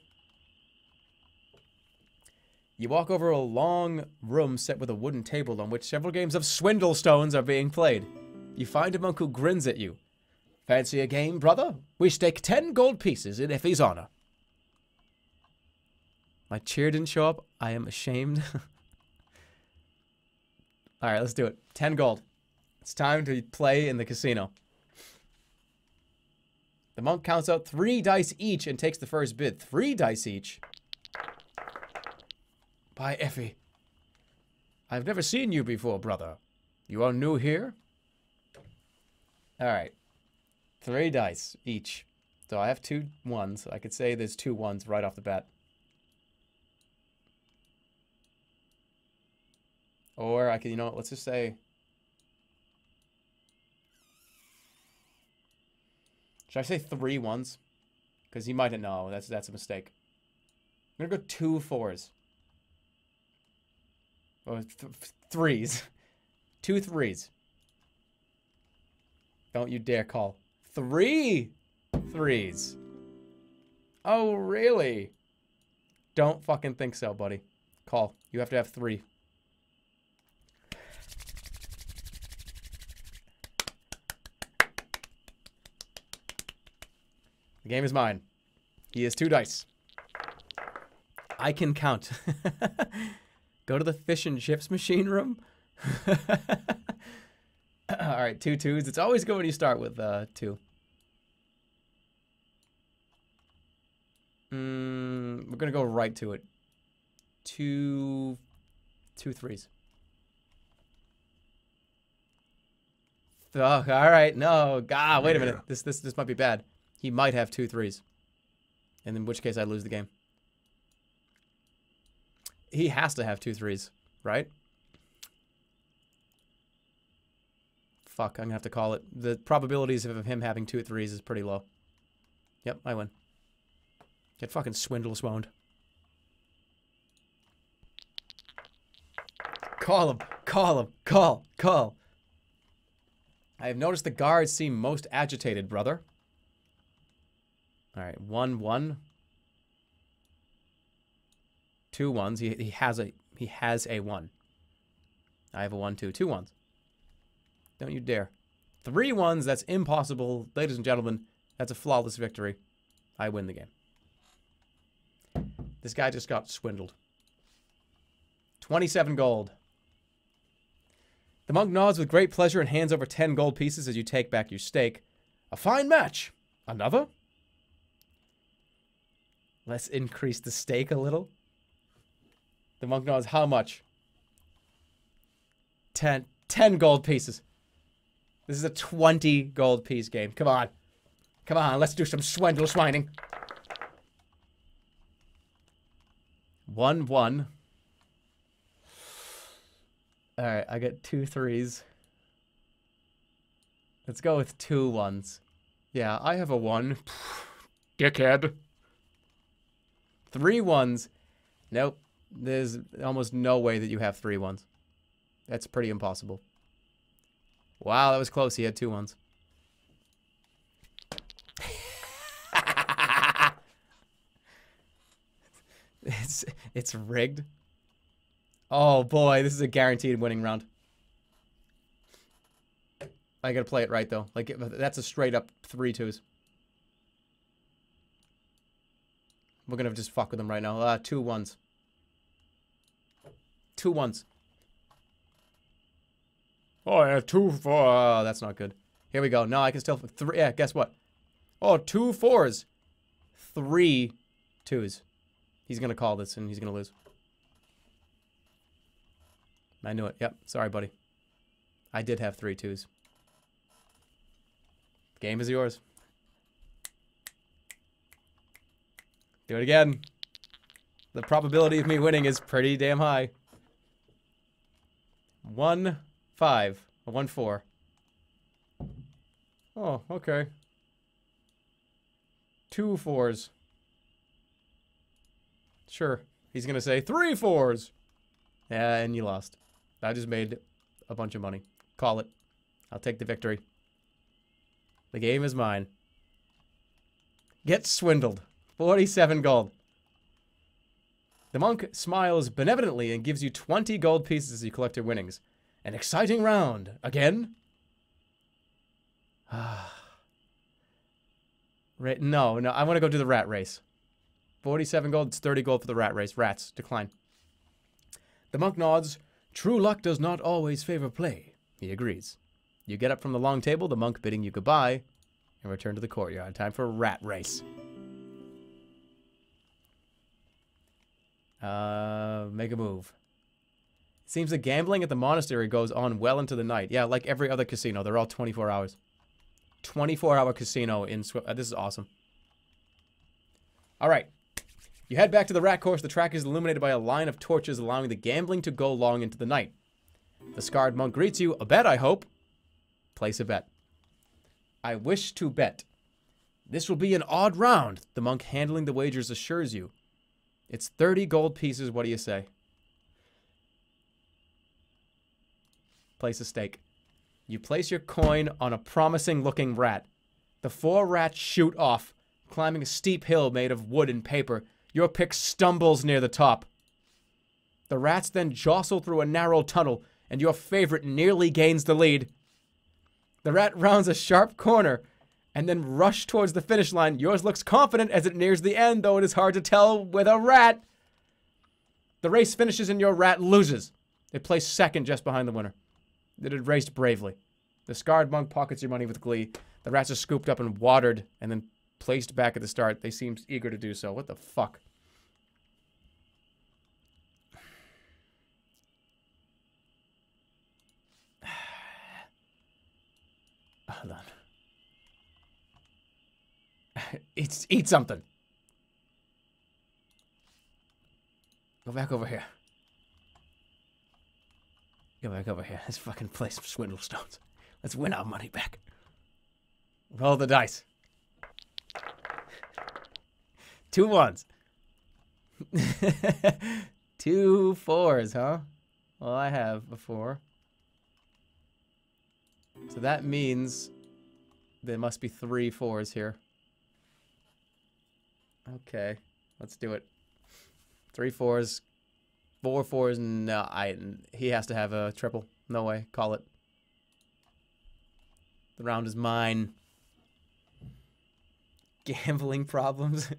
You walk over a long room set with a wooden table on which several games of swindle stones are being played. You find a monk who grins at you. Fancy a game, brother? We stake 10 gold pieces in Effie's honor. My cheer didn't show up. I am ashamed. Alright, let's do it. 10 gold. It's time to play in the casino. The monk counts out 3 dice each and takes the first bid. 3 dice each. By Effie. I've never seen you before, brother. You are new here? Alright. 3 dice each. So I have 2 ones. I could say there's 2 ones right off the bat. Or I could, you know what, let's just say... Should I say 3 ones? Because he might know. That's a mistake. I'm gonna go 2 4s. Or 3s. 2 3s. Don't you dare call. 3 3s. Oh, really? Don't fucking think so, buddy. Call. You have to have 3. The game is mine. He has 2 dice. I can count. Go to the fish and chips machine room. Alright, 2 2s. It's always good when you start with 2. We're gonna go right to it. 2 3s. Oh, alright, no. God, wait a minute. This might be bad. He might have 2 3s. And in which case I lose the game. He has to have 2 3s, right? Fuck, I'm gonna have to call it. The probabilities of him having 2 3s is pretty low. Yep, I win. Get fucking swindle swooned. Call him. Call him. Call. I have noticed the guards seem most agitated, brother. All right, 1, 1. 2 1s. He has a 1. I have a 1, 2. 2 1s. Don't you dare. 3 1s. That's impossible, ladies and gentlemen. That's a flawless victory. I win the game. This guy just got swindled. 27 gold. The monk nods with great pleasure and hands over 10 gold pieces as you take back your stake. A fine match. Another? Let's increase the stake a little. The monk nods. How much? 10 gold pieces. This is a 20 gold piece game. Come on. Come on, let's do some swindle swining. 1 1. Alright, I get 2 3s. Let's go with 2 1s. Yeah, I have a 1. Dickhead. 3 1s. Nope. There's almost no way that you have 3 1s. That's pretty impossible. Wow, that was close. He had 2 1s. It's rigged. Oh boy, this is a guaranteed winning round. I gotta play it right though. Like that's a straight up 3 2s. We're gonna just fuck with them right now. 2 1s. 2 1s. Oh, I have 2 4. Oh, that's not good. Here we go. No, I can still 3. Yeah, guess what? Oh, 2 4s. 3 2s. He's gonna call this and he's gonna lose. I knew it. Yep. Sorry, buddy. I did have 3 2s. Game is yours. Do it again. The probability of me winning is pretty damn high. 1 5. 1 4. Oh, okay. 2 4s. Sure. He's gonna say 3 4s. Yeah, and you lost. I just made a bunch of money. Call it. I'll take the victory. The game is mine. Get swindled. 47 gold. The monk smiles benevolently and gives you 20 gold pieces as you collect your winnings. An exciting round. Again? No, I want to go do the rat race. 47 gold, it's 30 gold for the rat race. Rats, decline. The monk nods. True luck does not always favor play. He agrees. You get up from the long table, the monk bidding you goodbye, and return to the courtyard. Time for a rat race. Make a move. Seems the gambling at the monastery goes on well into the night. Yeah, like every other casino. They're all 24 hours. 24-hour casino in this is awesome. All right. You head back to the rat course. The track is illuminated by a line of torches, allowing the gambling to go long into the night. The scarred monk greets you. A bet, I hope. Place a bet. I wish to bet. This will be an odd round, the monk handling the wagers assures you. It's 30 gold pieces. What do you say? Place a stake. You place your coin on a promising-looking rat. The 4 rats shoot off, climbing a steep hill made of wood and paper. Your pick stumbles near the top. The rats then jostle through a narrow tunnel, and your favorite nearly gains the lead. The rat rounds a sharp corner, and then rush towards the finish line. Yours looks confident as it nears the end, though it is hard to tell with a rat. The race finishes and your rat loses. It placed second just behind the winner. It had raced bravely. The scarred monk pockets your money with glee. The rats are scooped up and watered, and then placed back at the start. They seem eager to do so. What the fuck? Hold on. Eat something. Go back over here. Go back over here. Let's fucking play some swindle stones. Let's win our money back. Roll the dice. 2 1s. 2 4s, huh? Well, I have a 4. So that means there must be 3 4s here. Okay, let's do it. 3 4s, 4 4s. No, he has to have a triple. No way. Call it. The round is mine. Gambling problems.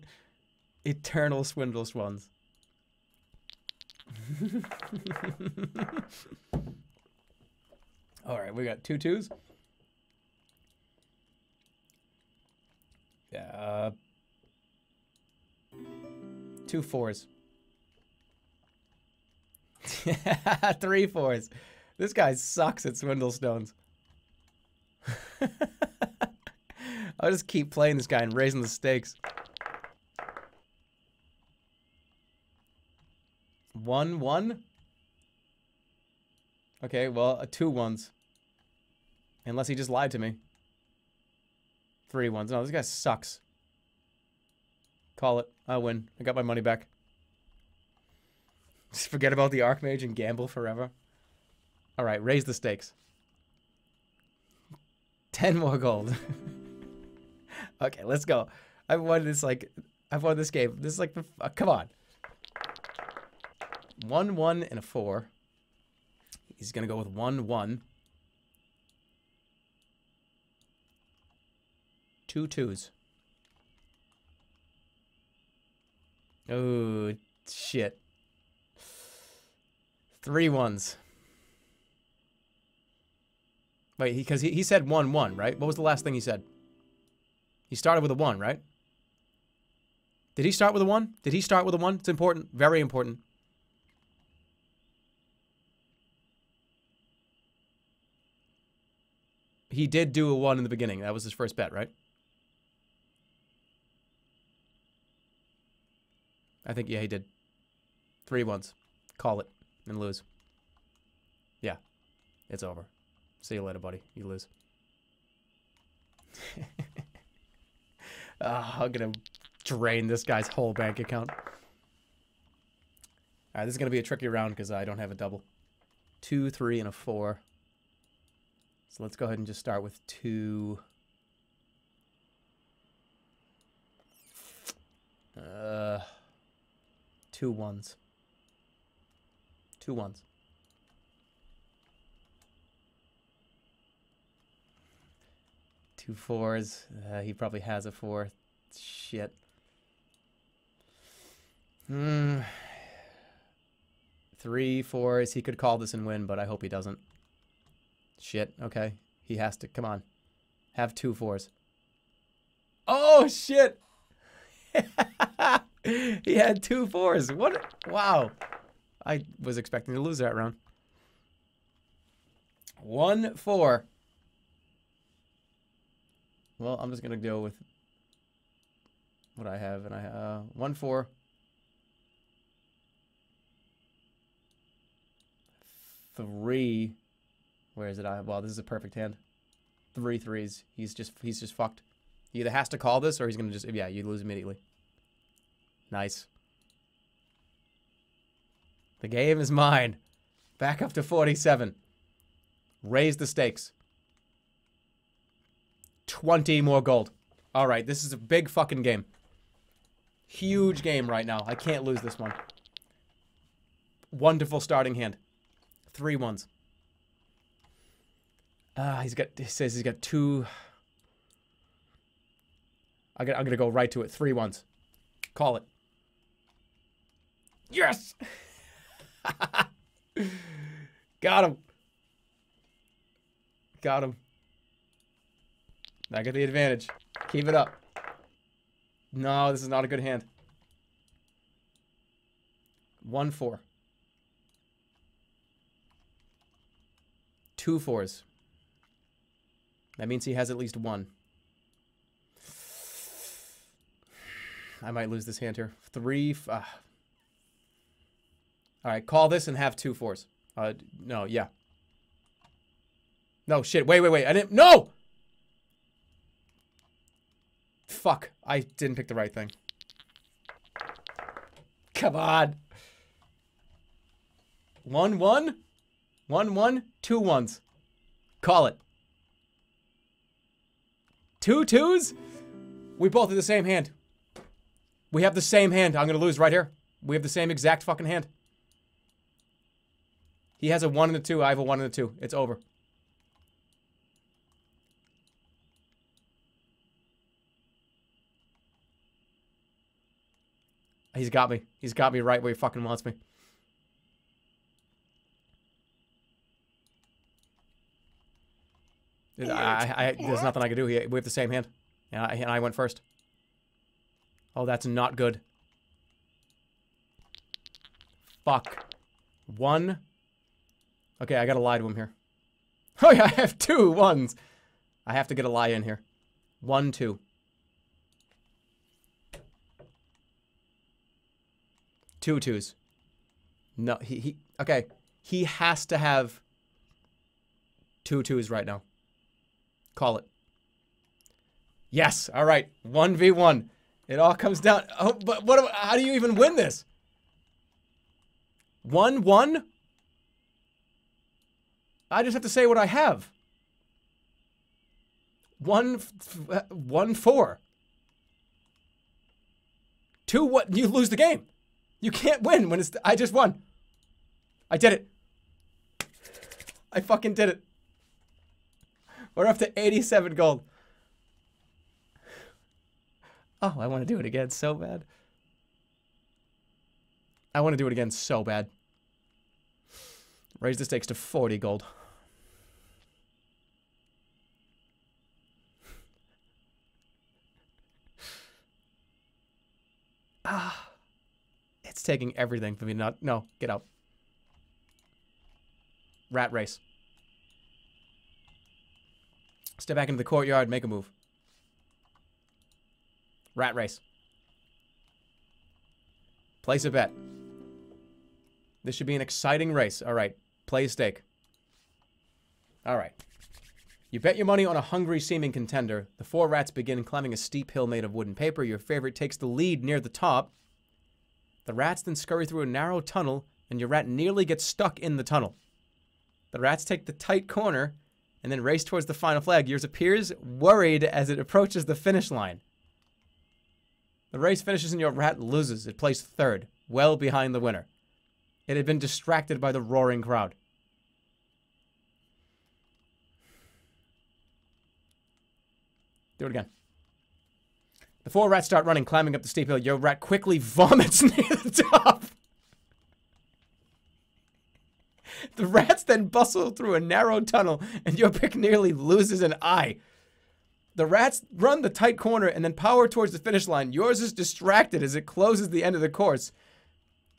Eternal swindleless ones. Alright, we got 2 2s. Yeah. 2 4s. 3 4s. This guy sucks at swindle stones. I'll just keep playing this guy and raising the stakes. 1 1. Okay, well, 2 1s. Unless he just lied to me. 3 1s. No, this guy sucks. Call it. I win. I got my money back. Just forget about the Archmage and gamble forever. Alright, raise the stakes. 10 more gold. Okay, let's go. I've won this, like... I've won this game. This is like... come on. 1 1 and a 4. He's gonna go with 1 1. 2 2s. Oh, shit. 3 1s. Wait, because he said 1 1, right? What was the last thing he said? He started with a 1, right? Did he start with a 1? Did he start with a 1? It's important. Very important. He did do a 1 in the beginning. That was his first bet, right? I think, yeah, he did. 3 1s. Call it and lose. Yeah. It's over. See you later, buddy. You lose. I'm gonna drain this guy's whole bank account. Alright, this is gonna be a tricky round because I don't have a double. 2 3 and a 4. So let's go ahead and just start with 2. 2 1s. 2 1s. Two 4s. He probably has a 4. Shit. 3 4s. He could call this and win, but I hope he doesn't. Shit. Okay. He has to. Come on. Have 2 4s. Oh, shit. He had 2 4s. What? Wow. I was expecting to lose that round. 1 4. Well, I'm just gonna go with what I have, and I 1 4. 3. Where is it? Well, this is a perfect hand. 3 3s. He's just fucked. He either has to call this or he's gonna just, yeah, you lose immediately. Nice. The game is mine. Back up to 47. Raise the stakes. 20 more gold. All right, this is a big fucking game. Huge game right now. I can't lose this one. Wonderful starting hand. 3 1s. He says he's got 2. I'm gonna go right to it. 3 1s. Call it. Yes! Got him. Got him. I get the advantage. Keep it up. No, this is not a good hand. 1 4. 2 4s. That means he has at least 1. I might lose this hand here. 3. Alright, call this and have 2 4s. No, yeah. No, shit. Wait. I didn't. No! Fuck. I didn't pick the right thing. Come on. 1 1. 1 1. 2 1s. Call it. 2 2s? We both have the same hand. We have the same hand. I'm gonna lose right here. We have the same exact fucking hand. He has a 1 and a 2. I have a 1 and a 2. It's over. He's got me. He's got me right where he fucking wants me. There's nothing I can do here. We have the same hand. And I went first. Oh, that's not good. Fuck. 1. Okay, I gotta lie to him here. Oh yeah, I have 2 1s. I have to get a lie in here. 1 2. 2 2s. No, okay. He has to have 2 2s right now. Call it. Yes. All right. 1v1. It all comes down. Oh, but how do you even win this? 1 1? I just have to say what I have. 1 4. 2 what? You lose the game. You can't win when it's. I just won. I did it. I fucking did it. We're up to 87 gold. Oh, I want to do it again so bad. I want to do it again so bad. Raise the stakes to 40 gold. Ah. It's taking everything for me not. No, get out. Rat race. Step back into the courtyard, make a move. Rat race. Place a bet. This should be an exciting race. All right, play a stake. All right. You bet your money on a hungry-seeming contender. The 4 rats begin climbing a steep hill made of wood and paper. Your favorite takes the lead near the top. The rats then scurry through a narrow tunnel, and your rat nearly gets stuck in the tunnel. The rats take the tight corner and then race towards the final flag. Yours appears worried as it approaches the finish line. The race finishes and your rat loses. It placed 3rd, well behind the winner. It had been distracted by the roaring crowd. Do it again. The 4 rats start running, climbing up the steep hill. Your rat quickly vomits near the top. The rats then bustle through a narrow tunnel, and your pick nearly loses an eye. The rats run the tight corner and then power towards the finish line. Yours is distracted as it closes the end of the course.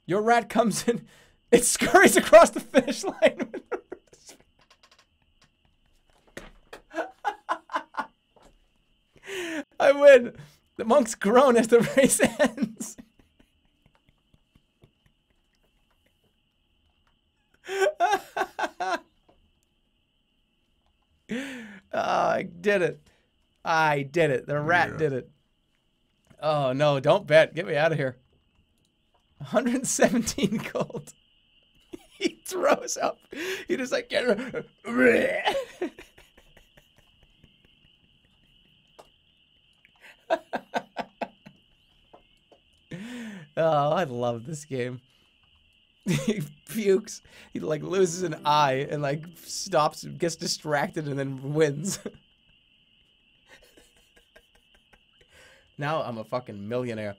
Your rat comes in. It scurries across the finish line. I win. The monks groan as the race ends. Oh, I did it. I did it. The rat did it. Oh, no. Don't bet. Get me out of here. 117 gold. He throws up. He just like... Oh, I love this game. He pukes. He like loses an eye and like stops, gets distracted, and then wins. Now I'm a fucking millionaire.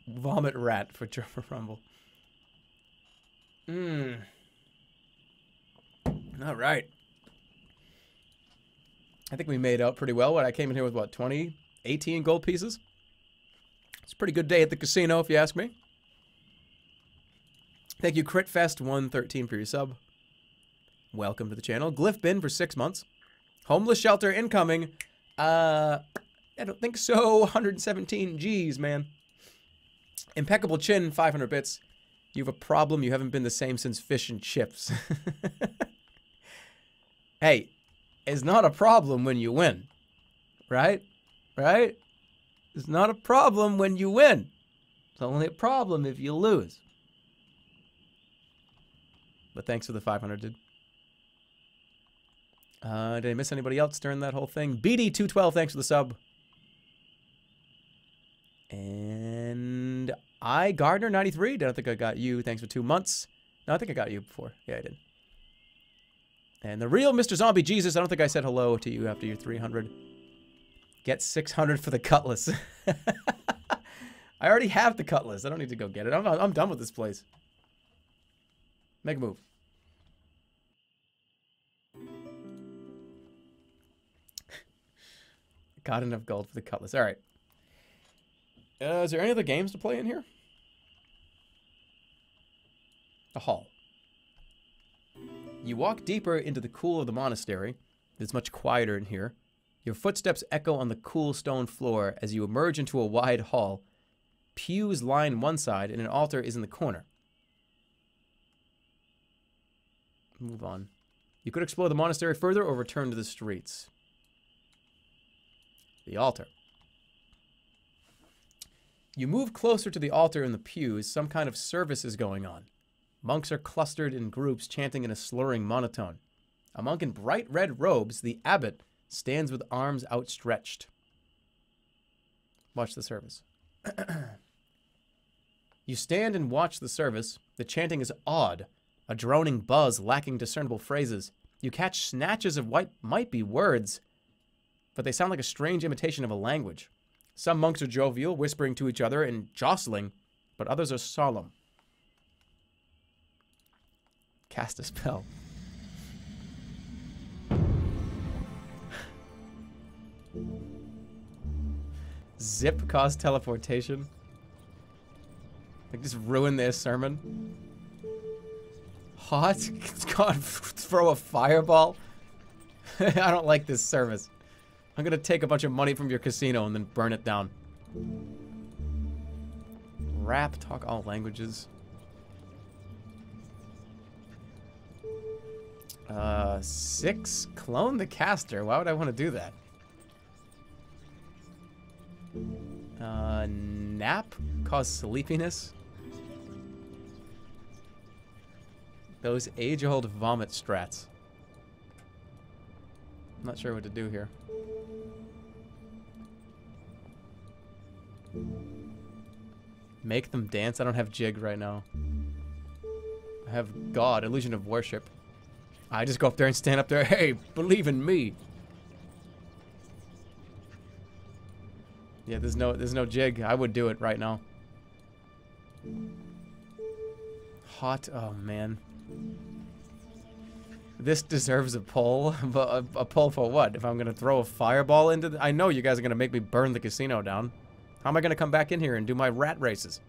Vomit rat for Jerma Rumble. All right. I think we made out pretty well. I came in here with, what, 20, 18 gold pieces? It's a pretty good day at the casino, if you ask me. Thank you, CritFest113 for your sub. Welcome to the channel. Glyphbin for 6 months. Homeless shelter incoming. I don't think so. 117 G's, man. Impeccable chin, 500 bits. You have a problem. You haven't been the same since fish and chips. Hey. It's not a problem when you win, right? Right? It's not a problem when you win. It's only a problem if you lose. But thanks for the 500, dude. Did I miss anybody else during that whole thing? BD212, thanks for the sub. And Gardner93, don't think I got you. Thanks for 2 months. No, I think I got you before. Yeah, I did. And the real Mr. Zombie Jesus, I don't think I said hello to you after your 300. Get 600 for the cutlass. I already have the cutlass. I don't need to go get it. I'm done with this place. Make a move. Got enough gold for the cutlass. All right. Is there any other games to play in here? A hall. You walk deeper into the cool of the monastery. It's much quieter in here. Your footsteps echo on the cool stone floor as you emerge into a wide hall. Pews line one side and an altar is in the corner. Move on. You could explore the monastery further or return to the streets. The altar. You move closer to the altar in the pews. Some kind of service is going on. Monks are clustered in groups chanting in a slurring monotone. A monk in bright red robes, the abbot, stands with arms outstretched. Watch the service. You stand and watch the service. The chanting is odd, a droning buzz lacking discernible phrases. You catch snatches of what might be words, but they sound like a strange imitation of a language. Some monks are jovial, whispering to each other and jostling, but others are solemn. Cast a spell. Zip cause teleportation. Like, just ruin their sermon. Hot? God, throw a fireball? I don't like this service. I'm gonna take a bunch of money from your casino and then burn it down. Rap, talk all languages. 6, clone the caster. Why would I want to do that? Nap, cause sleepiness. Those age-old vomit strats. I'm not sure what to do here. Make them dance? I don't have jig right now. I have God, illusion of worship. I just go up there and stand up there. Hey, believe in me. Yeah, there's no jig. I would do it right now. Hot. Oh man. This deserves a pull, but a pull for what? If I'm gonna throw a fireball into the, I know you guys are gonna make me burn the casino down. How am I gonna come back in here and do my rat races?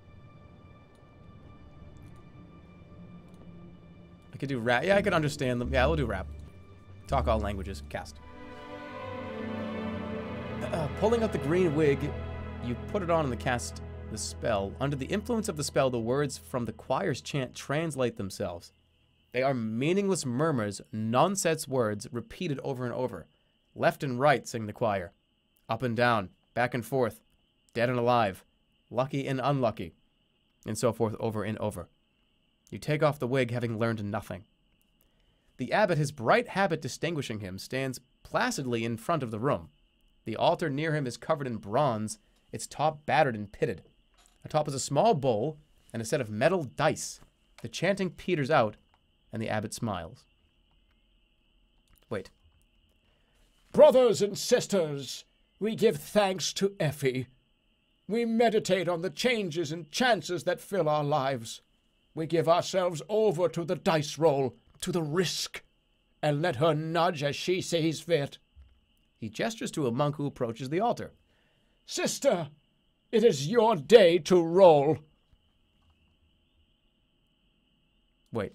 I could do rap. Yeah, I could understand them. Yeah, we'll do rap. Talk all languages. Cast. Pulling out the green wig, you put it on and cast the spell. Under the influence of the spell, the words from the choir's chant translate themselves. They are meaningless murmurs, nonsense words repeated over and over. Left and right, sing the choir. Up and down, back and forth, dead and alive, lucky and unlucky, and so forth over and over. You take off the wig, having learned nothing. The abbot, his bright habit distinguishing him, stands placidly in front of the room. The altar near him is covered in bronze, its top battered and pitted. Atop is a small bowl and a set of metal dice. The chanting peters out, and the abbot smiles. Wait. Brothers and sisters, we give thanks to Effie. We meditate on the changes and chances that fill our lives. We give ourselves over to the dice roll, to the risk, and let her nudge as she sees fit. He gestures to a monk who approaches the altar. Sister, it is your day to roll. Wait.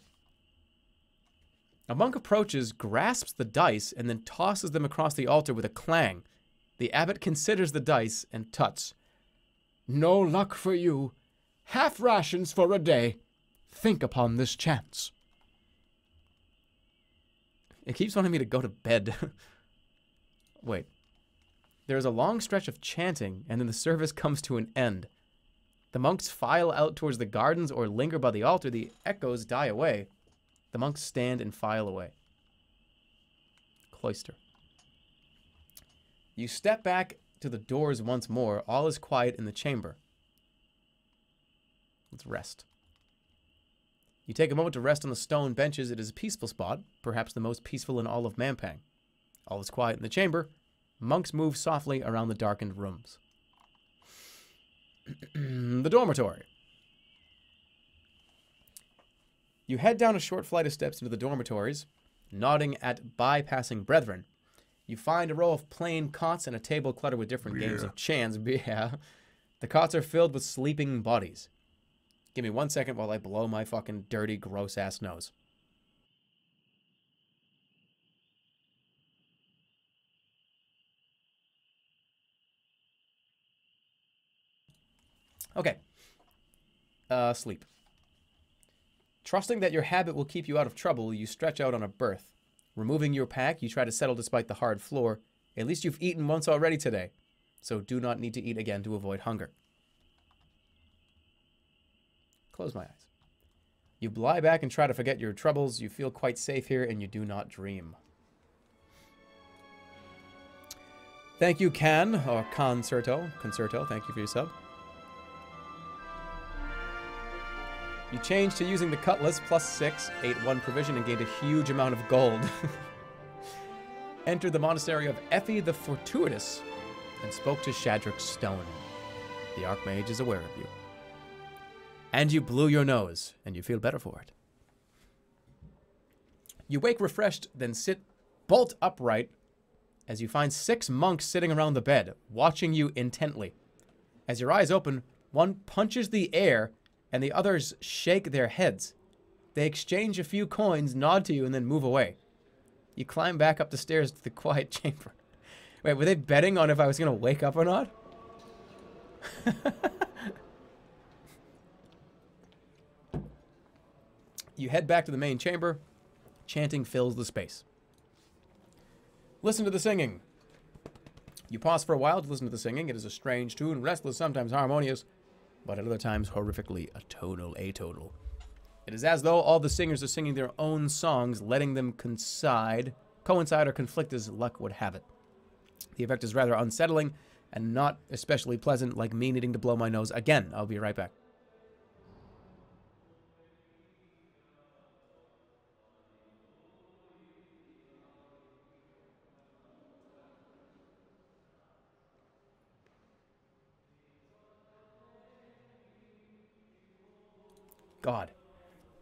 A monk approaches, grasps the dice, and then tosses them across the altar with a clang. The abbot considers the dice and tuts. No luck for you. Half rations for a day. Think upon this chance. It keeps wanting me to go to bed. Wait. There is a long stretch of chanting, and then the service comes to an end. The monks file out towards the gardens or linger by the altar. The echoes die away. The monks stand and file away. cloister. You step back to the doors once more. All is quiet in the chamber. Let's rest. You take a moment to rest on the stone benches. It is a peaceful spot, perhaps the most peaceful in all of Mampang. All is quiet in the chamber. Monks move softly around the darkened rooms. The dormitory. You head down a short flight of steps into the dormitories, nodding at bypassing brethren. You find a row of plain cots and a table cluttered with different games of chance. Yeah. The cots are filled with sleeping bodies. Give me 1 second while I blow my fucking dirty, gross-ass nose. Okay. Sleep. Trusting that your habit will keep you out of trouble, you stretch out on a berth. Removing your pack, you try to settle despite the hard floor. At least you've eaten once already today, so do not need to eat again to avoid hunger. Close my eyes. You lie back and try to forget your troubles. You feel quite safe here, and you do not dream. Thank you, Can, or Concerto. Concerto, thank you for your sub. You changed to using the cutlass, +6, ate 1 provision, and gained a huge amount of gold. Entered the monastery of Effie the Fortuitous and spoke to Shadrach Stone. The Archmage is aware of you. And you blew your nose, and you feel better for it. You wake refreshed, then sit bolt upright as you find 6 monks sitting around the bed, watching you intently. As your eyes open, one punches the air, and the others shake their heads. They exchange a few coins, nod to you, and then move away. You climb back up the stairs to the quiet chamber. Wait, were they betting on if I was going to wake up or not? You head back to the main chamber. Chanting fills the space. Listen to the singing. You pause for a while to listen to the singing. It is a strange tune, restless, sometimes harmonious, but at other times horrifically atonal. It is as though all the singers are singing their own songs, letting them coincide or conflict as luck would have it. The effect is rather unsettling and not especially pleasant, like me needing to blow my nose again. I'll be right back. God.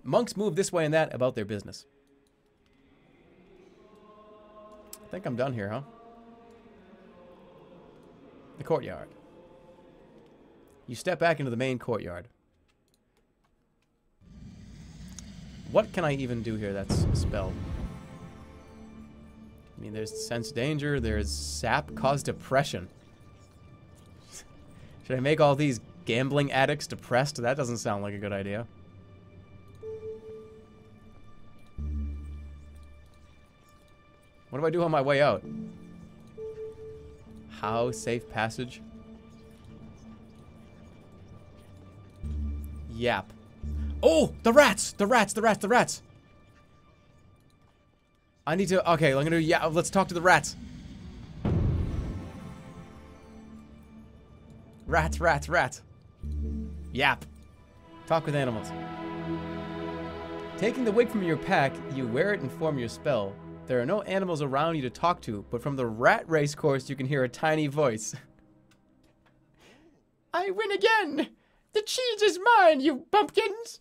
Monks move this way and that about their business. I think I'm done here, huh? The courtyard. You step back into the main courtyard. What can I even do here that's a spell? I mean, there's sense danger, there's sap, cause depression. Should I make all these gambling addicts depressed? That doesn't sound like a good idea. What do I do on my way out? How? Safe passage? Yap. Oh! The rats! The rats! The rats! The rats! I need to... Okay, I'm gonna... Yeah, let's talk to the rats. Rats, rats, rats. Yap. Talk with animals. Taking the wig from your pack, you wear it and form your spell. There are no animals around you to talk to, but from the rat race course you can hear a tiny voice. I win again! The cheese is mine, you bumpkins!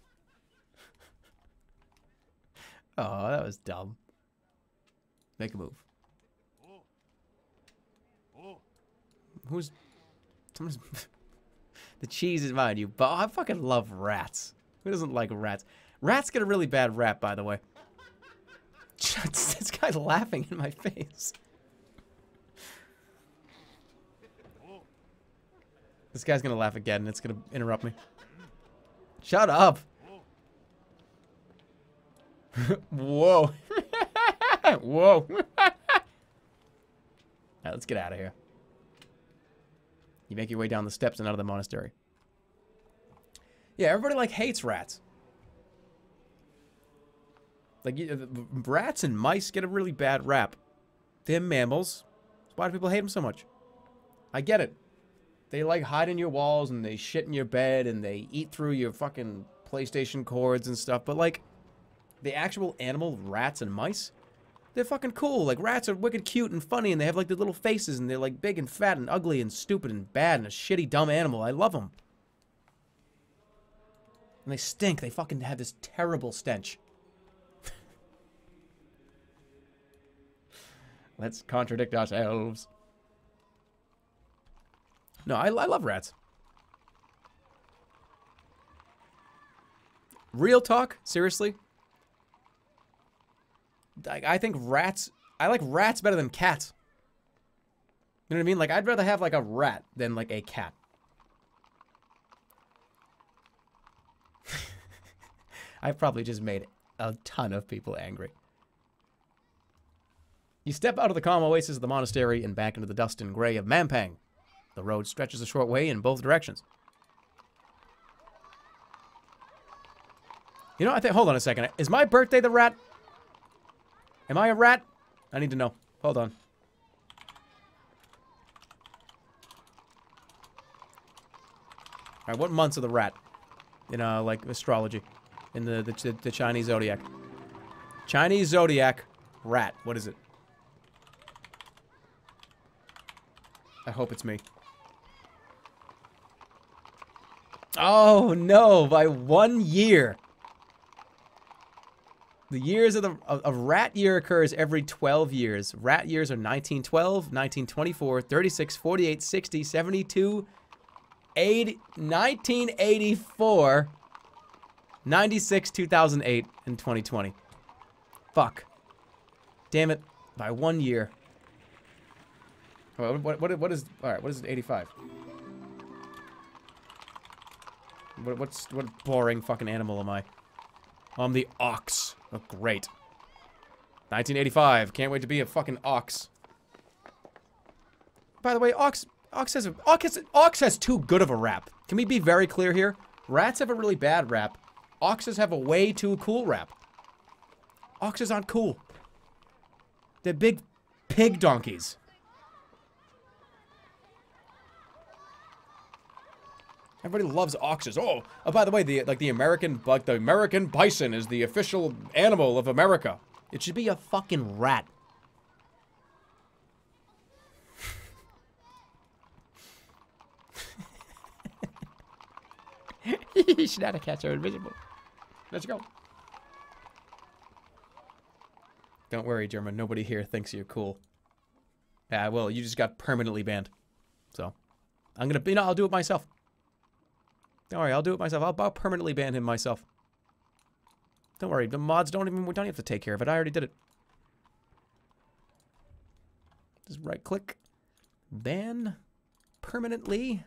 Oh, that was dumb. Make a move. Who's... Someone's... The cheese is mine, you I fucking love rats. Who doesn't like rats? Rats get a really bad rap, by the way. This guy's laughing in my face. This guy's gonna laugh again and it's gonna interrupt me. Shut up! Whoa. Whoa. Alright, let's get out of here. You make your way down the steps and out of the monastery. Yeah, everybody like hates rats. Like, rats and mice get a really bad rap. They're mammals. Why do people hate them so much? I get it. They like hide in your walls and they shit in your bed and they eat through your fucking PlayStation cords and stuff. But like, the actual animal rats and mice, they're fucking cool. Like, rats are wicked cute and funny and they have like the little faces and they're like big and fat and ugly and stupid and bad and a shitty dumb animal. I love them. And they stink. They fucking have this terrible stench. Let's contradict ourselves. No, I love rats. Real talk? Seriously? I think rats... I like rats better than cats. You know what I mean? Like, I'd rather have, like, a rat than, like, a cat. I've probably just made a ton of people angry. You step out of the calm oasis of the monastery and back into the dust and gray of Mampang. The road stretches a short way in both directions. You know, I think... Hold on a second. Is my birthday the rat? Am I a rat? I need to know. Hold on. Alright, what months are the rat? In, like, astrology. In the Chinese zodiac. Chinese zodiac rat. What is it? I hope it's me. Oh, no. By 1 year. The years of the... A rat year occurs every 12 years. Rat years are 1912, 1924, 36, 48, 60, 72, 80, 1984, 96, 2008, and 2020. Fuck. Damn it. By 1 year. What is... Alright, what is 85? What boring fucking animal am I? I'm the ox. Oh, great. 1985. Can't wait to be a fucking ox. By the way, ox has too good of a rap. Can we be very clear here? Rats have a really bad rap. Oxes have a way too cool rap. Oxes aren't cool. They're big pig donkeys. Everybody loves oxes. Oh, by the way, the American bison is the official animal of America. It should be a fucking rat. You should have cats are invisible. Let's go. Don't worry, Jerma. Nobody here thinks you're cool. Yeah, well, you just got permanently banned. So, I'm gonna, I'll do it myself. Don't worry, I'll do it myself. I'll permanently ban him myself. Don't worry, the mods don't even have to take care of it. I already did it. Just right click. Ban. Permanently.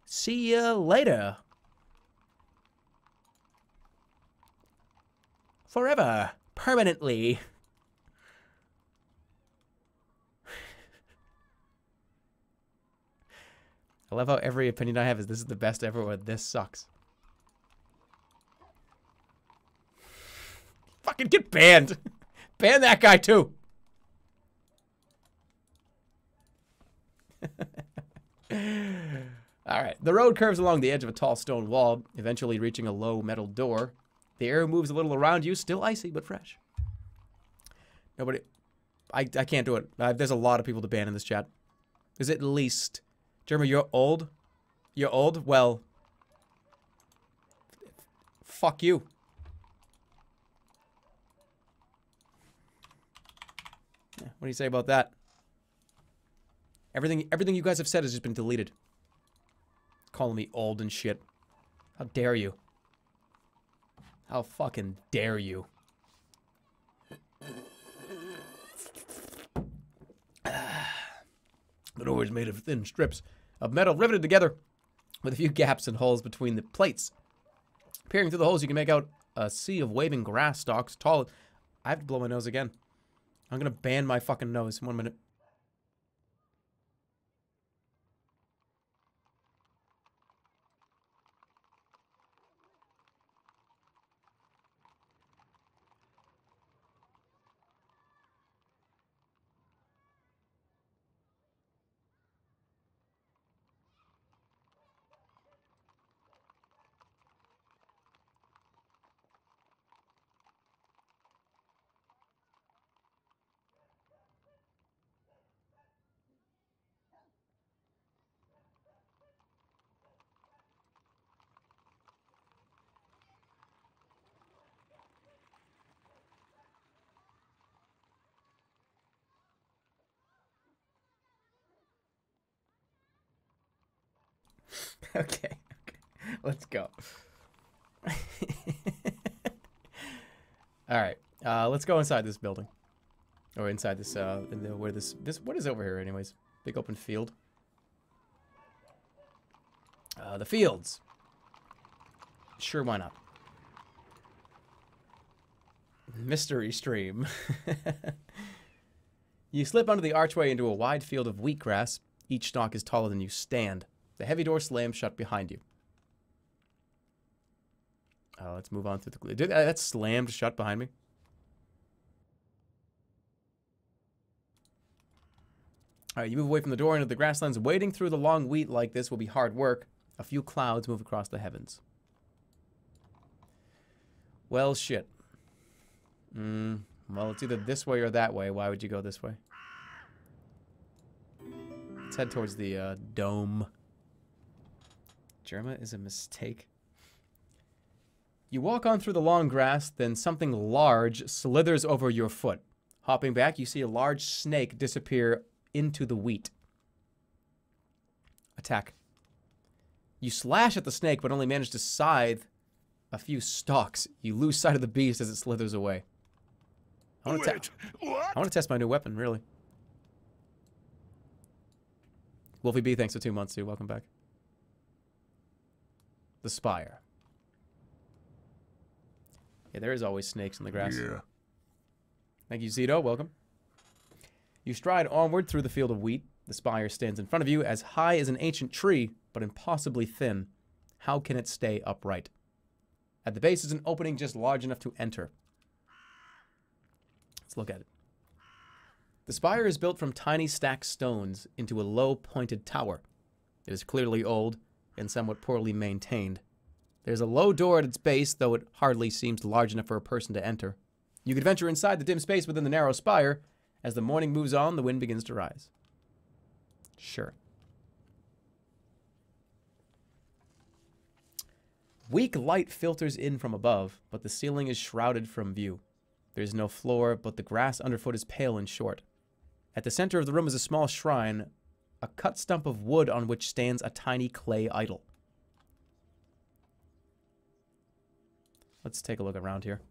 See ya later. Forever. Permanently. I love how every opinion I have is this is the best ever or this sucks. Fucking get banned. Ban that guy too. Alright, the road curves along the edge of a tall stone wall, eventually reaching a low metal door. The air moves a little around you, still icy but fresh. Nobody... I can't do it. There's a lot of people to ban in this chat. There's at least... Jerma, you're old? You're old? Well... Fuck you. Yeah, what do you say about that? Everything you guys have said has just been deleted. Calling me old and shit. How dare you? How fucking dare you? The door is made of thin strips of metal riveted together with a few gaps and holes between the plates. Peering through the holes, you can make out a sea of waving grass stalks tall. I have to blow my nose again. I'm gonna ban my fucking nose. 1 minute. Okay. Let's go. All right. Let's go inside this building. Or inside this, where this, what is over here anyways? Big open field. The fields. Sure, why not? Mystery stream. You slip under the archway into a wide field of wheatgrass. Each stalk is taller than you stand. The heavy door slams shut behind you. Let's move on through the... That slammed shut behind me. Alright, you move away from the door into the grasslands. Wading through the long wheat like this will be hard work. A few clouds move across the heavens. Well, shit. Well, it's either this way or that way. Why would you go this way? Let's head towards the dome. Jerma is a mistake. You walk on through the long grass, then something large slithers over your foot. Hopping back, you see a large snake disappear into the wheat. Attack. You slash at the snake, but only manage to scythe a few stalks. You lose sight of the beast as it slithers away. I want to test my new weapon, really. Wolfie B, thanks for 2 months, too. Welcome back. The Spire. Yeah, there is always snakes in the grass. Yeah. Thank you, Zito. Welcome. You stride onward through the field of wheat. The spire stands in front of you, as high as an ancient tree, but impossibly thin. How can it stay upright? At the base is an opening just large enough to enter. Let's look at it. The spire is built from tiny stacked stones into a low, pointed tower. It is clearly old and somewhat poorly maintained. There's a low door at its base, though it hardly seems large enough for a person to enter. You could venture inside the dim space within the narrow spire. As the morning moves on, the wind begins to rise. Sure. Weak light filters in from above, but the ceiling is shrouded from view. There is no floor, but the grass underfoot is pale and short. At the center of the room is a small shrine, a cut stump of wood on which stands a tiny clay idol. Let's take a look around here.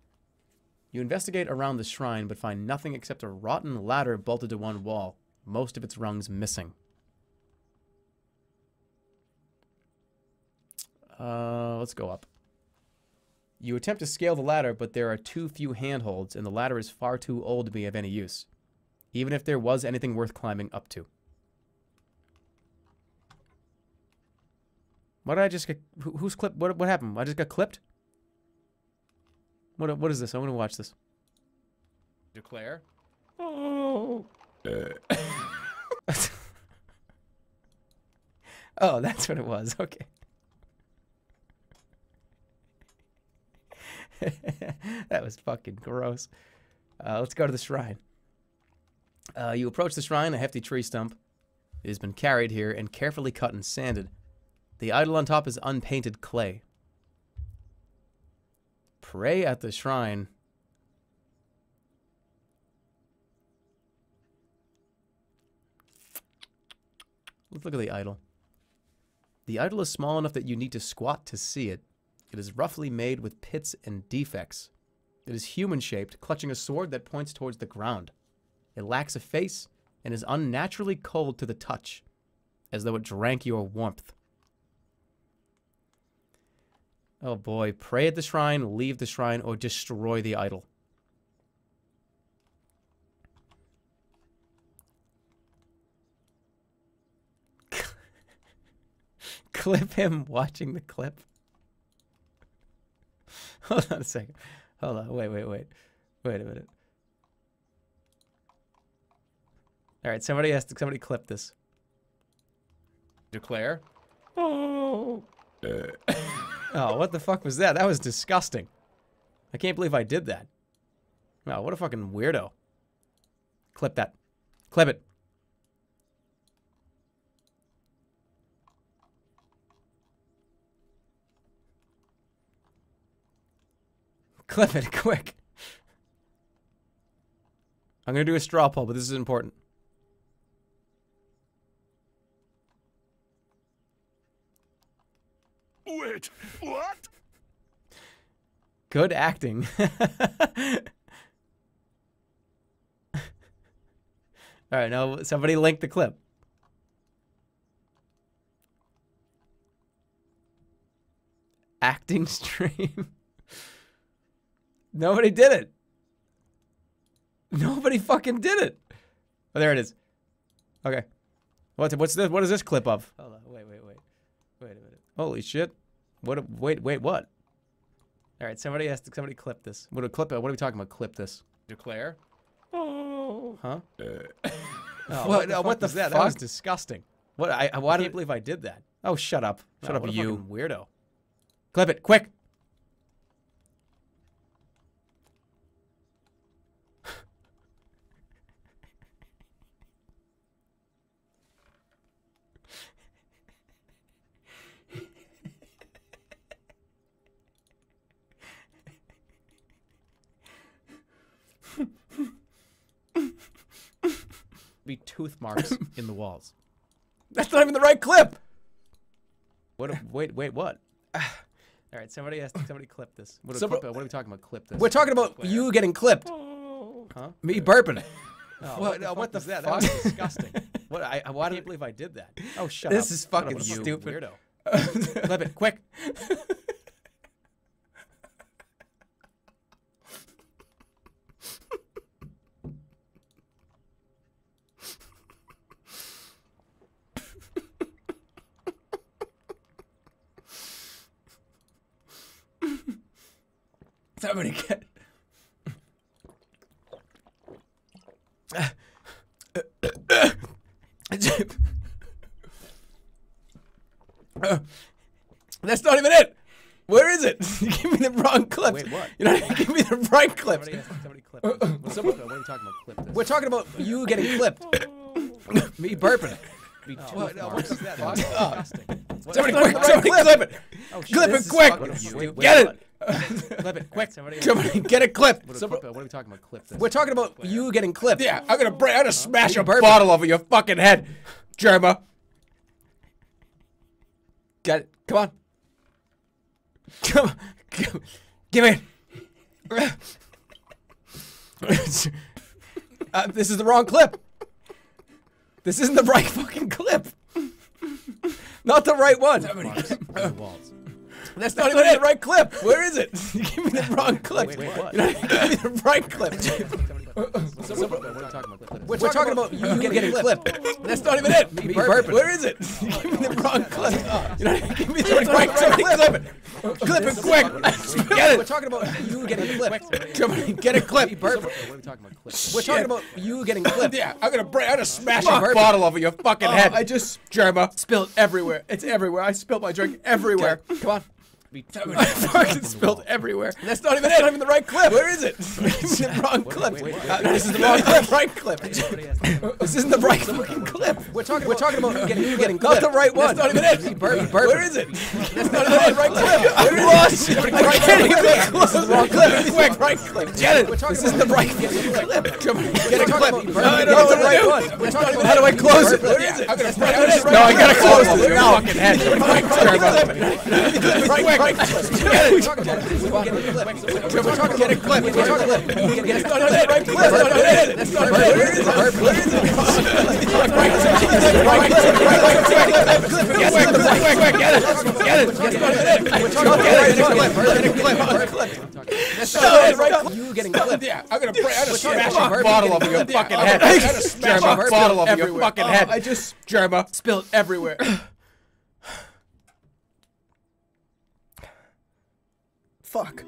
You investigate around the shrine, but find nothing except a rotten ladder bolted to one wall, most of its rungs missing. Let's go up. You attempt to scale the ladder, but there are too few handholds, and the ladder is far too old to be of any use, even if there was anything worth climbing up to. What did I just get? Who's clipped? What happened? I just got clipped? What is this? I want to watch this. Declare. Oh. Oh, that's what it was. Okay. That was fucking gross. Let's go to the shrine. You approach the shrine, a hefty tree stump. It has been carried here and carefully cut and sanded. The idol on top is unpainted clay. Pray at the shrine. Let's look at the idol. The idol is small enough that you need to squat to see it. It is roughly made with pits and defects. It is human-shaped, clutching a sword that points towards the ground. It lacks a face and is unnaturally cold to the touch, as though it drank your warmth. Oh boy, pray at the shrine, leave the shrine, or destroy the idol. Clip him watching the clip. Hold on a second. Hold on, wait. Wait a minute. Alright, somebody clip this. Declare. Oh. Oh, what the fuck was that? That was disgusting. I can't believe I did that. Wow, what a fucking weirdo. Clip that. Clip it. Clip it, quick. I'm gonna do a straw poll, but this is important. Wait, what? Good acting. All right, now somebody link the clip. Acting stream. Nobody did it. Nobody fucking did it. Oh, there it is. Okay. What's this? What is this clip of? Hold on. Wait a minute. Holy shit. Wait, what? All right, somebody clip this. What are we talking about? Clip this. Declare. Oh. Huh? Oh, what the fuck? That was disgusting. What? I Why can't believe I did that. Oh, shut up. Shut up, what a you fucking weirdo. Clip it, quick. Be tooth marks in the walls. That's not even the right clip. Wait, what? All right, somebody clip this. What are we talking about? Clip this. We're talking about you getting clipped. Huh? Me burping. What the fuck? That was disgusting. What? I can't believe I did that. Oh, shut up. This is fucking stupid. Weirdo. Clip it, quick. Somebody get. That's not even it. Where is it? You give me the wrong clip. Wait, what? You know, give me the right clip. Somebody clip. What are we talking about? Clip this. We're talking about you getting clipped. Me burping. What is that? Disgusting. Somebody clip it. Clip it quick. Get it. Clip it quick. Somebody get it clipped. What are we talking about? Clip this. We're talking about you getting clipped. Yeah, I'm gonna smash a bottle over your fucking head, Jerma. Got it. Come on. Come on. Give me it. This is the wrong clip. This isn't the right fucking clip. Not the right one. That's not even the right clip. Where is it? You give me the wrong clip. Wait, what? Give me the right clip. We're talking about you getting clipped. That's not even it. Me burping. Where is it? Give me the wrong clip. Give me the right clip. Clip it quick. Get it. We're talking about you getting clipped. Somebody get it clipped. We're talking about you getting clipped. Yeah, I'm gonna smash a bottle over your fucking head. I just Jerma. spilled everywhere. It's everywhere. I spilled my drink everywhere. Come on. I fucking spilled everywhere. That's not even it. Not even the right clip. Where is it? This is the wrong clip. This is the wrong clip. Right clip. This isn't the right fucking clip. We're talking about you getting clipped. Not the right one. That's not even it. Where is it? That's not even the right clip. I'm lost. I can't even close. This is the wrong clip. Quick, right clip. Get it. This isn't the right clip. Get a clip. I don't know the right one. How do I close it? Where is it? No, I gotta close it. No. Fucking head. Right. Get it. We're talking about get a clip. We're talking about get a right clip. That's not it. Where is it? Where is it? Right clip. Get it. That's not it. We're talking about get a clip. That's not it. Right. You getting clipped. Yeah, I'm gonna smash a bottle over your fucking head. Jerma, bottle over your fucking head. I just Jerma spilled everywhere. Fuck.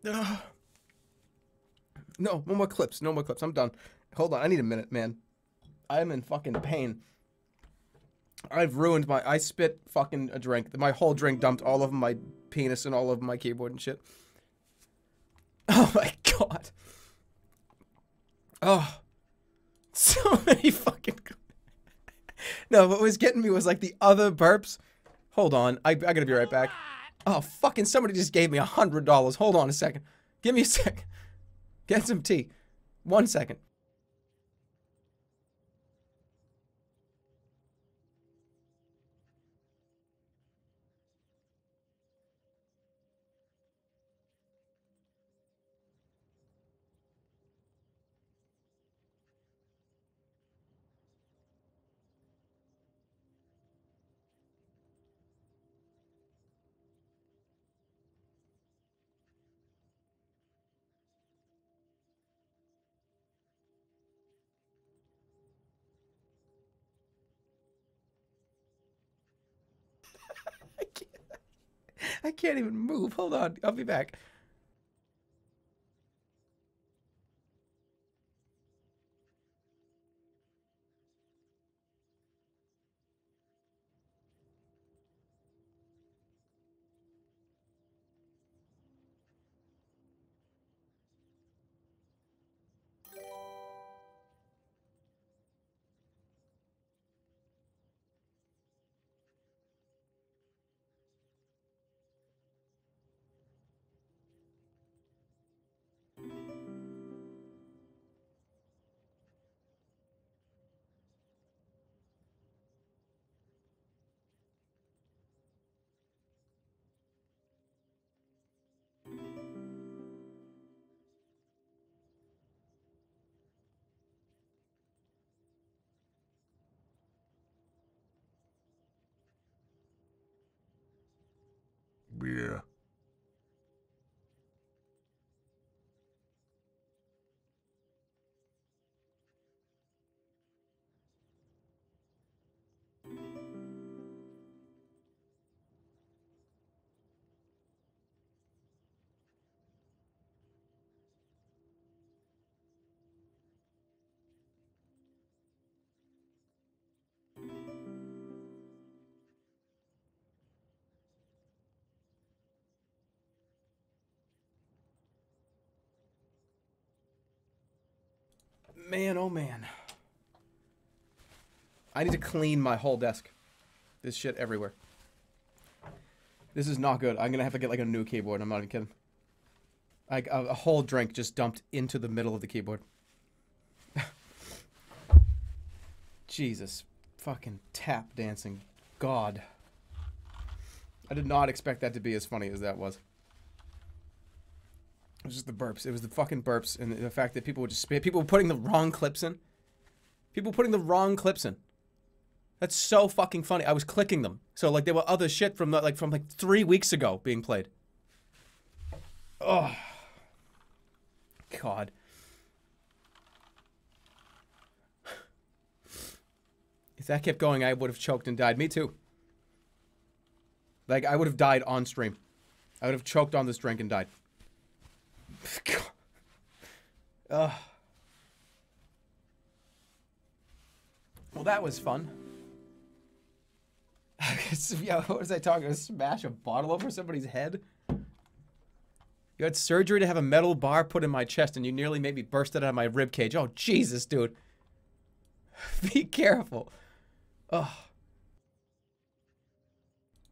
No, no more clips. No more clips. I'm done. Hold on. I need a minute, man. I'm in fucking pain. I've ruined I spit fucking a drink. My whole drink dumped all over my penis and all over my keyboard and shit. Oh my god. Oh. So many fucking... No, what was getting me was like the other burps. Hold on. I gotta be right back. Oh, fucking somebody just gave me $100. Hold on a second. Give me a second. Get some tea. 1 second. I can't even move. Hold on. I'll be back. Yeah. Man, oh man. I need to clean my whole desk. This shit everywhere. This is not good. I'm gonna have to get like a new keyboard. I'm not even kidding. Like a whole drink just dumped into the middle of the keyboard. Jesus. Fucking tap dancing. God. I did not expect that to be as funny as that was. It was just the burps. It was the fucking burps and the fact that people would just spit. People were putting the wrong clips in. People putting the wrong clips in. That's so fucking funny. I was clicking them. So like there were other shit from like 3 weeks ago being played. Oh. God. If that kept going, I would have choked and died. Me too. Like I would have died on stream. I would have choked on this drink and died. Well, that was fun. Yeah, what was I talking about? Smash a bottle over somebody's head? You had surgery to have a metal bar put in my chest and you nearly made me burst it out of my rib cage. Oh, Jesus, dude. Be careful. Oh.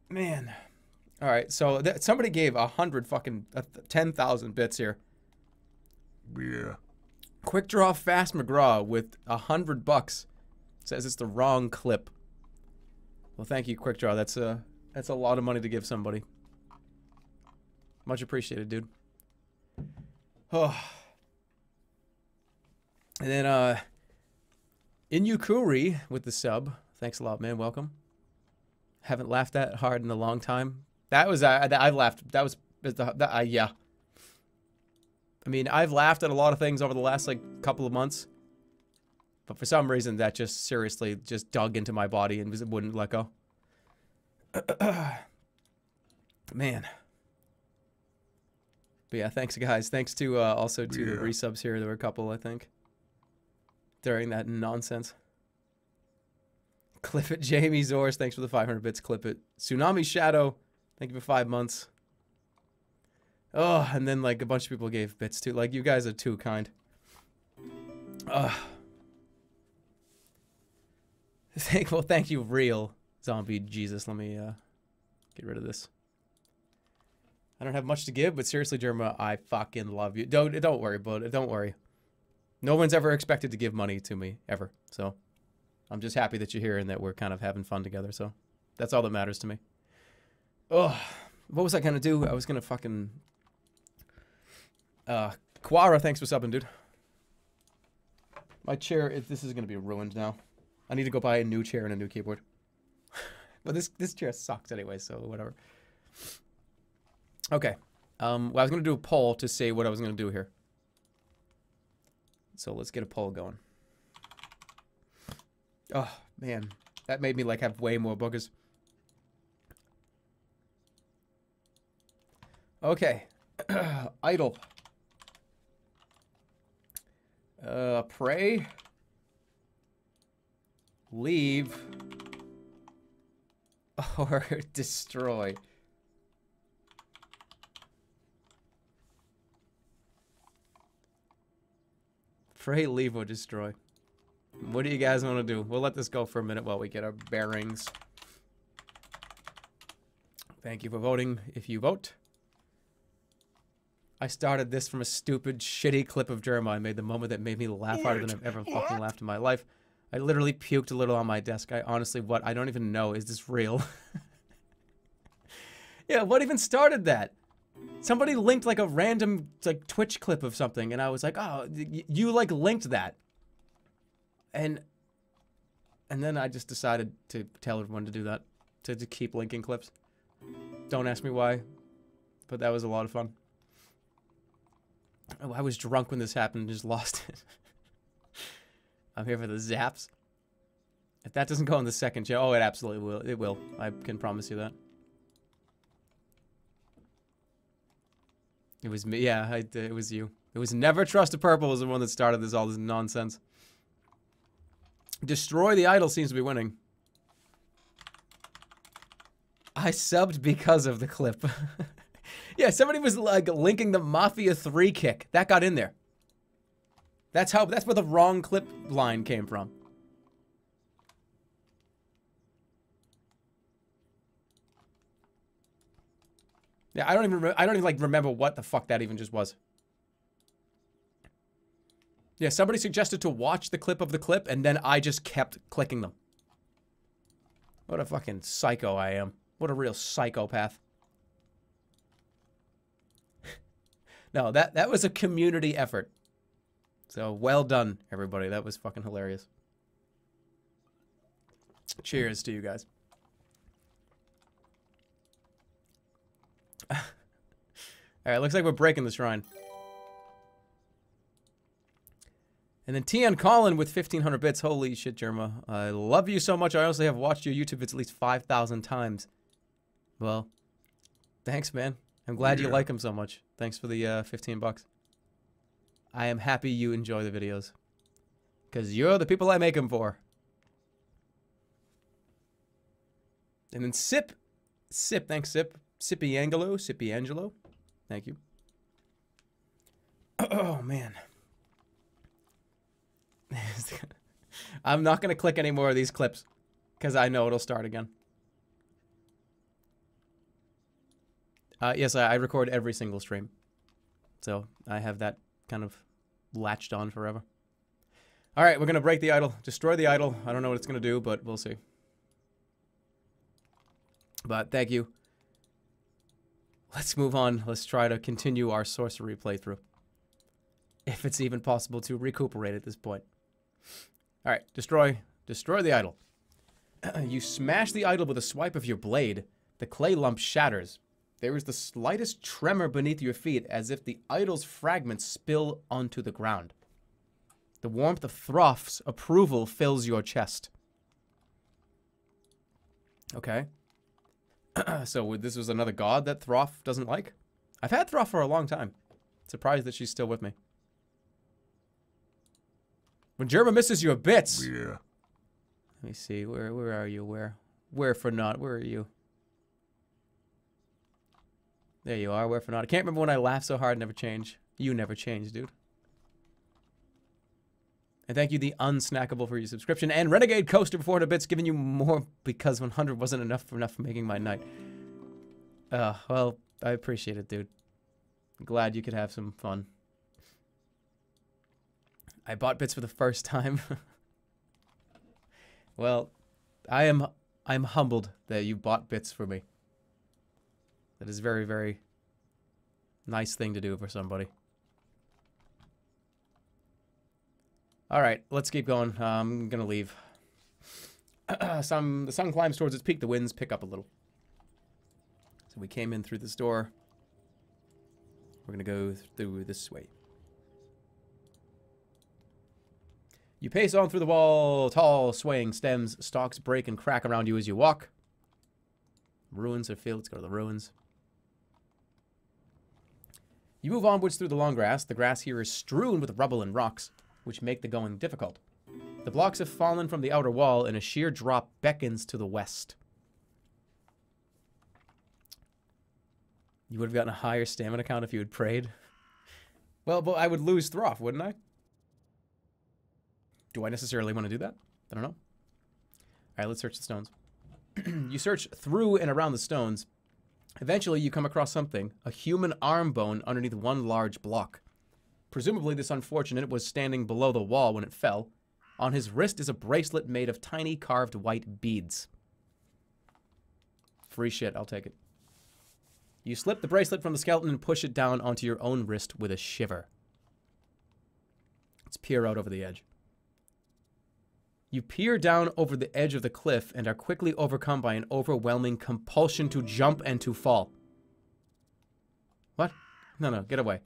Man. Alright, so somebody gave 100 fucking 10,000 bits here. Yeah. Quick Draw Fast McGraw with $100 says it's the wrong clip. Well, thank you, Quick Draw. That's a lot of money to give somebody. Much appreciated, dude. Oh. And then Inyukuri with the sub. Thanks a lot, man. Welcome. Haven't laughed that hard in a long time. That was I've laughed. That was yeah. I mean, I've laughed at a lot of things over the last like couple of months, but for some reason that just seriously just dug into my body and wouldn't let go. Man. But yeah, thanks guys. Thanks to also to the resubs here. There were a couple, I think, during that nonsense. Clip it, Jamie Zors. Thanks for the 500 bits. Clip it. Tsunami Shadow. Thank you for 5 months. Oh, and then like a bunch of people gave bits too. Like you guys are too kind. Thank you, real zombie Jesus. Let me get rid of this. I don't have much to give, but seriously, Jerma, I fucking love you. Don't worry about it. Don't worry. No one's ever expected to give money to me ever. So I'm just happy that you're here and that we're kind of having fun together. So that's all that matters to me. Oh, what was I gonna do? I was gonna fucking. Quara, thanks for subbing, dude. My chair, this is gonna be ruined now. I need to go buy a new chair and a new keyboard. But this chair sucks anyway, so whatever. Okay. Well, I was gonna do a poll to say what I was gonna do here. So let's get a poll going. Oh man, that made me like have way more boogers. Okay. Idle. Pray. Leave. Or destroy. Pray, leave, or destroy. What do you guys want to do? We'll let this go for a minute while we get our bearings. Thank you for voting, if you vote. I started this from a stupid, shitty clip of Jerma. I made the moment that made me laugh harder than I've ever fucking laughed in my life. I literally puked a little on my desk. I honestly, I don't even know. Is this real? Yeah, what even started that? Somebody linked like a random like Twitch clip of something, and I was like, oh, you like linked that. And then I just decided to tell everyone to do that, to keep linking clips. Don't ask me why, but that was a lot of fun. Oh, I was drunk when this happened and just lost it. I'm here for the zaps. If that doesn't go in the second channel, oh, it absolutely will. It will. I can promise you that. It was me. Yeah, it was you. It was Never Trust a Purple was the one that started all this nonsense. Destroy the Idol seems to be winning. I subbed because of the clip. Yeah, somebody was like linking the Mafia 3 kick. That got in there. That's where the wrong clip line came from. Yeah, I don't even like remember what the fuck that even just was. Yeah, somebody suggested to watch the clip of the clip, and then I just kept clicking them. What a fucking psycho I am. What a real psychopath. No, that was a community effort. So, well done, everybody. That was fucking hilarious. Cheers to you guys. Alright, looks like we're breaking the shrine. And then TN Colin with 1,500 bits. Holy shit, Jerma. I love you so much. I honestly have watched your YouTube vids at least 5,000 times. Well, thanks, man. I'm glad you like them so much. Thanks for the 15 bucks. I am happy you enjoy the videos. Because you're the people I make them for. And then Sip. Thanks, Sip. Sipiangelo. Thank you. Oh, man. I'm not going to click any more of these clips. Because I know it'll start again. Yes, I record every single stream. So I have that kind of latched on forever. Alright, we're going to break the idol. Destroy the idol. I don't know what it's going to do, but we'll see. But thank you. Let's move on. Let's try to continue our sorcery playthrough. If it's even possible to recuperate at this point. Alright, destroy the idol. You smash the idol with a swipe of your blade. The clay lump shatters. There is the slightest tremor beneath your feet as if the idol's fragments spill onto the ground. The warmth of Throff's approval fills your chest. Okay. So this was another god that Throff doesn't like? I've had Throff for a long time. Surprised that she's still with me. When Jerma misses you a bits. Yeah. Let me see. Where are you? Where for not? Where are you? There you are. Where for not? I can't remember when I laughed so hard. Never change. You never change, dude. And thank you, the Unsnackable, for your subscription. And Renegade Coaster for 400 bits, giving you more because 100 wasn't enough for making my night. Well, I appreciate it, dude. I'm glad you could have some fun. I bought bits for the first time. Well, I'm humbled that you bought bits for me. That is very, very nice thing to do for somebody. Alright, let's keep going. I'm gonna leave. The sun climbs towards its peak. The winds pick up a little. So we came in through this door. We're gonna go through this way. You pace on through the wall. Tall, swaying stems, stalks break and crack around you as you walk. Ruins are filled. Let's go to the ruins. You move onwards through the long grass. The grass here is strewn with rubble and rocks, which make the going difficult. The blocks have fallen from the outer wall, and a sheer drop beckons to the west. You would have gotten a higher stamina count if you had prayed. Well, but I would lose Throff, wouldn't I? Do I necessarily want to do that? I don't know. All right, let's search the stones. You search through and around the stones. Eventually, you come across something, a human arm bone underneath one large block. Presumably, this unfortunate was standing below the wall when it fell. On his wrist is a bracelet made of tiny carved white beads. Free shit, I'll take it. You slip the bracelet from the skeleton and push it down onto your own wrist with a shiver. Let's peer out over the edge. You peer down over the edge of the cliff and are quickly overcome by an overwhelming compulsion to jump and to fall. What? No, get away.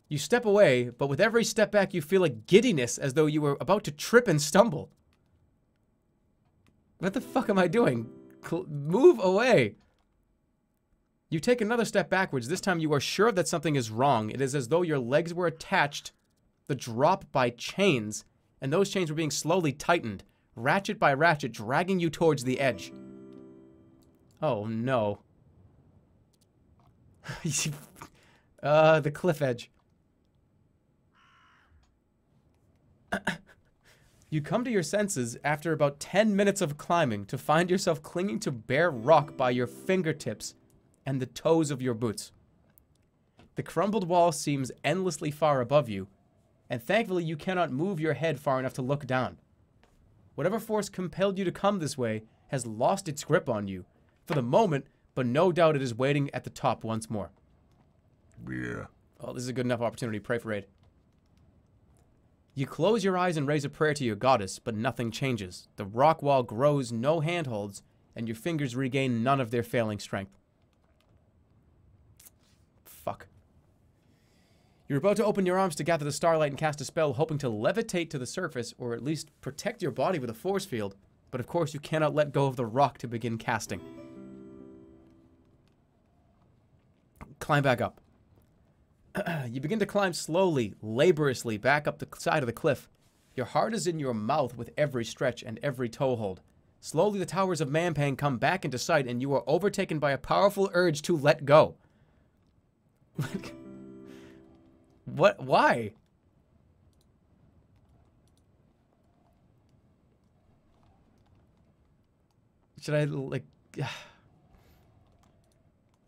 You step away, but with every step back you feel a giddiness as though you were about to trip and stumble. What the fuck am I doing? Move away. You take another step backwards. This time you are sure that something is wrong. It is as though your legs were attached, the drop by chains, and those chains were being slowly tightened, ratchet by ratchet, dragging you towards the edge. Oh, no. The cliff edge. You come to your senses after about 10 minutes of climbing to find yourself clinging to bare rock by your fingertips and the toes of your boots. The crumbled wall seems endlessly far above you, and thankfully you cannot move your head far enough to look down. Whatever force compelled you to come this way has lost its grip on you for the moment, but no doubt it is waiting at the top once more. Yeah. Oh, this is a good enough opportunity. Pray for aid. You close your eyes and raise a prayer to your goddess, but nothing changes. The rock wall grows no handholds, and your fingers regain none of their failing strength. Fuck. You're about to open your arms to gather the starlight and cast a spell, hoping to levitate to the surface, or at least protect your body with a force field. But of course, you cannot let go of the rock to begin casting. Climb back up. You begin to climb slowly, laboriously, back up the side of the cliff. Your heart is in your mouth with every stretch and every toehold. Slowly, the towers of Mampang come back into sight, and you are overtaken by a powerful urge to let go. What? Why? Should I, like... I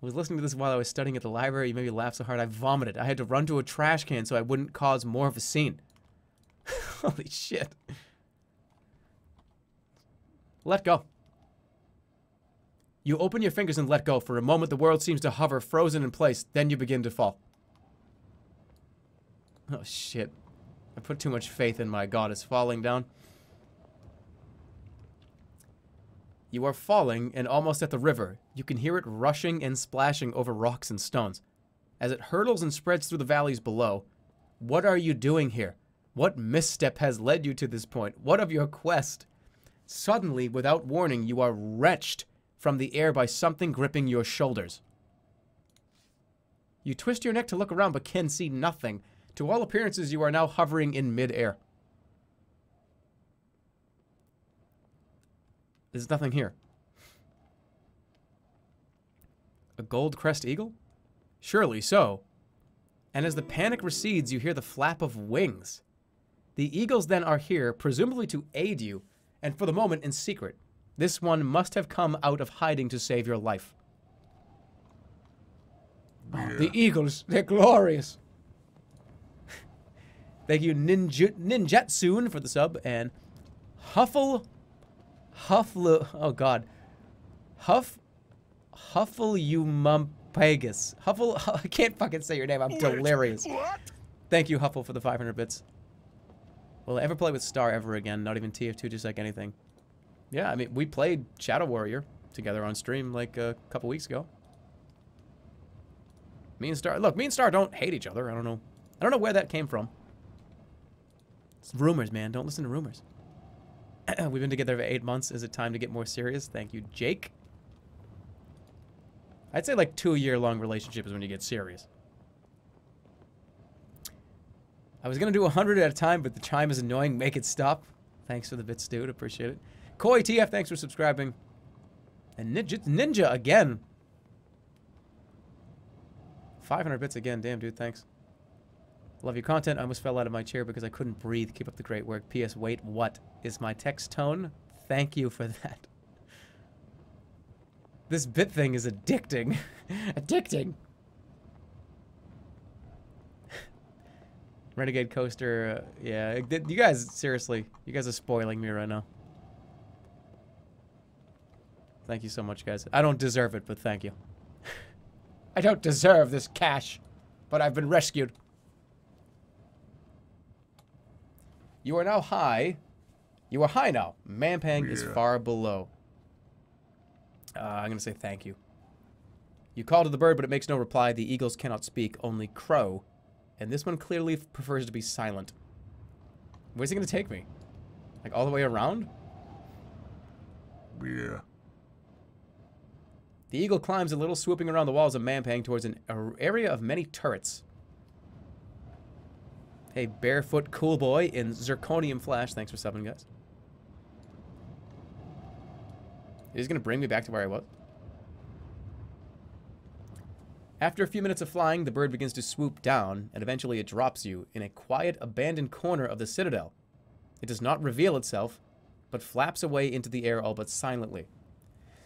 was listening to this while I was studying at the library. You made me laugh so hard I vomited. I had to run to a trash can so I wouldn't cause more of a scene. Holy shit. Let go. You open your fingers and let go. For a moment, the world seems to hover, frozen in place. Then you begin to fall. Oh, shit. I put too much faith in my goddess falling down. You are falling and almost at the river. You can hear it rushing and splashing over rocks and stones. As it hurtles and spreads through the valleys below, what are you doing here? What misstep has led you to this point? What of your quest? Suddenly, without warning, you are wrenched from the air by something gripping your shoulders. You twist your neck to look around but can see nothing. To all appearances, you are now hovering in mid-air. There's nothing here. A gold crest eagle? Surely so. And as the panic recedes, you hear the flap of wings. The eagles then are here, presumably to aid you, and for the moment in secret. This one must have come out of hiding to save your life. Yeah. Oh, the eagles, they're glorious. Thank you, Ninjatsoon, for the sub, and Huffle, oh god, Huffleumumpegus. I can't fucking say your name, I'm delirious. What? Thank you, Huffle, for the 500 bits. Will I ever play with Star ever again? Not even TF2, just like anything. Yeah, I mean, we played Shadow Warrior together on stream like a couple weeks ago. Me and Star, look, me and Star don't hate each other. I don't know where that came from. It's rumors, man. Don't listen to rumors. We've been together for 8 months. Is it time to get more serious? Thank you, Jake. I'd say like 2-year-long relationship is when you get serious. I was going to do 100 at a time, but the chime is annoying. Make it stop. Thanks for the bits, dude. Appreciate it. Koi TF, thanks for subscribing. And Ninja again. 500 bits again. Damn, dude. Thanks. Love your content. I almost fell out of my chair because I couldn't breathe. Keep up the great work. P.S. Wait, what is my text tone? Thank you for that. This bit thing is addicting. Addicting. Renegade Coaster, yeah. You guys, seriously, you guys are spoiling me right now. Thank you so much, guys. I don't deserve it, but thank you. I don't deserve this cash, but I've been rescued. You are now high. You are high now. Mampang is far below. I'm going to say thank you. You call to the bird, but it makes no reply. The eagles cannot speak, only crow. And this one clearly prefers to be silent. Where's he going to take me? Like all the way around? Yeah. The eagle climbs a little, swooping around the walls of Mampang towards an area of many turrets. Hey, Barefoot Cool Boy in Zirconium Flash. Thanks for subbing, guys. He's going to bring me back to where I was. After a few minutes of flying, the bird begins to swoop down, and eventually it drops you in a quiet, abandoned corner of the citadel. It does not reveal itself, but flaps away into the air all but silently.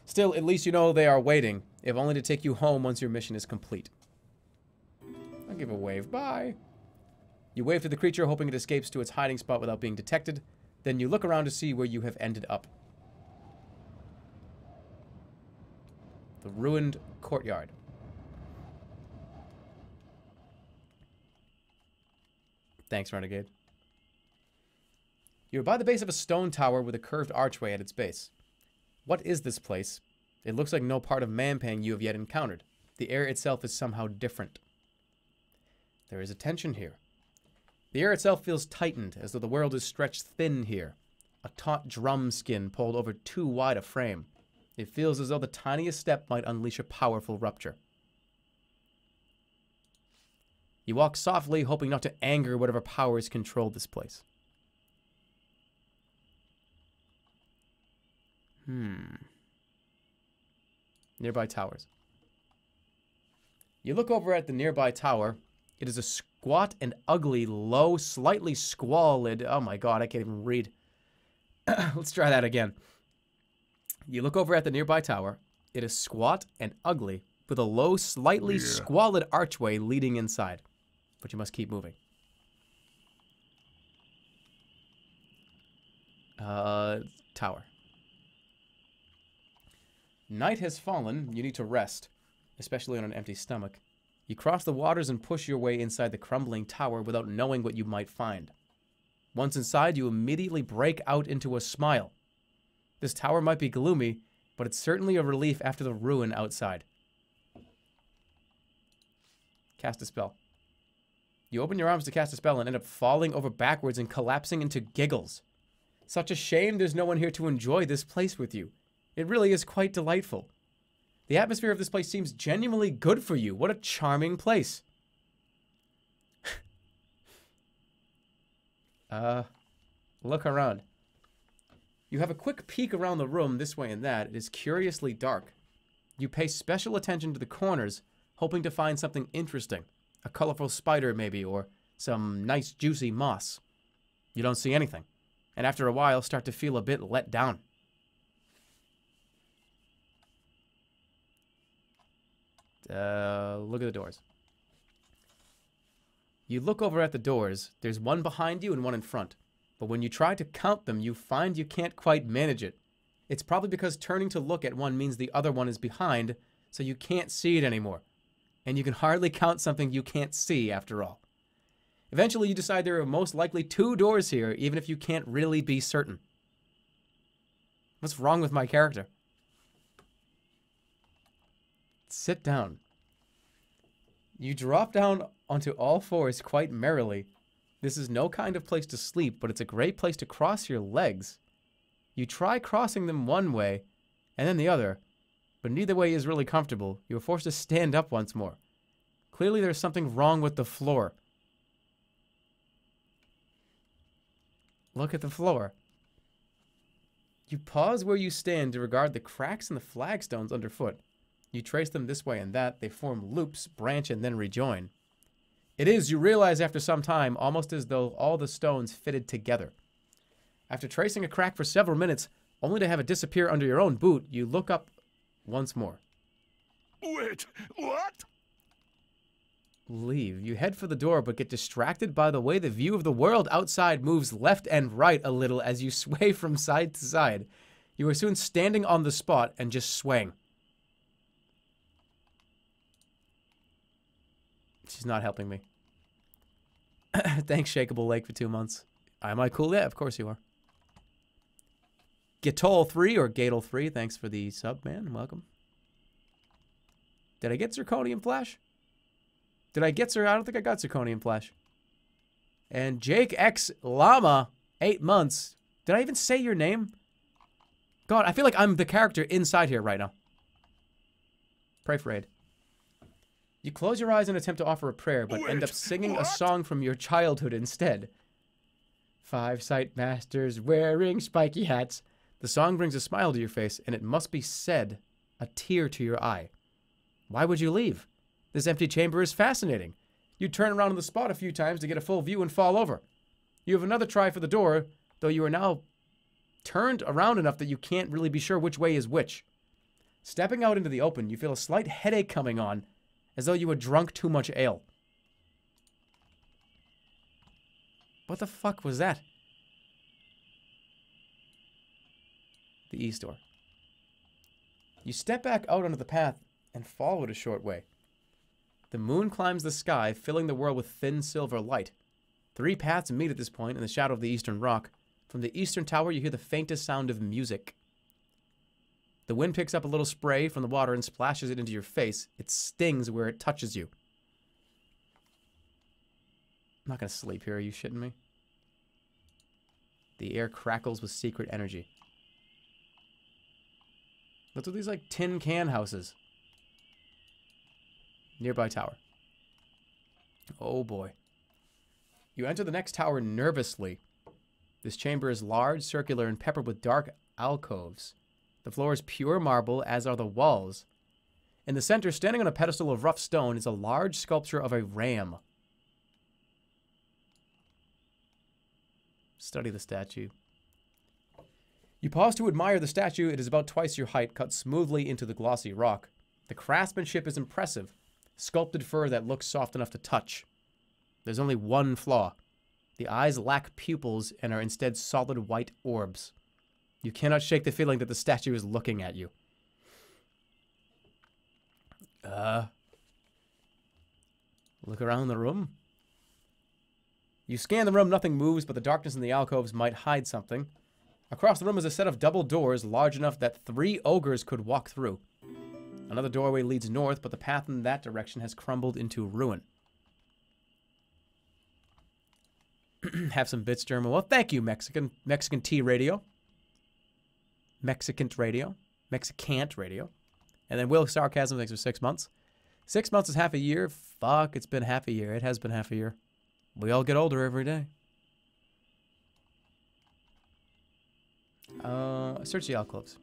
Still, at least you know they are waiting, if only to take you home once your mission is complete. I'll give a wave. Bye. You wave to the creature, hoping it escapes to its hiding spot without being detected. Then you look around to see where you have ended up. The ruined courtyard. Thanks, Renegade. You're by the base of a stone tower with a curved archway at its base. What is this place? It looks like no part of Mampang you have yet encountered. The air itself is somehow different. There is a tension here. The air itself feels tightened, as though the world is stretched thin here. A taut drum skin pulled over too wide a frame. It feels as though the tiniest step might unleash a powerful rupture. You walk softly, hoping not to anger whatever powers control this place. Nearby towers. You look over at the nearby tower. It is a squat and ugly, low, slightly squalid... Oh my god, I can't even read. Let's try that again. You look over at the nearby tower. It is squat and ugly, with a low, slightly squalid archway leading inside. But you must keep moving. Tower. Night has fallen. You need to rest, especially on an empty stomach. You cross the waters and push your way inside the crumbling tower without knowing what you might find. Once inside, you immediately break out into a smile. This tower might be gloomy, but it's certainly a relief after the ruin outside. Cast a spell. You open your arms to cast a spell and end up falling over backwards and collapsing into giggles. Such a shame there's no one here to enjoy this place with you. It really is quite delightful. The atmosphere of this place seems genuinely good for you. What a charming place. Look around. You have a quick peek around the room this way and that. It is curiously dark. You pay special attention to the corners, hoping to find something interesting. A colorful spider, maybe, or some nice juicy moss. You don't see anything, and after a while start to feel a bit let down. Look at the doors. You look over at the doors. There's one behind you and one in front. But when you try to count them, you find you can't quite manage it. It's probably because turning to look at one means the other one is behind, so you can't see it anymore. And you can hardly count something you can't see, after all. Eventually, you decide there are most likely 2 doors here, even if you can't really be certain. What's wrong with my character? Sit down. You drop down onto all fours quite merrily. This is no kind of place to sleep, but it's a great place to cross your legs. You try crossing them one way, and then the other, but neither way is really comfortable. You are forced to stand up once more. Clearly there's something wrong with the floor. Look at the floor. You pause where you stand to regard the cracks in the flagstones underfoot. You trace them this way and that. They form loops, branch, and then rejoin. It is, you realize after some time, almost as though all the stones fitted together. After tracing a crack for several minutes, only to have it disappear under your own boot, you look up once more. Wait, what? Leave. You head for the door, but get distracted by the way the view of the world outside moves left and right a little as you sway from side to side. You are soon standing on the spot and just swaying. She's not helping me. Thanks, Shakeable Lake, for 2 months. Am I cool? Yeah, of course you are. Gatol3 or Gatel3, thanks for the sub, man. Welcome. Did I get Zirconium Flash? Did I get I don't think I got Zirconium Flash. And Jake X Llama, 8 months. Did I even say your name? God, I feel like I'm the character inside here right now. Pray for aid. You close your eyes and attempt to offer a prayer, but end up singing a song from your childhood instead. 5 sight masters wearing spiky hats. The song brings a smile to your face, and it must be said, a tear to your eye. Why would you leave? This empty chamber is fascinating. You turn around on the spot a few times to get a full view and fall over. You have another try for the door, though you are now turned around enough that you can't really be sure which way is which. Stepping out into the open, you feel a slight headache coming on, as though you had drunk too much ale. What the fuck was that? The east door. You step back out onto the path and follow it a short way. The moon climbs the sky, filling the world with thin silver light. 3 paths meet at this point in the shadow of the eastern rock. From the eastern tower, you hear the faintest sound of music. The wind picks up a little spray from the water and splashes it into your face. It stings where it touches you. I'm not gonna sleep here, are you shitting me? The air crackles with secret energy. What's with these, like, tin can houses? Nearby tower. Oh boy. You enter the next tower nervously. This chamber is large, circular, and peppered with dark alcoves. The floor is pure marble, as are the walls. In the center, standing on a pedestal of rough stone, is a large sculpture of a ram. Study the statue. You pause to admire the statue. It is about twice your height, cut smoothly into the glossy rock. The craftsmanship is impressive. Sculpted fur that looks soft enough to touch. There's only one flaw. The eyes lack pupils and are instead solid white orbs. You cannot shake the feeling that the statue is looking at you. Look around the room. You scan the room, nothing moves, but the darkness in the alcoves might hide something. Across the room is a set of double doors large enough that 3 ogres could walk through. Another doorway leads north, but the path in that direction has crumbled into ruin. Have some bits, German. Well, thank you, Mexican T Radio. Mexicant Radio. Mexicant Radio. And then Will Sarcasm, thanks for 6 months. 6 months is half a year. Fuck, it's been half a year. It has been half a year. We all get older every day. Search the alcoves.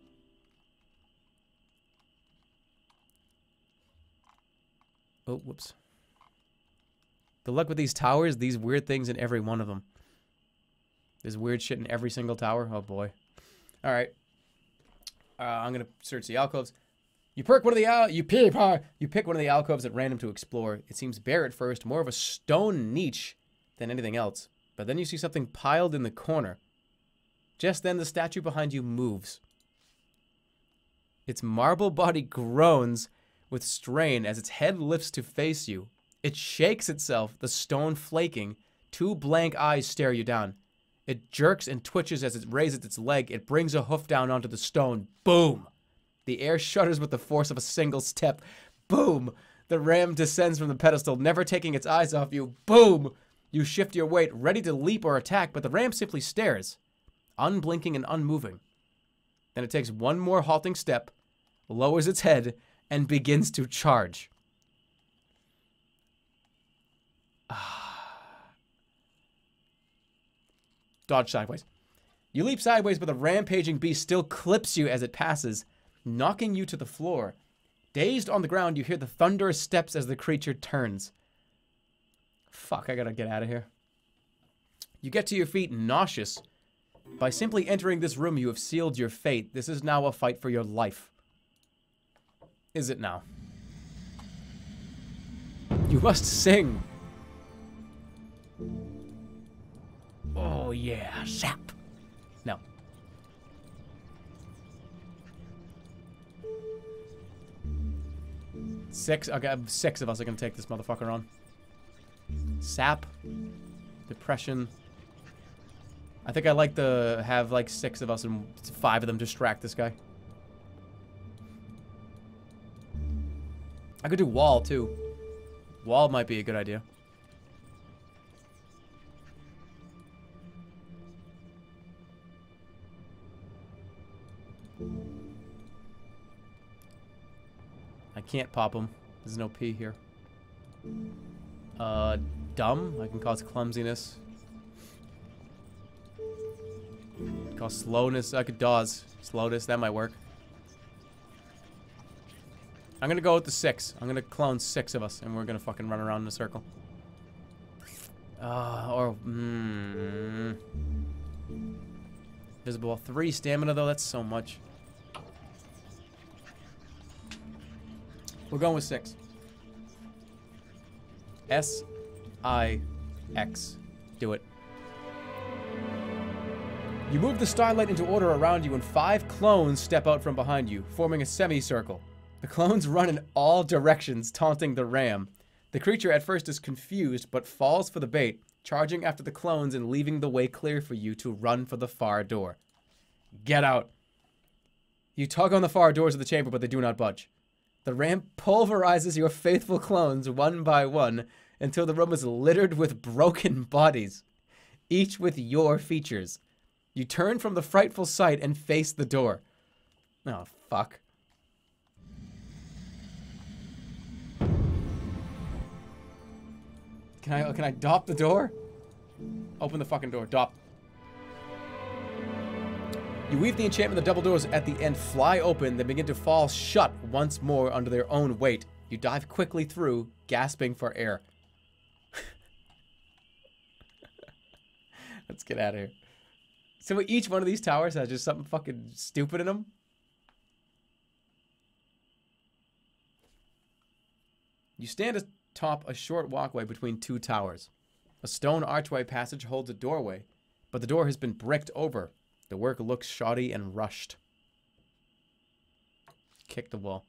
Oh, whoops. Good luck with these towers. These weird things in every one of them. There's weird shit in every single tower. Oh, boy. All right. I'm going to search the alcoves. You pick one of the alcoves at random to explore. It seems bare at first, more of a stone niche than anything else. But then you see something piled in the corner. Just then, the statue behind you moves. Its marble body groans with strain as its head lifts to face you. It shakes itself, the stone flaking. 2 blank eyes stare you down. It jerks and twitches as it raises its leg. It brings a hoof down onto the stone. Boom! The air shudders with the force of a single step. Boom! The ram descends from the pedestal, never taking its eyes off you. Boom! You shift your weight, ready to leap or attack, but the ram simply stares, unblinking and unmoving. Then it takes one more halting step, lowers its head, and begins to charge. Dodge sideways. You leap sideways, but the rampaging beast still clips you as it passes, knocking you to the floor. Dazed on the ground, you hear the thunderous steps as the creature turns. Fuck, I gotta get out of here. You get to your feet nauseous. By simply entering this room, you have sealed your fate. This is now a fight for your life. Is it now? You must sing. Oh yeah, sap. No. Six. Okay, 6 of us are gonna take this motherfucker on. Sap. Depression. I think I like to have like 6 of us and 5 of them distract this guy. I could do wall too. Wall might be a good idea. I can't pop him. There's no P here. Dumb. I can cause clumsiness. Cause slowness. I could dawes. Slowness. That might work. I'm gonna go with the 6. I'm gonna clone 6 of us, and we're gonna fucking run around in a circle. Visible 3 stamina though. That's so much. We're going with 6. S-I-X. Do it. You move the starlight into order around you, and 5 clones step out from behind you, forming a semicircle. The clones run in all directions, taunting the ram. The creature at first is confused, but falls for the bait, charging after the clones and leaving the way clear for you to run for the far door. Get out. You tug on the far doors of the chamber, but they do not budge. The ram pulverizes your faithful clones one by one until the room is littered with broken bodies, each with your features. You turn from the frightful sight and face the door. Oh, fuck. Can I dop the door? Open the fucking door. Dop. You weave the enchantment, the double doors at the end fly open, then begin to fall shut once more under their own weight. You dive quickly through, gasping for air. Let's get out of here. So each one of these towers has just something fucking stupid in them. You stand atop a short walkway between 2 towers. A stone archway passage holds a doorway, but the door has been bricked over. The work looks shoddy and rushed. Kick the wall.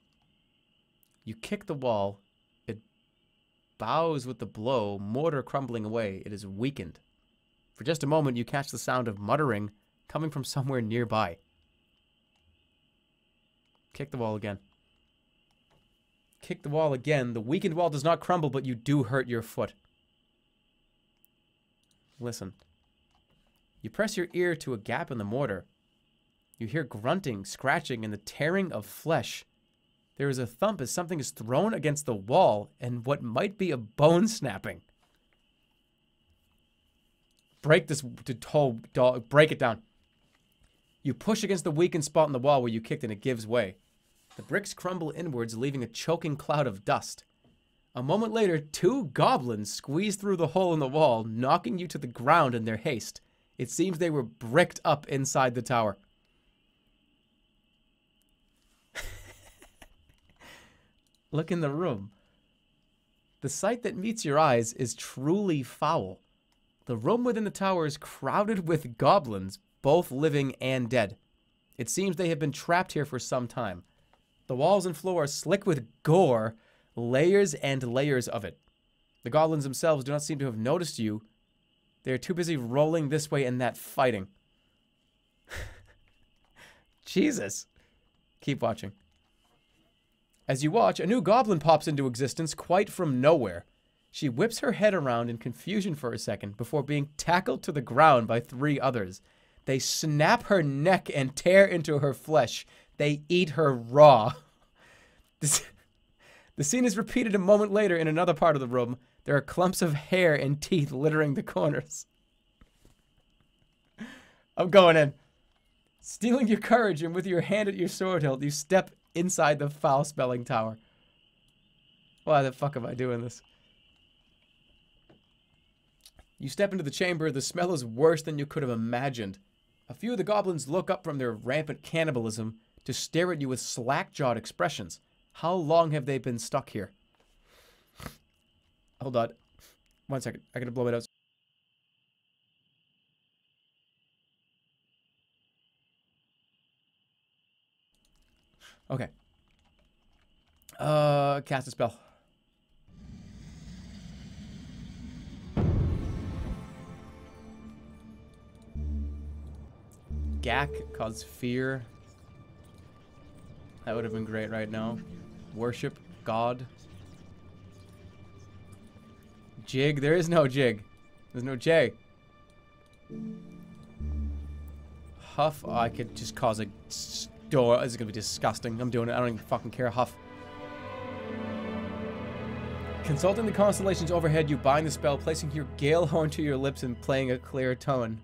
You kick the wall. It bows with the blow, mortar crumbling away. It is weakened. For just a moment, you catch the sound of muttering coming from somewhere nearby. Kick the wall again. Kick the wall again. The weakened wall does not crumble, but you do hurt your foot. Listen. You press your ear to a gap in the mortar. You hear grunting, scratching, and the tearing of flesh. There is a thump as something is thrown against the wall, and what might be a bone snapping. Break this whole dog. Break it down. You push against the weakened spot in the wall where you kicked and it gives way. The bricks crumble inwards, leaving a choking cloud of dust. A moment later, 2 goblins squeeze through the hole in the wall, knocking you to the ground in their haste. It seems they were bricked up inside the tower. Look in the room. The sight that meets your eyes is truly foul. The room within the tower is crowded with goblins, both living and dead. It seems they have been trapped here for some time. The walls and floor are slick with gore, layers and layers of it. The goblins themselves do not seem to have noticed you. They are too busy rolling this way and that fighting. Jesus. Keep watching. As you watch, a new goblin pops into existence quite from nowhere. She whips her head around in confusion for a second before being tackled to the ground by 3 others. They snap her neck and tear into her flesh. They eat her raw. The scene is repeated a moment later in another part of the room. There are clumps of hair and teeth littering the corners. I'm going in. Stealing your courage and with your hand at your sword hilt, you step inside the foul-smelling tower. Why the fuck am I doing this? You step into the chamber. The smell is worse than you could have imagined. A few of the goblins look up from their rampant cannibalism to stare at you with slack-jawed expressions. How long have they been stuck here? Hold on. 1 second. I gotta blow it out. Okay. Cast a spell. Gak cause fear. That would have been great right now. Worship God. Jig. There is no jig. There's no J. Huff. Oh, I could just cause a door. This is gonna be disgusting. I'm doing it. I don't even fucking care. Huff. Consulting the constellations overhead, you bind the spell, placing your gale horn to your lips and playing a clear tone.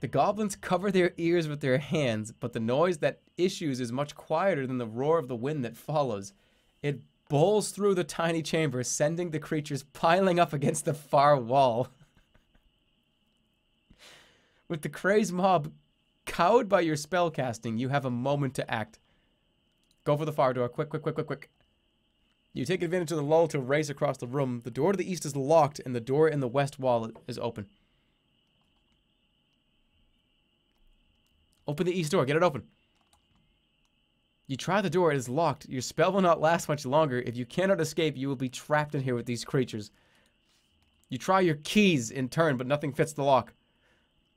The goblins cover their ears with their hands, but the noise that issues is much quieter than the roar of the wind that follows. It bowls through the tiny chamber, sending the creatures piling up against the far wall. With the crazed mob cowed by your spell casting, you have a moment to act. Go for the far door. Quick, quick, quick, quick, quick. You take advantage of the lull to race across the room. The door to the east is locked, and the door in the west wall is open. Open the east door. Get it open. You try the door. It is locked. Your spell will not last much longer. If you cannot escape, you will be trapped in here with these creatures. You try your keys in turn, but nothing fits the lock.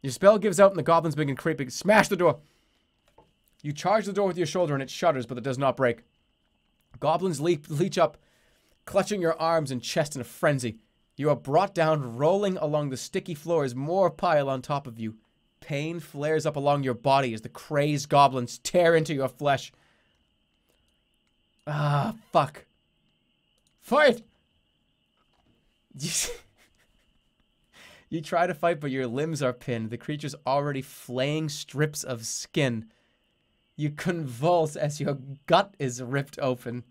Your spell gives out, and the goblins begin creeping. Smash the door. You charge the door with your shoulder, and it shudders, but it does not break. Goblins leech up, clutching your arms and chest in a frenzy. You are brought down, rolling along the sticky floor as more pile on top of you. Pain flares up along your body as the crazed goblins tear into your flesh. Ah, fuck. Fight! You try to fight, but your limbs are pinned. The creature's already flaying strips of skin. You convulse as your gut is ripped open.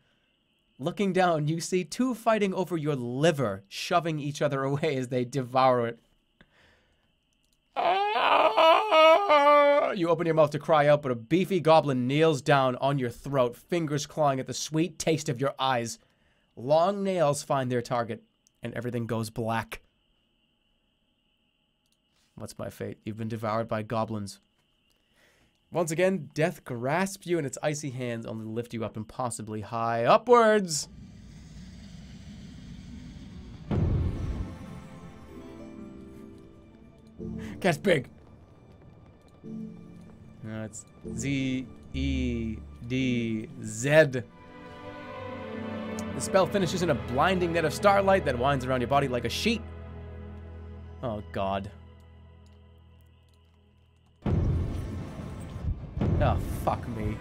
Looking down, you see two fighting over your liver, shoving each other away as they devour it. You open your mouth to cry out, but a beefy goblin kneels down on your throat, fingers clawing at the sweet taste of your eyes. Long nails find their target, and everything goes black. What's my fate? You've been devoured by goblins. Once again, death grasps you in its icy hands, only to lift you up impossibly high. Upwards! Cat's big. No, it's Z-E-D-Z. The spell finishes in a blinding net of starlight that winds around your body like a sheet. Oh, God. Oh, fuck me.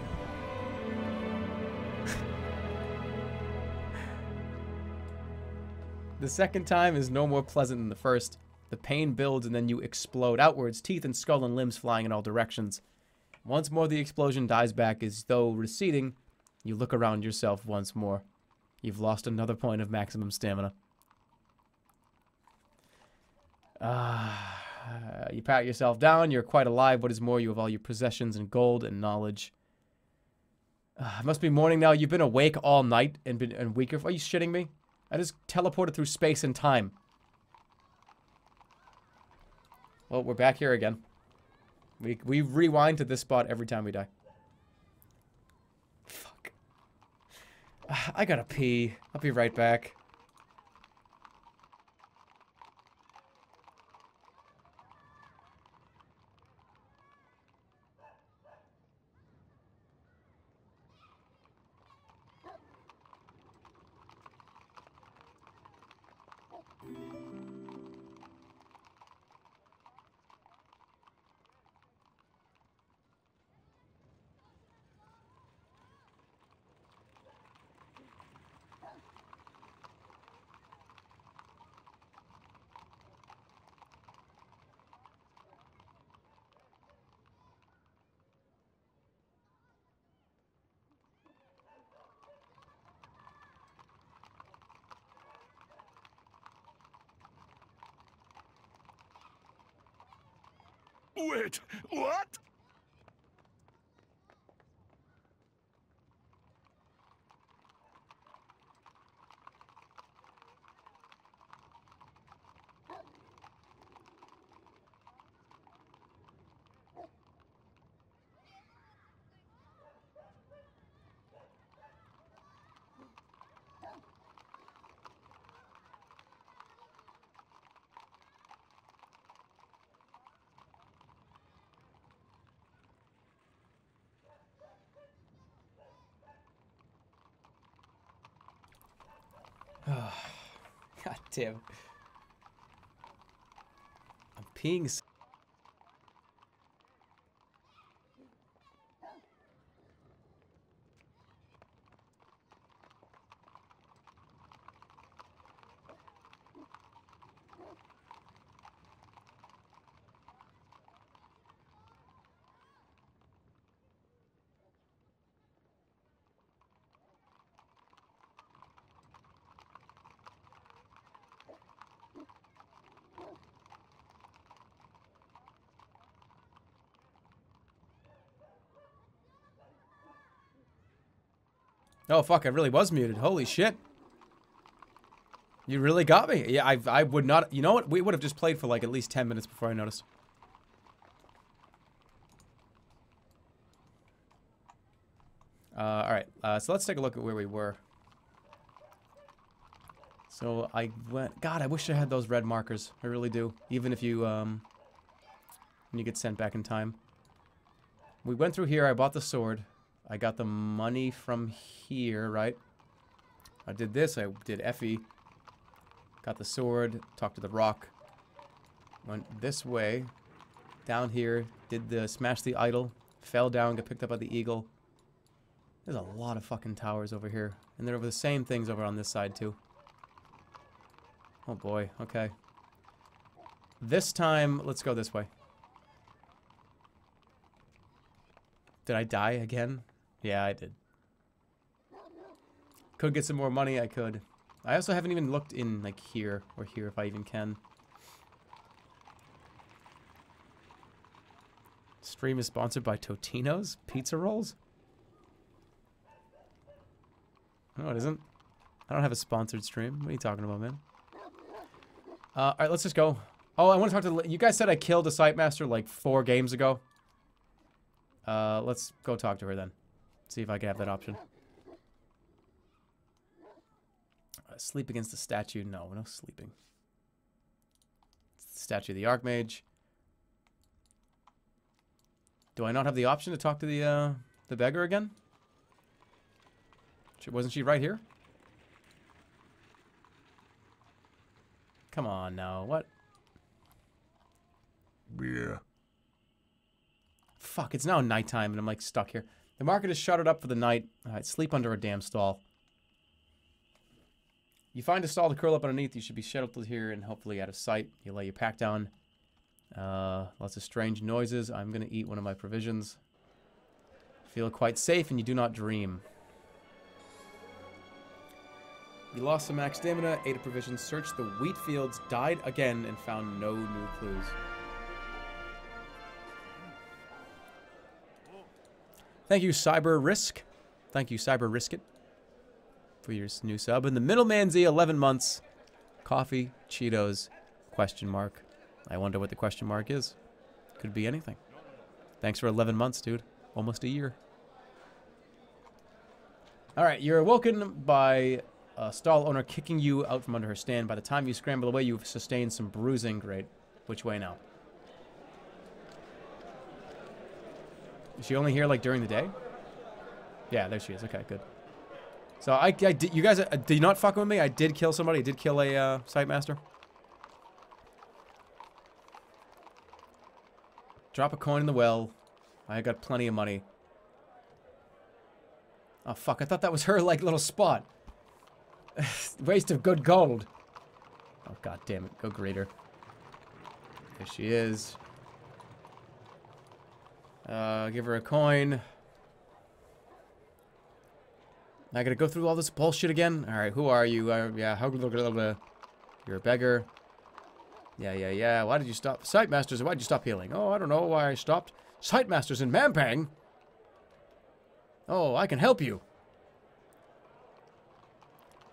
The second time is no more pleasant than the first. The pain builds and then you explode outwards, teeth and skull and limbs flying in all directions. Once more the explosion dies back as though receding. You look around yourself once more. You've lost another point of maximum stamina. You pat yourself down. You're quite alive. What is more, you have all your possessions and gold and knowledge. It must be morning now. You've been awake all night and been weaker. Are you shitting me? I just teleported through space and time. Well, we're back here again. We rewind to this spot every time we die. Fuck. I gotta pee. I'll be right back. Wait, what? God damn. I'm peeing. Oh, fuck, I really was muted. Holy shit. You really got me. Yeah, I would not... You know what? We would have just played for like at least 10 minutes before I noticed. Alright, so let's take a look at where we were. So I went... God, I wish I had those red markers. I really do. Even if you, when you get sent back in time. We went through here. I bought the sword. I got the money from here, right? I did this. I did Effie. Got the sword. Talked to the rock. Went this way. Down here. Did the... Smash the idol. Fell down. Got picked up by the eagle. There's a lot of fucking towers over here. And they're over the same things over on this side, too. Oh, boy. Okay. This time, let's go this way. Did I die again? Yeah, I did. Could get some more money, I could. I also haven't even looked in, like, here or here if I even can. Stream is sponsored by Totino's Pizza Rolls? No, it isn't. I don't have a sponsored stream. What are you talking about, man? Alright, let's just go. Oh, I want to talk to... You guys said I killed a site master, like, 4 games ago. Let's go talk to her then. See if I can have that option. Sleep against the statue. No, no sleeping. It's the statue of the Archmage. Do I not have the option to talk to the beggar again? Wasn't she right here? Come on now. What? Yeah. Fuck, it's now nighttime and I'm like stuck here. The market is shuttered up for the night. Alright, sleep under a damn stall. You find a stall to curl up underneath. You should be sheltered here and hopefully out of sight. You lay your pack down. Lots of strange noises. I'm going to eat one of my provisions. Feel quite safe and you do not dream. You lost some max stamina, ate a provision, searched the wheat fields, died again, and found no new clues. Thank you, Cyber Risk. Thank you, Cyber Riskit, for your new sub. And the Middleman Z, 11 months. Coffee, Cheetos, question mark. I wonder what the question mark is. Could be anything. Thanks for 11 months, dude. Almost a year. Alright, you're awoken by a stall owner kicking you out from under her stand. By the time you scramble away, you've sustained some bruising. Great. Which way now? Is she only here, like, during the day? Yeah, there she is. Okay, good. So, I did, you guys, did you not fuck with me? I did kill somebody. I did kill a, site master. Drop a coin in the well. I got plenty of money. Oh, fuck. I thought that was her, like, little spot. Waste of good gold. Oh, god damn it. Go greet her. There she is. Give her a coin. I gotta go through all this bullshit again? Alright, who are you? Yeah, how... You're a beggar. Yeah. Why did you stop? Sightmasters, why'd you stop healing? Oh, I don't know why I stopped. Sightmasters in Mampang? Oh, I can help you.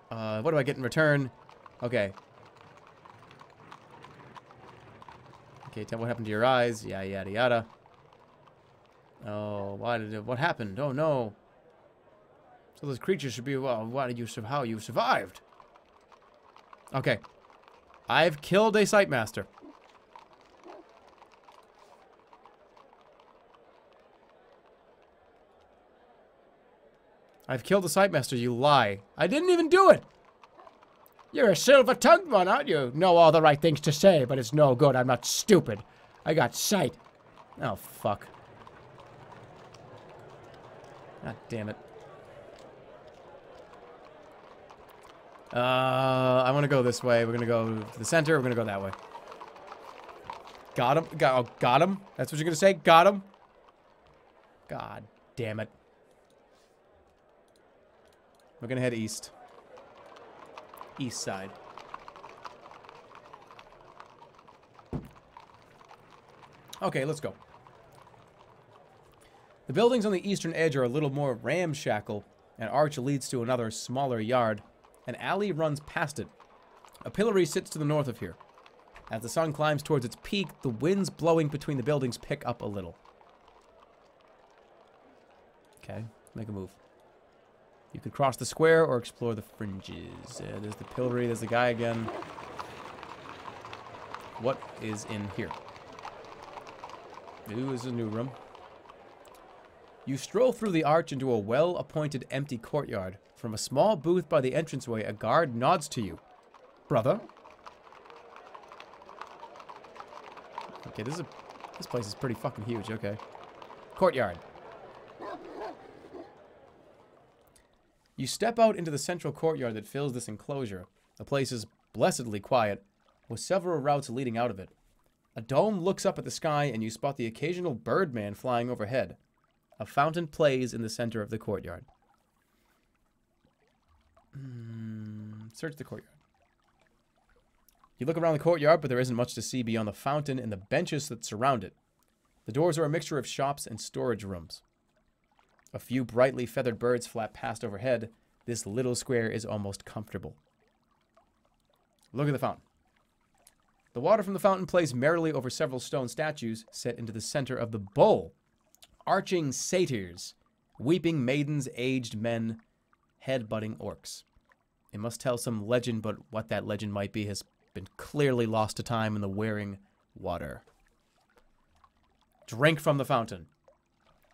What do I get in return? Okay. Okay, tell me what happened to your eyes. Yeah, yada yada. Oh, what happened? Oh no. So those creatures should be, well, how you survived? Okay. I've killed a Sightmaster. I've killed a Sightmaster, you lie. I didn't even do it! You're a silver-tongued one, aren't you? Know all the right things to say, but it's no good. I'm not stupid. I got sight. Oh, fuck. God damn it. I want to go this way. We're going to go to the center. We're going to go that way. Got him. Got him. That's what you're going to say? Got him. God damn it. We're going to head east. East side. Okay, let's go. The buildings on the eastern edge are a little more ramshackle. An arch leads to another, smaller yard. An alley runs past it. A pillory sits to the north of here. As the sun climbs towards its peak, the winds blowing between the buildings pick up a little. Okay, make a move. You could cross the square or explore the fringes. There's the pillory, there's the guy again. What is in here? Ooh, this is a new room. You stroll through the arch into a well-appointed empty courtyard. From a small booth by the entranceway, a guard nods to you. Brother? Okay, this place is pretty fucking huge, okay. Courtyard. You step out into the central courtyard that fills this enclosure. The place is blessedly quiet, with several routes leading out of it. A dome looks up at the sky, and you spot the occasional birdman flying overhead. A fountain plays in the center of the courtyard. Search the courtyard. You look around the courtyard, but there isn't much to see beyond the fountain and the benches that surround it. The doors are a mixture of shops and storage rooms. A few brightly feathered birds flap past overhead. This little square is almost comfortable. Look at the fountain. The water from the fountain plays merrily over several stone statues set into the center of the bowl. Arching satyrs, weeping maidens, aged men, head-butting orcs. It must tell some legend, but what that legend might be has been clearly lost to time in the wearing water. Drink from the fountain.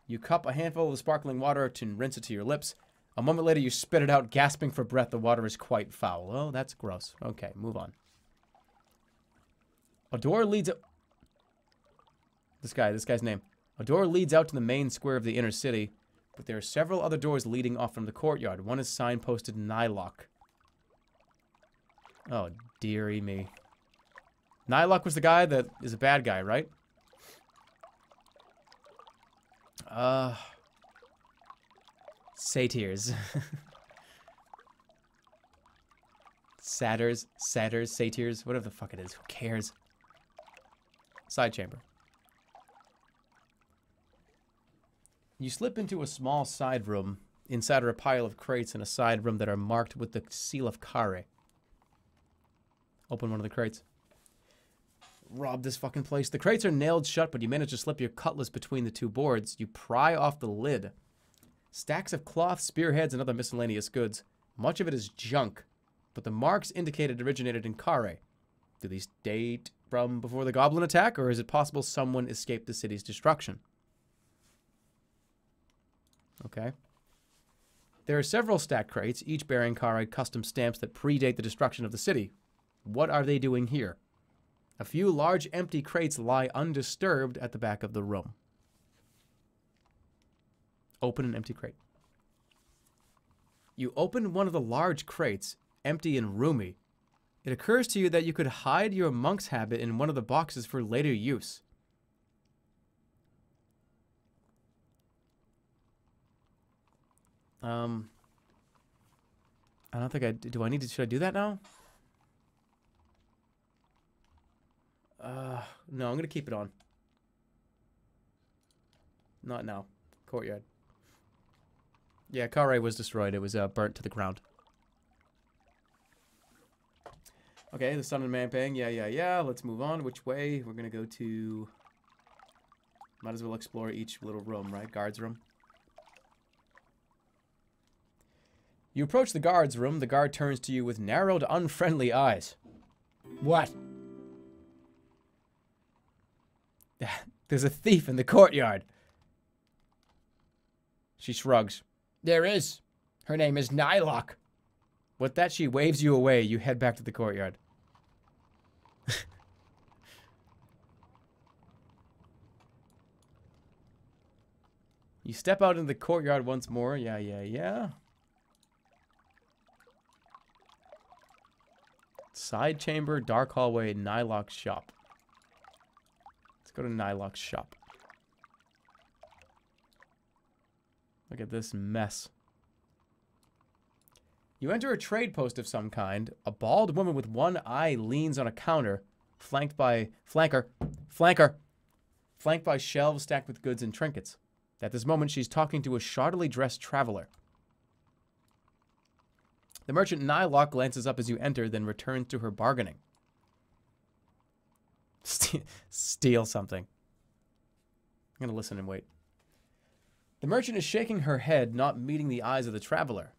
You cup a handful of the sparkling water to rinse it to your lips. A moment later, you spit it out, gasping for breath. The water is quite foul. Oh, that's gross. Okay, move on. A door leads up... This guy's name. A door leads out to the main square of the inner city, but there are several other doors leading off from the courtyard. One is signposted Nylock. Oh, dearie me. Nylock was the guy that is a bad guy, right? Satyrs. Satyrs, satyrs, whatever the fuck it is. Who cares? Side chamber. You slip into a small side room. Inside are a pile of crates in a side room that are marked with the seal of Kare. Open one of the crates. Rob this fucking place. The crates are nailed shut, but you manage to slip your cutlass between the two boards. You pry off the lid. Stacks of cloth, spearheads, and other miscellaneous goods. Much of it is junk, but the marks indicate it originated in Kare. Do these date from before the goblin attack, or is it possible someone escaped the city's destruction? Okay. There are several stacked crates, each bearing Kare custom stamps that predate the destruction of the city. What are they doing here? A few large empty crates lie undisturbed at the back of the room. Open an empty crate. You open one of the large crates, empty and roomy. It occurs to you that you could hide your monk's habit in one of the boxes for later use. I don't think should I do that now? No, I'm gonna keep it on. Not now. Courtyard. Yeah, Kare was destroyed. It was burnt to the ground. Okay, the Sun and Manpang. Yeah. Let's move on. Which way? We're gonna go to... Might as well explore each little room, right? Guard's room. You approach the guard's room. The guard turns to you with narrowed, unfriendly eyes. What? There's a thief in the courtyard. She shrugs. There is. Her name is Nylock. With that, she waves you away. You head back to the courtyard. You step out into the courtyard once more. Yeah. Side chamber, dark hallway, Nylock's shop. Let's go to Nylock's shop. Look at this mess. You enter a trade post of some kind. A bald woman with one eye leans on a counter, flanked by shelves stacked with goods and trinkets. At this moment, she's talking to a shoddily dressed traveler. The merchant Nylock glances up as you enter, then returns to her bargaining. Steal something. I'm gonna listen and wait. The merchant is shaking her head, not meeting the eyes of the traveler.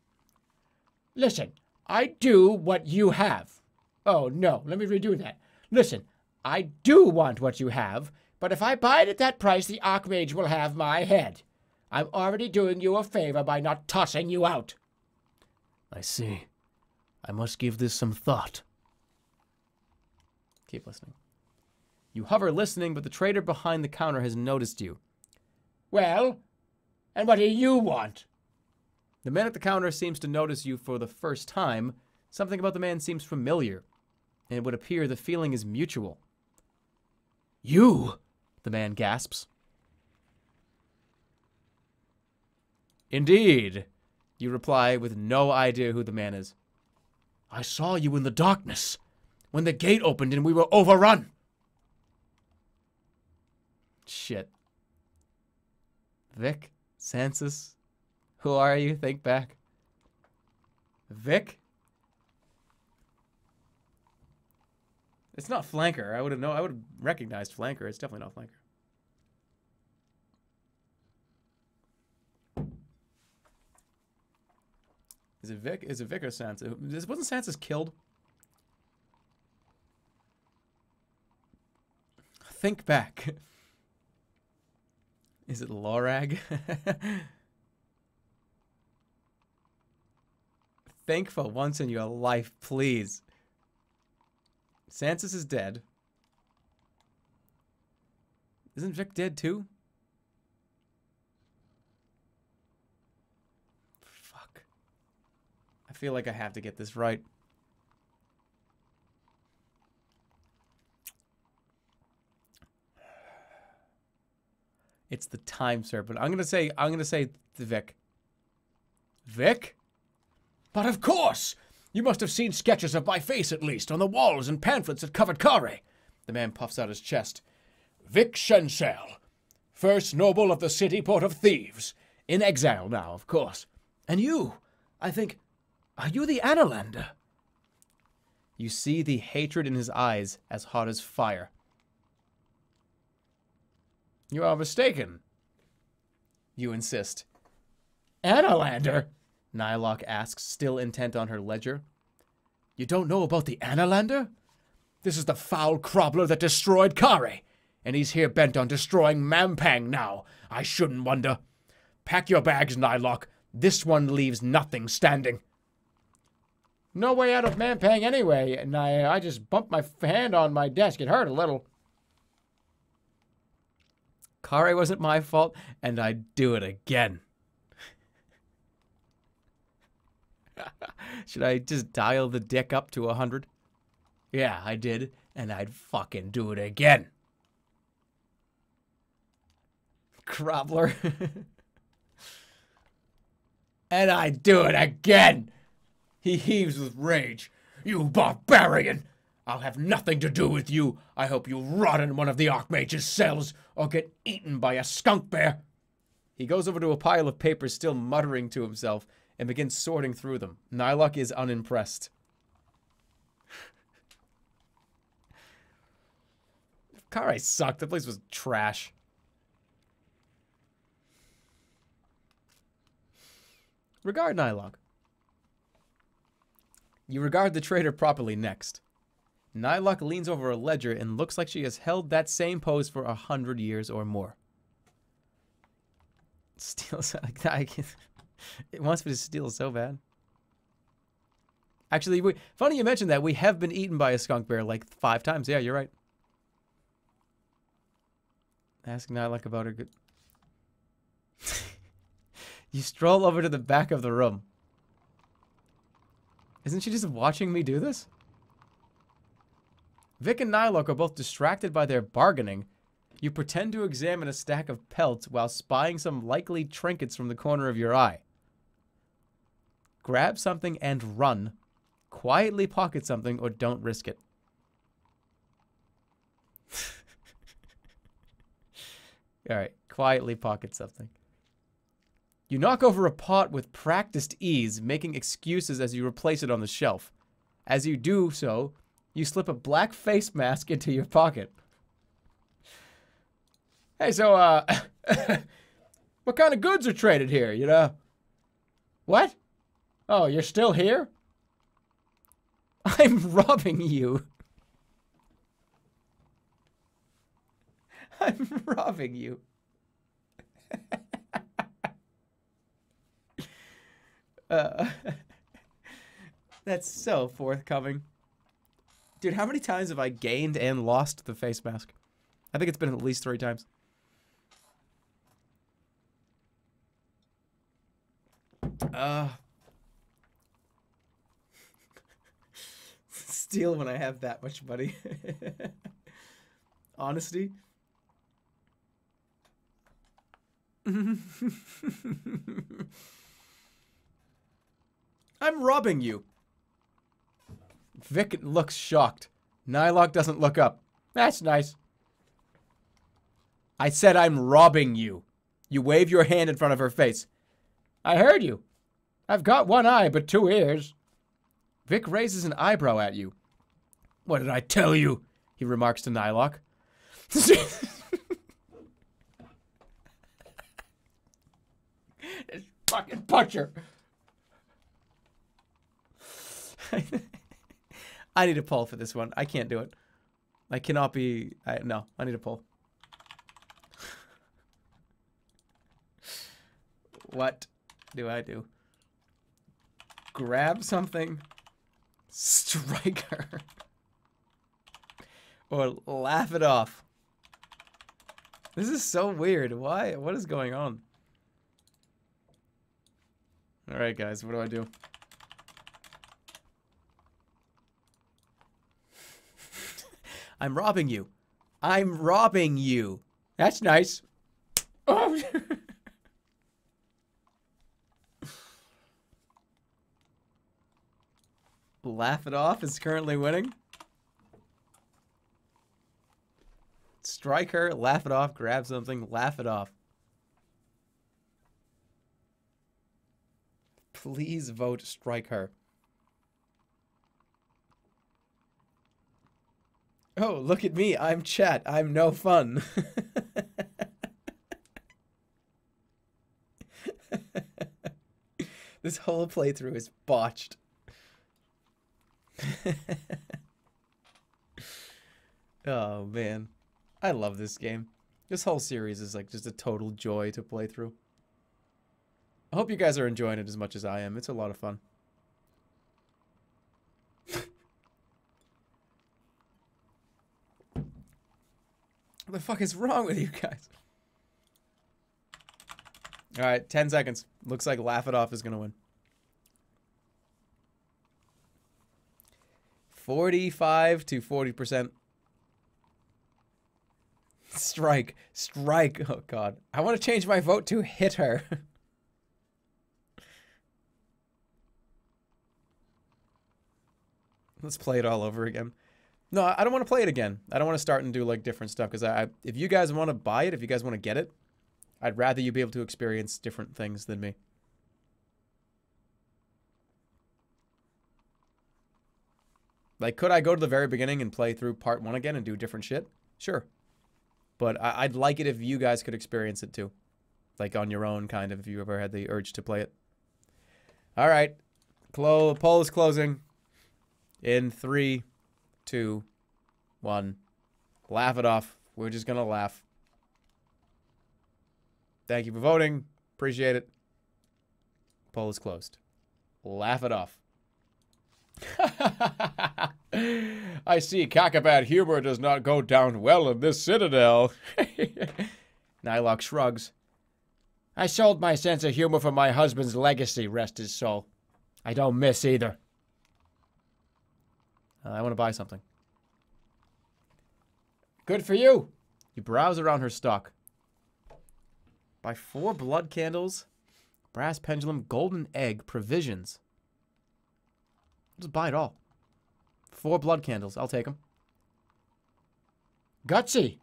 Listen, I do what you have. Oh, no, let me redo that. Listen, I do want what you have, but if I buy it at that price, the Archmage will have my head. I'm already doing you a favor by not tossing you out. I see. I must give this some thought. Keep listening. You hover listening, but the trader behind the counter has noticed you. Well, and what do you want? The man at the counter seems to notice you for the first time. Something about the man seems familiar, and it would appear the feeling is mutual. You? The man gasps. Indeed, you reply with no idea who the man is. I saw you in the darkness, when the gate opened and we were overrun. Shit. Vic? Sansus? Who are you? Think back. Vic? It's not Flanker. I would have recognized Flanker. It's definitely not Flanker. Is it Vic? Is it Vic or Sansa? Wasn't Sansa killed? Think back. Is it Lorag? Think for once in your life, please. Sansa is dead. Isn't Vic dead too? Fuck. I feel like I have to get this right. It's the time serpent. I'm gonna say the Vic. Vic? But of course! You must have seen sketches of my face, at least, on the walls and pamphlets that covered Kare. The man puffs out his chest. Vic Shensel, first noble of the city port of thieves. In exile now, of course. And you, I think, are you the Annalander? You see the hatred in his eyes as hot as fire. You are mistaken. You insist. Annalander? Nylock asks, still intent on her ledger. You don't know about the Annalander? This is the foul crubbler that destroyed Kare, and he's here bent on destroying Mampang now. I shouldn't wonder. Pack your bags, Nylock. This one leaves nothing standing. No way out of Mampang anyway, and I just bumped my hand on my desk. It hurt a little. Kare wasn't my fault, and I'd do it again. Should I just dial the dick up to 100? Yeah, I did, and I'd fucking do it again. Crubbler. And I'd do it again. He heaves with rage. You barbarian! I'll have nothing to do with you. I hope you rot in one of the Archmage's cells or get eaten by a skunk bear. He goes over to a pile of papers, still muttering to himself, and begins sorting through them. Nylock is unimpressed. Karai sucked. The place was trash. Regard Nylock. You regard the traitor properly next. Nylock leans over a ledger and looks like she has held that same pose for 100 years or more. Steals. It wants me to steal so bad. Actually, funny you mentioned that. We have been eaten by a skunk bear like 5 times. Yeah, you're right. Ask Nylock about her good... You stroll over to the back of the room. Isn't she just watching me do this? Vic and Nylock are both distracted by their bargaining. You pretend to examine a stack of pelts while spying some likely trinkets from the corner of your eye. Grab something and run. Quietly pocket something or don't risk it. Alright, quietly pocket something. You knock over a pot with practiced ease, making excuses as you replace it on the shelf. As you do so, you slip a black face mask into your pocket. Hey, so, what kind of goods are traded here, you know? What? Oh, you're still here? I'm robbing you. I'm robbing you. That's so forthcoming. Dude, how many times have I gained and lost the face mask? I think it's been at least 3 times. Steal when I have that much money. Honesty. I'm robbing you. Vic looks shocked. Nylock doesn't look up. That's nice. I said I'm robbing you. You wave your hand in front of her face. I heard you. I've got 1 eye but 2 ears. Vic raises an eyebrow at you. What did I tell you? He remarks to Nylock. This fucking butcher. I need a pull for this one. I can't do it. I cannot be... no, I need a pull. What do I do? Grab something, strike her, or laugh it off. This is so weird. Why? What is going on? All right, guys, what do I do? I'm robbing you. I'm robbing you. That's nice. Oh. Laugh it off is currently winning. Strike her, laugh it off, grab something, laugh it off. Please vote strike her. Oh, look at me. I'm chat. I'm no fun. This whole playthrough is botched. Oh, man. I love this game. This whole series is like just a total joy to play through. I hope you guys are enjoying it as much as I am. It's a lot of fun. What the fuck is wrong with you guys? Alright, 10 seconds. Looks like Laugh It Off is going to win. 45 to 40%. Strike. Strike. Oh, God. I want to change my vote to hit her. Let's play it all over again. No, I don't want to play it again. I don't want to start and do like different stuff because if you guys want to buy it, if you guys want to get it, I'd rather you be able to experience different things than me. Like, could I go to the very beginning and play through part 1 again and do different shit? Sure. But I'd like it if you guys could experience it too. Like on your own, kind of, if you ever had the urge to play it. All right. Poll is closing. In 3, 2, 1. Laugh it off. We're just going to laugh. Thank you for voting. Appreciate it. Poll is closed. Laugh it off. I see Kakabat humor does not go down well in this citadel. Nylock shrugs. I sold my sense of humor for my husband's legacy, rest his soul. I don't miss either. I want to buy something. Good for you. You browse around her stock. Buy 4 blood candles, brass pendulum, golden egg, provisions. Just buy it all. 4 blood candles. I'll take them. Gutsy.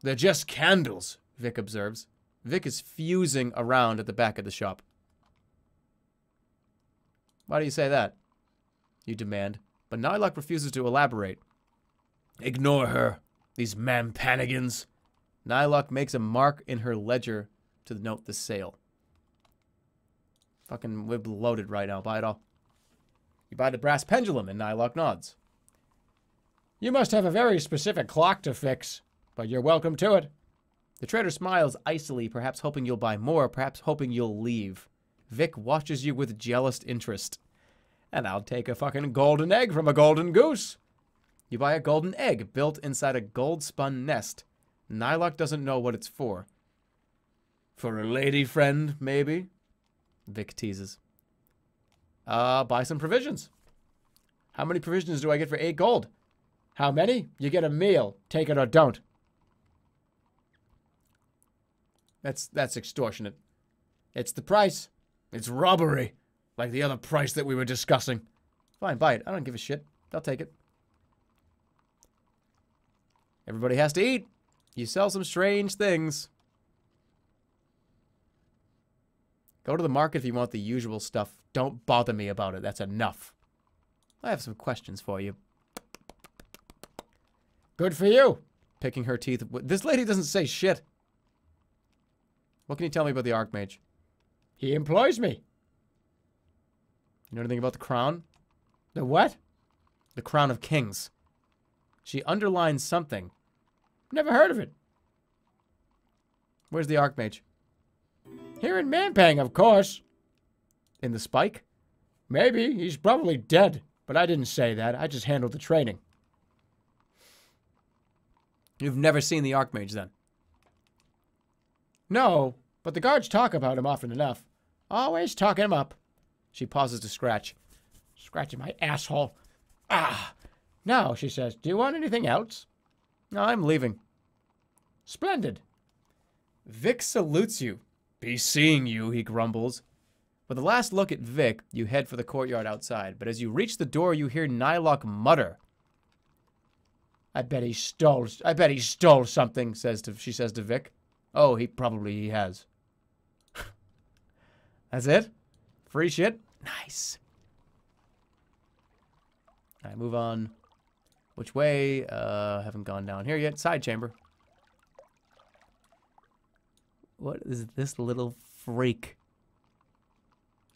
They're just candles. Vic observes. Vic is fusing around at the back of the shop. Why do you say that? You demand. But Nylock refuses to elaborate. Ignore her. These mampanigans. Nylock makes a mark in her ledger to note the sale. Fucking, we're loaded right now. Buy it all. You buy the brass pendulum, and Nylock nods. You must have a very specific clock to fix, but you're welcome to it. The trader smiles icily, perhaps hoping you'll buy more, perhaps hoping you'll leave. Vic watches you with jealous interest. And I'll take a fucking golden egg from a golden goose. You buy a golden egg built inside a gold-spun nest. Nylock doesn't know what it's for. For a lady friend, maybe? Vic teases. Buy some provisions. How many provisions do I get for 8 gold? How many? You get a meal. Take it or don't. That's extortionate. It's the price. It's robbery. Like the other price that we were discussing. Fine, buy it. I don't give a shit. I'll take it. Everybody has to eat. You sell some strange things. Go to the market if you want the usual stuff. Don't bother me about it. That's enough. I have some questions for you. Good for you. Picking her teeth. This lady doesn't say shit. What can you tell me about the Archmage? He employs me. You know anything about the crown? The what? The crown of kings. She underlines something. Never heard of it. Where's the Archmage? Here in Manpang, of course. In the Spike? Maybe. He's probably dead. But I didn't say that. I just handled the training. You've never seen the Archmage, then? No, but the guards talk about him often enough. Always talking him up. She pauses to scratch. Scratching my asshole. Ah! Now, she says, do you want anything else? No, I'm leaving. Splendid. Vic salutes you. Be seeing you, he grumbles. With a last look at Vic, you head for the courtyard outside, but as you reach the door, you hear Nylock mutter. I bet he stole something, She says to Vic. Oh, he probably has. That's it? Free shit? Nice. Alright, move on. Which way? Haven't gone down here yet. Side chamber. What is this little freak?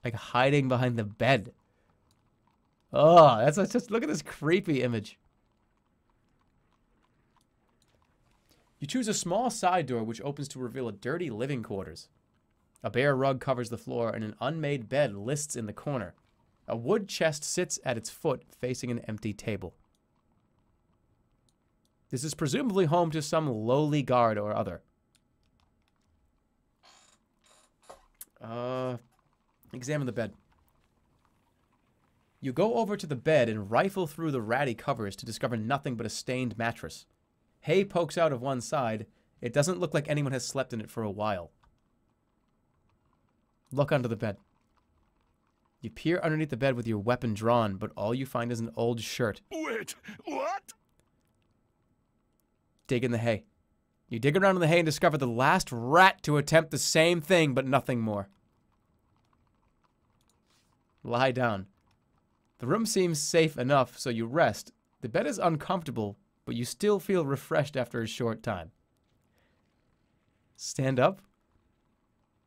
Like hiding behind the bed. Oh, that's just look at this creepy image. You choose a small side door which opens to reveal a dirty living quarters. A bare rug covers the floor and an unmade bed lists in the corner. A wood chest sits at its foot facing an empty table. This is presumably home to some lowly guard or other. Examine the bed. You go over to the bed and rifle through the ratty covers to discover nothing but a stained mattress. Hay pokes out of one side. It doesn't look like anyone has slept in it for a while. Look under the bed. You peer underneath the bed with your weapon drawn, but all you find is an old shirt. Wait, what? Dig in the hay. You dig around in the hay and discover the last rat to attempt the same thing, but nothing more. Lie down. The room seems safe enough, so you rest. The bed is uncomfortable, but you still feel refreshed after a short time. Stand up.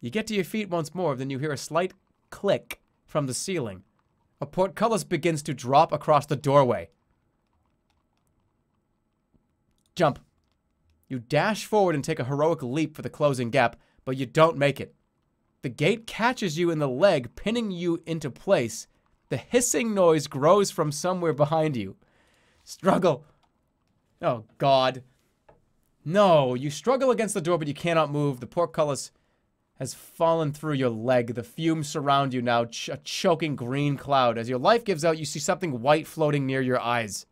You get to your feet once more, then you hear a slight click from the ceiling. A portcullis begins to drop across the doorway. Jump. You dash forward and take a heroic leap for the closing gap, but you don't make it. The gate catches you in the leg, pinning you into place. The hissing noise grows from somewhere behind you. Struggle. Oh, God. No, you struggle against the door, but you cannot move. The portcullis has fallen through your leg. The fumes surround you now, a choking green cloud. As your life gives out, you see something white floating near your eyes.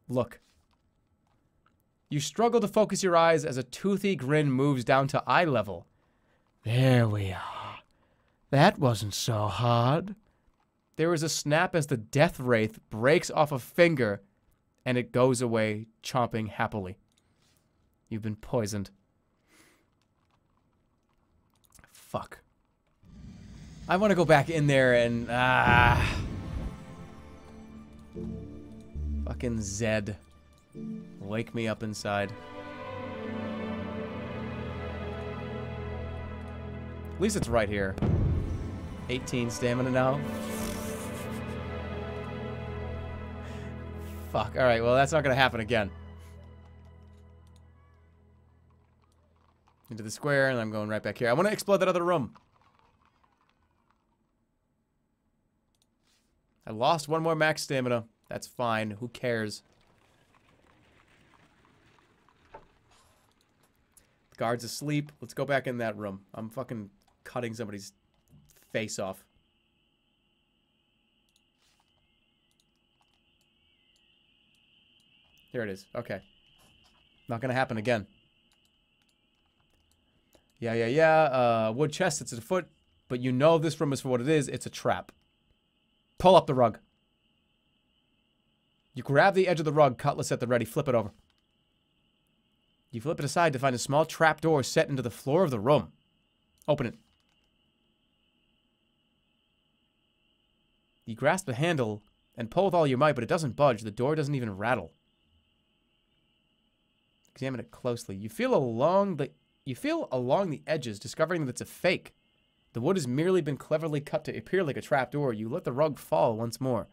Look. You struggle to focus your eyes as a toothy grin moves down to eye level. There we are. That wasn't so hard. There is a snap as the death wraith breaks off a finger, and it goes away, chomping happily. You've been poisoned. Fuck. I want to go back in there and... Fucking Zed. Wake me up inside. At least it's right here. 18 stamina now. Fuck. Alright, well, that's not gonna happen again. Into the square, and I'm going right back here. I want to explore that other room. I lost one more max stamina. That's fine. Who cares? The guard's asleep. Let's go back in that room. I'm fucking cutting somebody's face off. Here it is. Okay. Not gonna happen again. Yeah. Wood chest, it's a foot. But you know this room is for what it is. It's a trap. Pull up the rug. You grab the edge of the rug, cutlass at the ready, flip it over. You flip it aside to find a small trap door set into the floor of the room. Open it. You grasp the handle and pull with all your might, but it doesn't budge. The door doesn't even rattle. Examine it closely. You feel along the edges, discovering that it's a fake. The wood has merely been cleverly cut to appear like a trapdoor. You let the rug fall once more.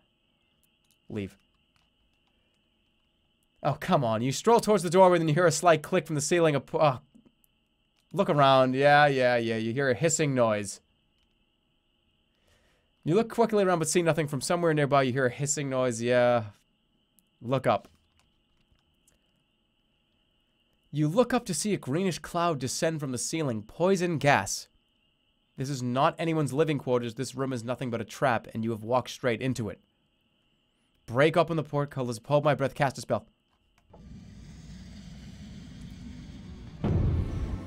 Leave. Oh, come on. You stroll towards the doorway, then you hear a slight click from the ceiling. Look around. Yeah. You hear a hissing noise. You look quickly around, but see nothing. From somewhere nearby, you hear a hissing noise. Yeah. Look up. You look up to see a greenish cloud descend from the ceiling. Poison gas. This is not anyone's living quarters. This room is nothing but a trap, and you have walked straight into it. Break open the portcullis. Hold my breath. Cast a spell.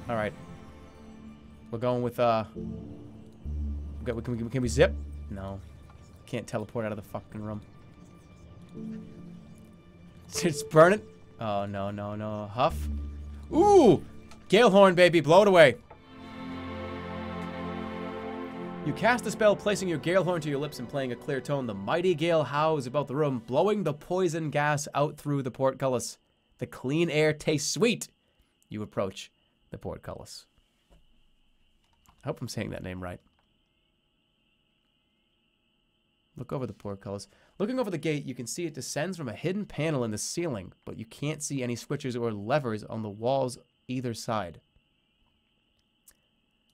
Alright. We're going with, can we zip? No. Can't teleport out of the fucking room. It's burning. Oh, no. Huff. Ooh! Gale horn, baby. Blow it away. You cast the spell, placing your gale horn to your lips and playing a clear tone. The mighty gale howls about the room, blowing the poison gas out through the portcullis. The clean air tastes sweet. You approach the portcullis. I hope I'm saying that name right. Look over the portcullis. Looking over the gate, you can see it descends from a hidden panel in the ceiling, but you can't see any switches or levers on the walls either side.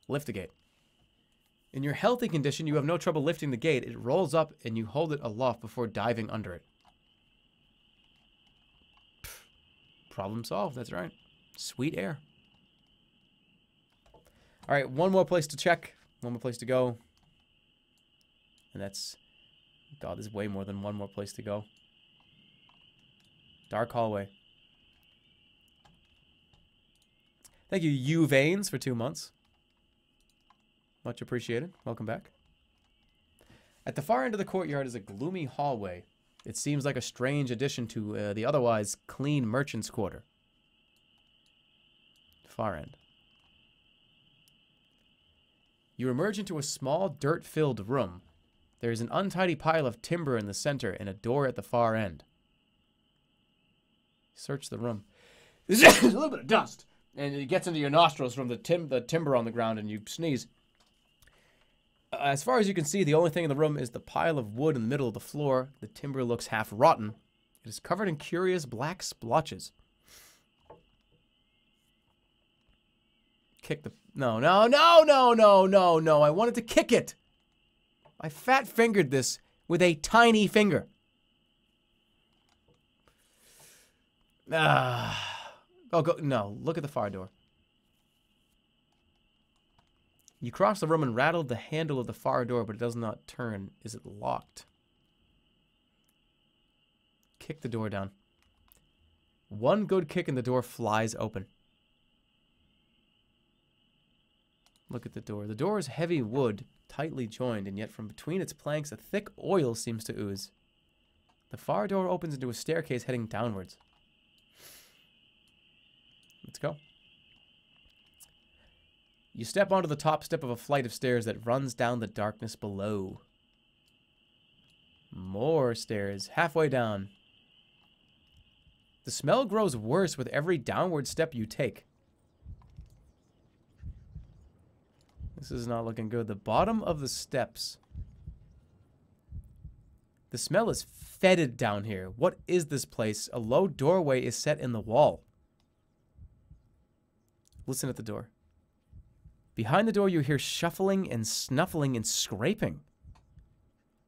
Lift the gate. In your healthy condition, you have no trouble lifting the gate. It rolls up and you hold it aloft before diving under it. Pfft. Problem solved, that's right. Sweet air. Alright, one more place to check. One more place to go. And that's... God, there's way more than one more place to go. Dark hallway. Thank you, Veins, for 2 months. Much appreciated. Welcome back. At the far end of the courtyard is a gloomy hallway. It seems like a strange addition to the otherwise clean merchant's quarter. Far end. You emerge into a small, dirt-filled room. There is an untidy pile of timber in the center and a door at the far end. Search the room. There's a little bit of dust, and it gets into your nostrils from the timber on the ground, and you sneeze. As far as you can see, the only thing in the room is the pile of wood in the middle of the floor. The timber looks half rotten. It is covered in curious black splotches. Kick the... No. I wanted to kick it. I fat-fingered this with a tiny finger. Oh, go... No, look at the far door. You cross the room and rattle the handle of the far door, but it does not turn. Is it locked? Kick the door down. One good kick and the door flies open. Look at the door. The door is heavy wood, tightly joined, and yet from between its planks a thick oil seems to ooze. The far door opens into a staircase heading downwards. Let's go. You step onto the top step of a flight of stairs that runs down the darkness below. More stairs, halfway down. The smell grows worse with every downward step you take. This is not looking good. The bottom of the steps. The smell is fetid down here. What is this place? A low doorway is set in the wall. Listen at the door. Behind the door, you hear shuffling and snuffling and scraping.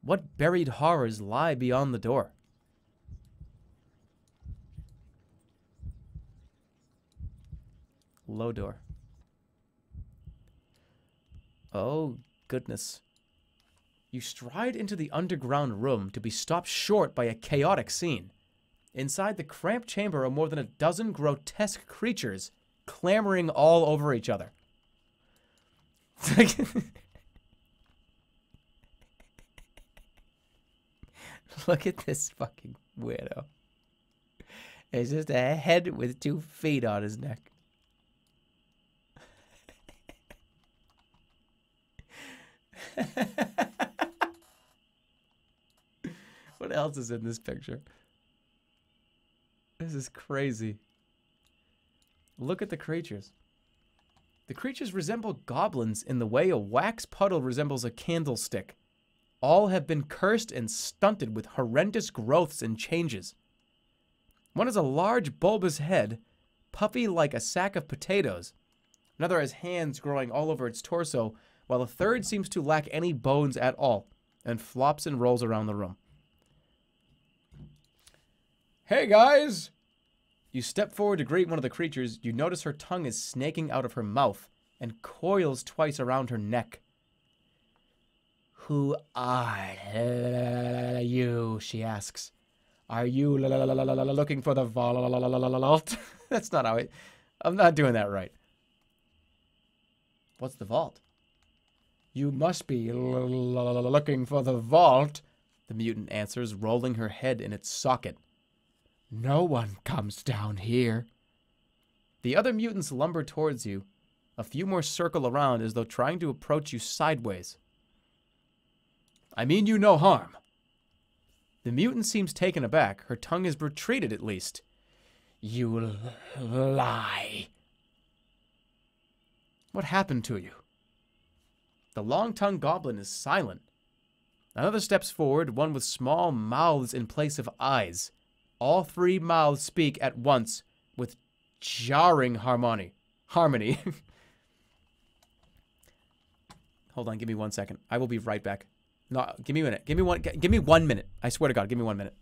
What buried horrors lie beyond the door? Low door. Oh, goodness. You stride into the underground room to be stopped short by a chaotic scene. Inside the cramped chamber are more than a dozen grotesque creatures clamoring all over each other. Look at this fucking weirdo. It's just a head with 2 feet on his neck. What else is in this picture? This is crazy. Look at the creatures. The creatures resemble goblins in the way a wax puddle resembles a candlestick. All have been cursed and stunted with horrendous growths and changes. One has a large bulbous head, puffy like a sack of potatoes. Another has hands growing all over its torso, while a third seems to lack any bones at all, and flops and rolls around the room. Hey guys! You step forward to greet one of the creatures. You notice her tongue is snaking out of her mouth and coils twice around her neck. Who are you? She asks. Are you looking for the vault? That's not how I'm not doing that right. What's the vault? You must be looking for the vault, the mutant answers, rolling her head in its socket. No one comes down here. The other mutants lumber towards you. A few more circle around as though trying to approach you sideways. I mean you no harm. The mutant seems taken aback. Her tongue is retreated at least. You lie. What happened to you? The long-tongued goblin is silent. Another steps forward, one with small mouths in place of eyes. All 3 mouths speak at once with jarring harmony. Hold on, give me 1 second. I will be right back. No, give me a minute. Give me 1 minute. I swear to God, give me 1 minute.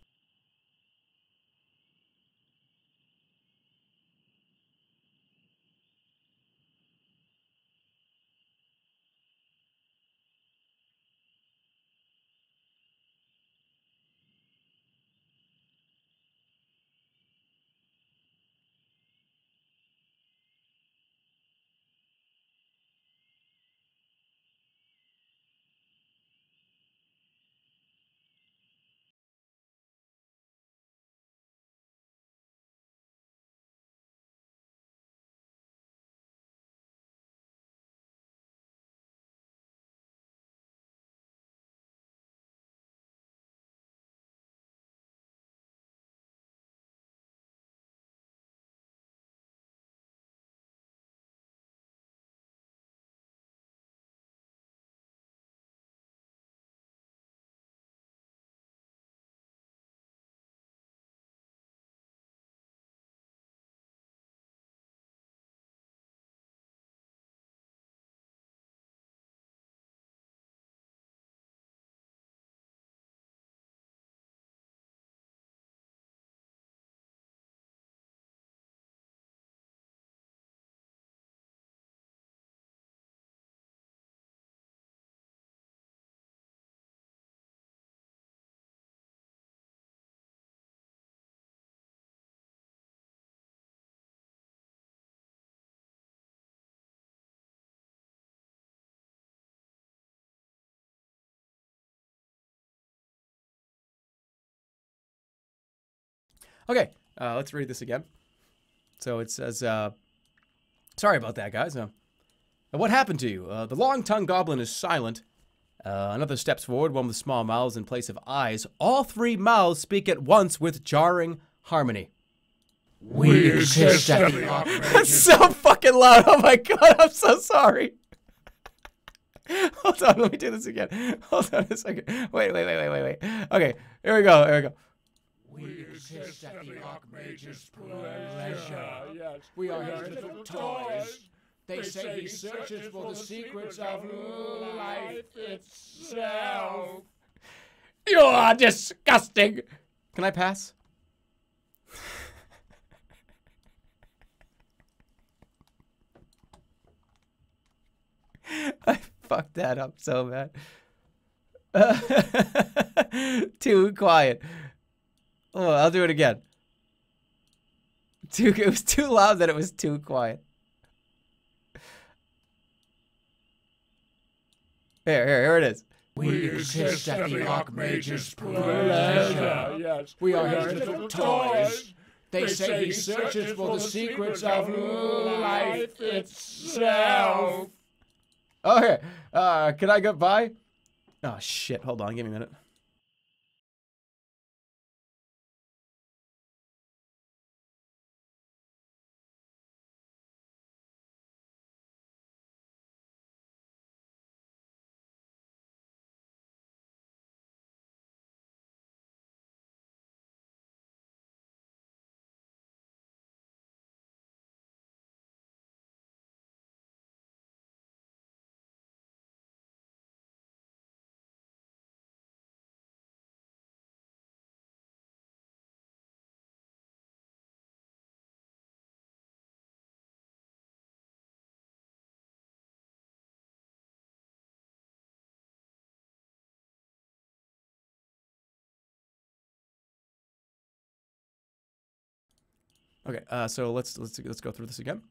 Okay, let's read this again. So it says, sorry about that, guys. What happened to you? The long-tongued goblin is silent. Another steps forward, one with small mouths in place of eyes. All three mouths speak at once with jarring harmony. We exist at the That's so fucking loud. Oh my god, I'm so sorry. Hold on, let me do this again. Hold on a second. Wait. Okay, here we go. We exist at the Archmage's pleasure. Yes, we are his little toys. They say he searches for the secrets of life itself. You are disgusting. Can I pass? I fucked that up so bad. Too quiet. Oh, I'll do it again. It was too loud that it was too quiet. Here it is. We exist at the Archmage's pleasure. Yes, we are his little toys. They say he searches for the secrets of life itself. Okay, can I get by? Oh shit, hold on, give me a minute. Okay, so let's go through this again.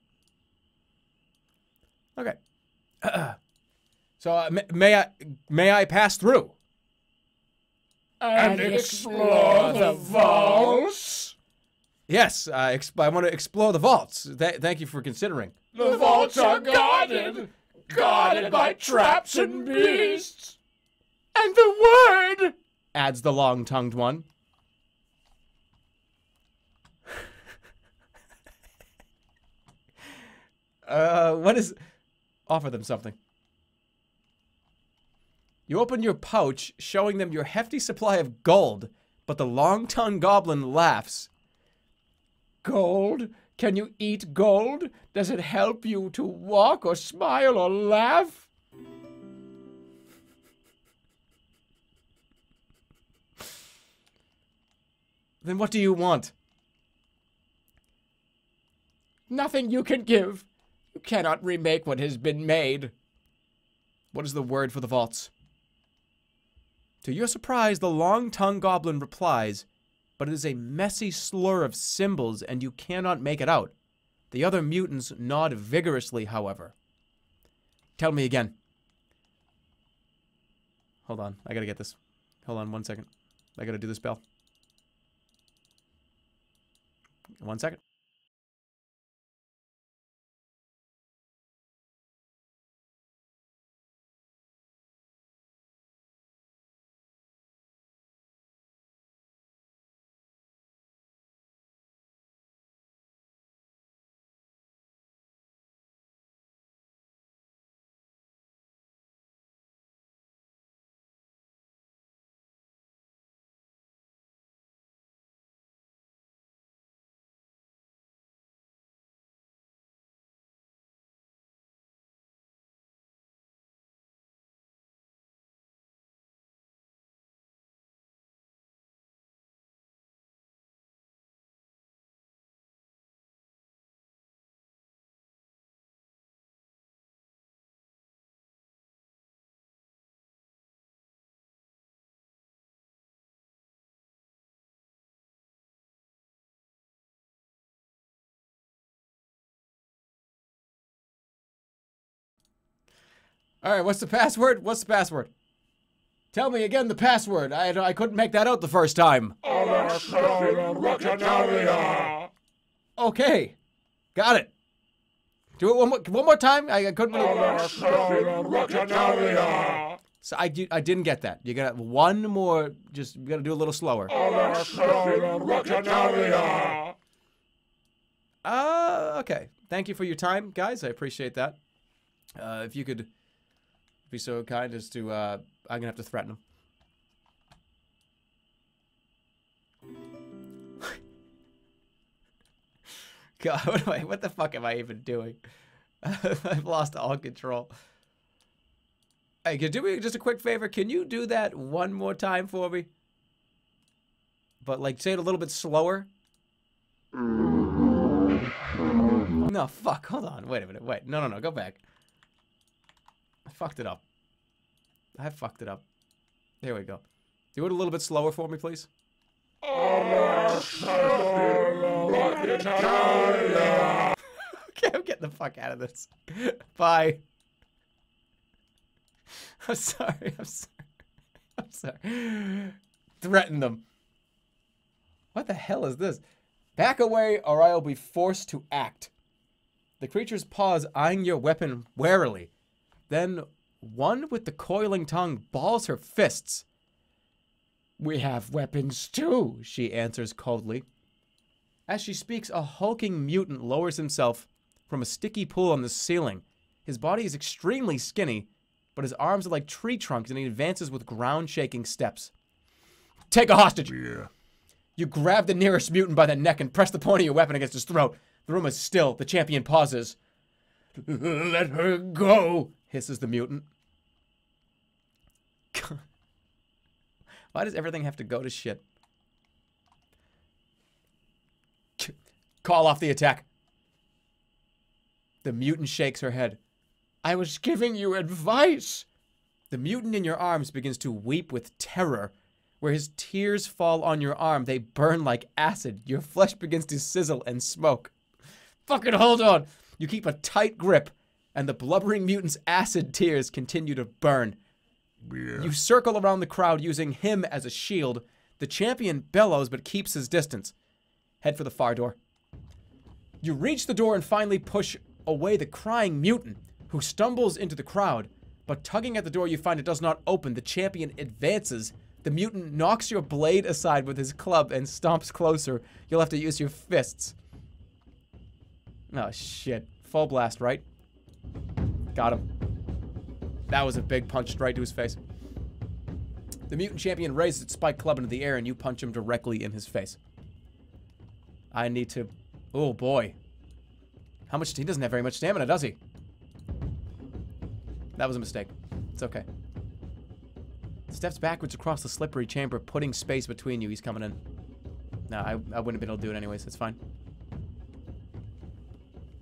Okay. So may I pass through? And explore the vaults? Yes, I want to explore the vaults. Thank you for considering. The vaults are guarded by traps and beasts. And the word, Adds the long-tongued one. What is... Offer them something. You open your pouch, showing them your hefty supply of gold, but the long-tongued goblin laughs. Gold? Can you eat gold? Does it help you to walk or smile or laugh? Then what do you want? Nothing you can give. You cannot remake what has been made. What is the word for the vaults? To your surprise, the long-tongued goblin replies, but it is a messy slur of symbols and you cannot make it out. The other mutants nod vigorously, however. Tell me again. Hold on, I gotta get this. Hold on 1 second. I gotta do the spell. 1 second. All right, what's the password? What's the password? Tell me again the password. I couldn't make that out the first time. Okay. Got it. Do it one more time. I couldn't really... So I didn't get that. You got one more. Just you got to do a little slower. Okay. Thank you for your time, guys. I appreciate that. If you could be so kind as to, I'm gonna have to threaten him. God, what the fuck am I even doing? I've lost all control. Hey, can you do me just a quick favor? Can you do that one more time for me? But, like, say it a little bit slower. No, fuck. Hold on. Wait a minute. Wait. No, go back. I fucked it up. I fucked it up. There we go. Do it a little bit slower for me, please. Okay, I'm getting the fuck out of this. Bye. I'm sorry. I'm sorry. Threaten them. What the hell is this? Back away or I'll be forced to act. The creature's paws eyeing your weapon warily. Then one with the coiling tongue balls her fists. We have weapons too, she answers coldly. As she speaks, a hulking mutant lowers himself from a sticky pool on the ceiling. His body is extremely skinny, but his arms are like tree trunks and he advances with ground-shaking steps. Take a hostage! Yeah. You grab the nearest mutant by the neck and press the point of your weapon against his throat. The room is still. The champion pauses. Let her go, hisses the mutant. Why does everything have to go to shit? Call off the attack. The mutant shakes her head. I was giving you advice. The mutant in your arms begins to weep with terror. Where his tears fall on your arm, they burn like acid. Your flesh begins to sizzle and smoke. Fucking hold on. You keep a tight grip, and the blubbering mutant's acid tears continue to burn. Yeah. You circle around the crowd using him as a shield. The champion bellows but keeps his distance. Head for the far door. You reach the door and finally push away the crying mutant, who stumbles into the crowd. But tugging at the door, you find it does not open. The champion advances. The mutant knocks your blade aside with his club and stomps closer. You'll have to use your fists. Oh, shit. Full blast, right? Got him. That was a big punch straight to his face. The mutant champion raises its spiked club into the air and you punch him directly in his face. I need to... Oh, boy. How much... He doesn't have very much stamina, does he? That was a mistake. It's okay. Steps backwards across the slippery chamber, putting space between you. He's coming in. No, I wouldn't have been able to do it anyways. It's fine.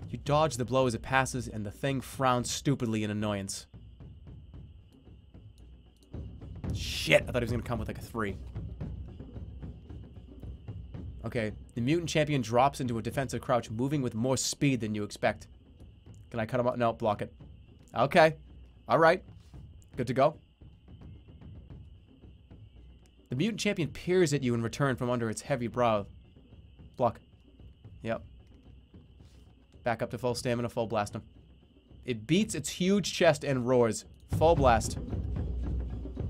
You dodge the blow as it passes, and the thing frowns stupidly in annoyance. Shit, I thought he was going to come with like a 3. Okay, the mutant champion drops into a defensive crouch, moving with more speed than you expect. Can I cut him out? No, block it. Okay. Alright. Good to go. The mutant champion peers at you in return from under its heavy brow. Block. Yep. Back up to full stamina, full blast him. It beats its huge chest and roars. Full blast.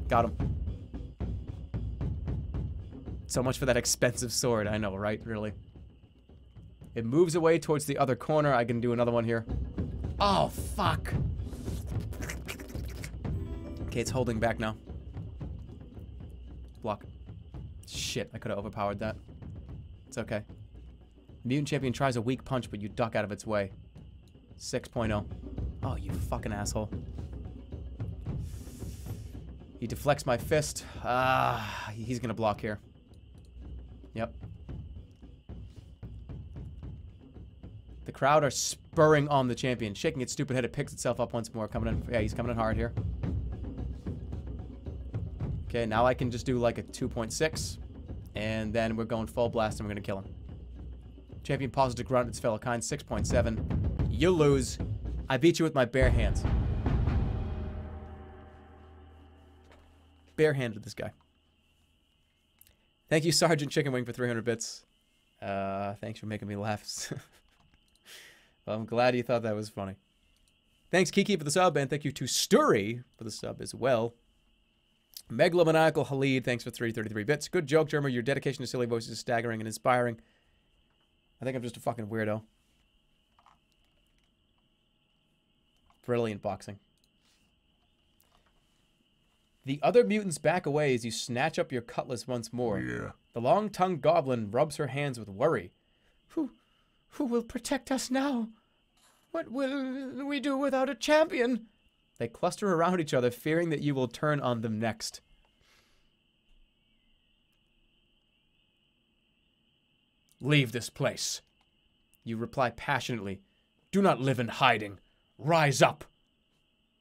Got him. So much for that expensive sword. I know, right? Really. It moves away towards the other corner. I can do another one here. Oh, fuck. Okay, it's holding back now. Block. Shit, I could have overpowered that. It's okay. Mutant champion tries a weak punch, but you duck out of its way. 6.0. Oh, you fucking asshole. He deflects my fist. He's gonna block here. Yep. The crowd are spurring on the champion. Shaking its stupid head, it picks itself up once more. Coming in. Yeah, he's coming in hard here. Okay, now I can just do like a 2.6. And then we're going full blast and we're gonna kill him. Champion pauses to grunt its fellow kind. 6.7. You lose. I beat you with my bare hands. barehanded this guy. Thank you, Sergeant Chicken Wing, for 300 bits. Thanks for making me laugh. Well, I'm glad you thought that was funny. Thanks, Kiki, for the sub, and thank you to Sturry for the sub as well. Megalomaniacal Halid, thanks for 333 bits. Good joke, Jerma. Your dedication to silly voices is staggering and inspiring. I think I'm just a fucking weirdo. Brilliant boxing. The other mutants back away as you snatch up your cutlass once more. Yeah. The long-tongued goblin rubs her hands with worry. Who will protect us now? What will we do without a champion? They cluster around each other, fearing that you will turn on them next. Leave this place. You reply passionately, Do not live in hiding. Rise up.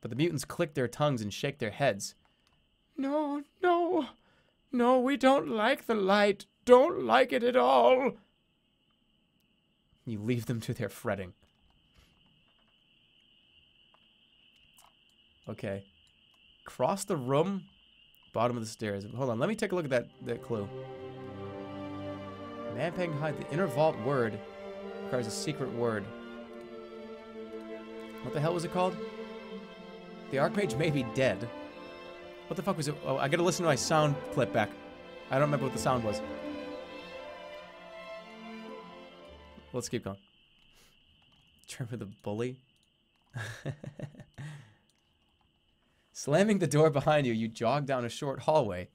but the mutants click their tongues and shake their heads. No, no. No, we don't like the light. Don't like it at all. You leave them to their fretting. Okay. Cross the room, bottom of the stairs. Hold on, let me take a look at that clue. Man can hide the inner vault word. Requires a secret word. What the hell was it called? The Archmage may be dead. What the fuck was it? Oh, I gotta listen to my sound clip back. I don't remember what the sound was. Let's keep going. Trevor the bully. Slamming the door behind you, you jog down a short hallway.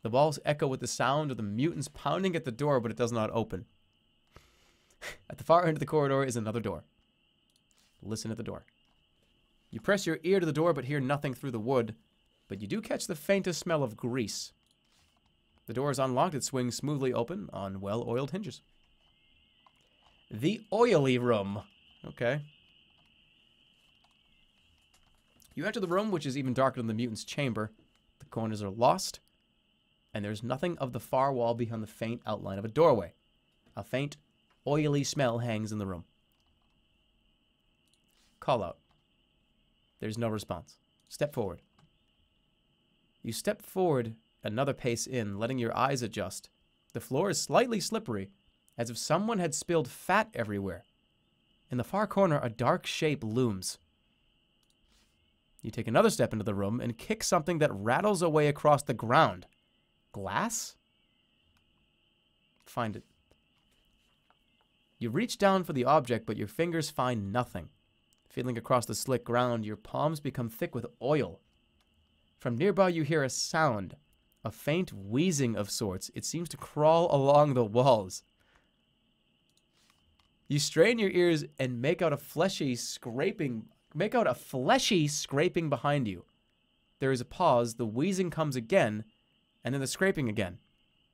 The walls echo with the sound of the mutants pounding at the door, but it does not open. At the far end of the corridor is another door. Listen at the door. You press your ear to the door, but hear nothing through the wood, but you do catch the faintest smell of grease. The door is unlocked. It swings smoothly open on well-oiled hinges. The oily room. Okay. You enter the room, which is even darker than the mutant's chamber. The corners are lost, and there's nothing of the far wall beyond the faint outline of a doorway. A faint, oily smell hangs in the room. Call out. There's no response. Step forward. You step forward another pace in, letting your eyes adjust. The floor is slightly slippery, as if someone had spilled fat everywhere. In the far corner, a dark shape looms. You take another step into the room and kick something that rattles away across the ground. Glass? Find it. You reach down for the object, but your fingers find nothing. Feeling across the slick ground, your palms become thick with oil. From nearby, you hear a sound, a faint wheezing of sorts. It seems to crawl along the walls. You strain your ears and make out a fleshy scraping behind you. There is a pause, the wheezing comes again, and then the scraping again.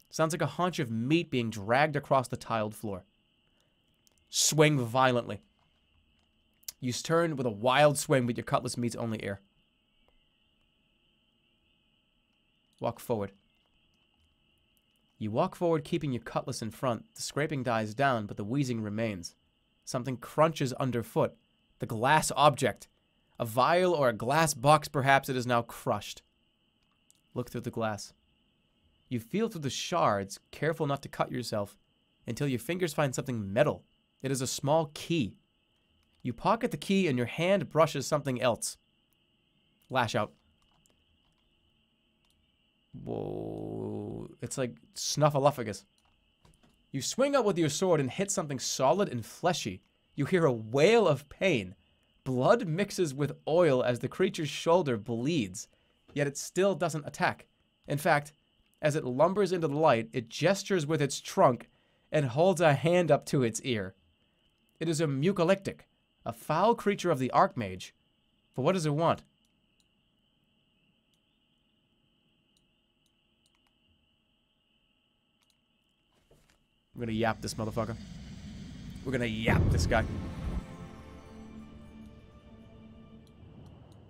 Sounds like a haunch of meat being dragged across the tiled floor. Swing violently. You turn with a wild swing, but your cutlass meets only air. Walk forward. You walk forward, keeping your cutlass in front. The scraping dies down, but the wheezing remains. Something crunches underfoot. The glass object. A vial or a glass box, perhaps. It is now crushed. Look through the glass. You feel through the shards, careful not to cut yourself, until your fingers find something metal. It is a small key. You pocket the key and your hand brushes something else. Lash out. Whoa. It's like Snuffleupagus. You swing out with your sword and hit something solid and fleshy. You hear a wail of pain. Blood mixes with oil as the creature's shoulder bleeds, yet it still doesn't attack. In fact, as it lumbers into the light, it gestures with its trunk and holds a hand up to its ear. It is a mucolytic, a foul creature of the Archmage. But what does it want? We're gonna yap this motherfucker. We're gonna yap this guy.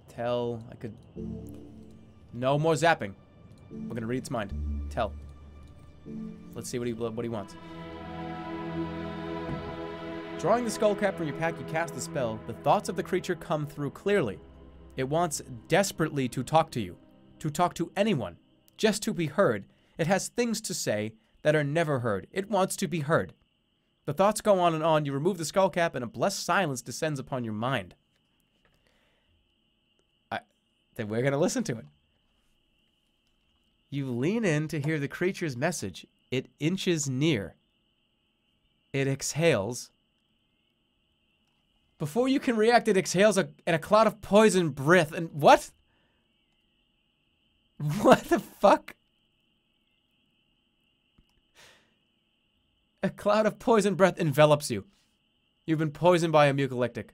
Tell, I could... No more zapping. We're gonna read its mind. Tell. Let's see what he wants. Drawing the skull cap from your pack, you cast the spell. The thoughts of the creature come through clearly. It wants desperately to talk to you. To talk to anyone. just to be heard. It has things to say that are never heard. It wants to be heard. The thoughts go on and on. You remove the skull cap, and a blessed silence descends upon your mind. Then we're going to listen to it. You lean in to hear the creature's message. It inches near. It exhales. Before you can react, it exhales in a cloud of poison breath. And what? What the fuck? A cloud of poison breath envelops you. You've been poisoned by a mucolytic.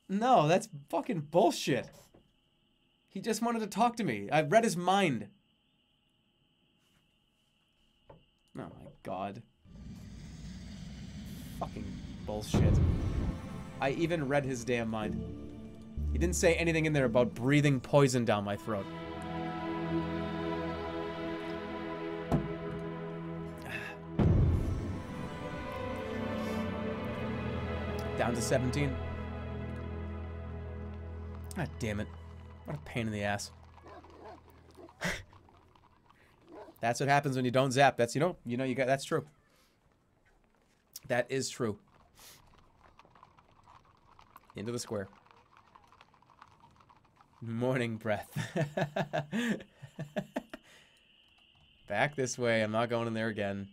No, that's fucking bullshit. He just wanted to talk to me. I read his mind. Oh my god. Fucking bullshit. I even read his damn mind. He didn't say anything in there about breathing poison down my throat. Down to 17. God damn it. What a pain in the ass. That's what happens when you don't zap. That's, you got, that's true. That is true. Into the square. Morning breath. Back this way. I'm not going in there again.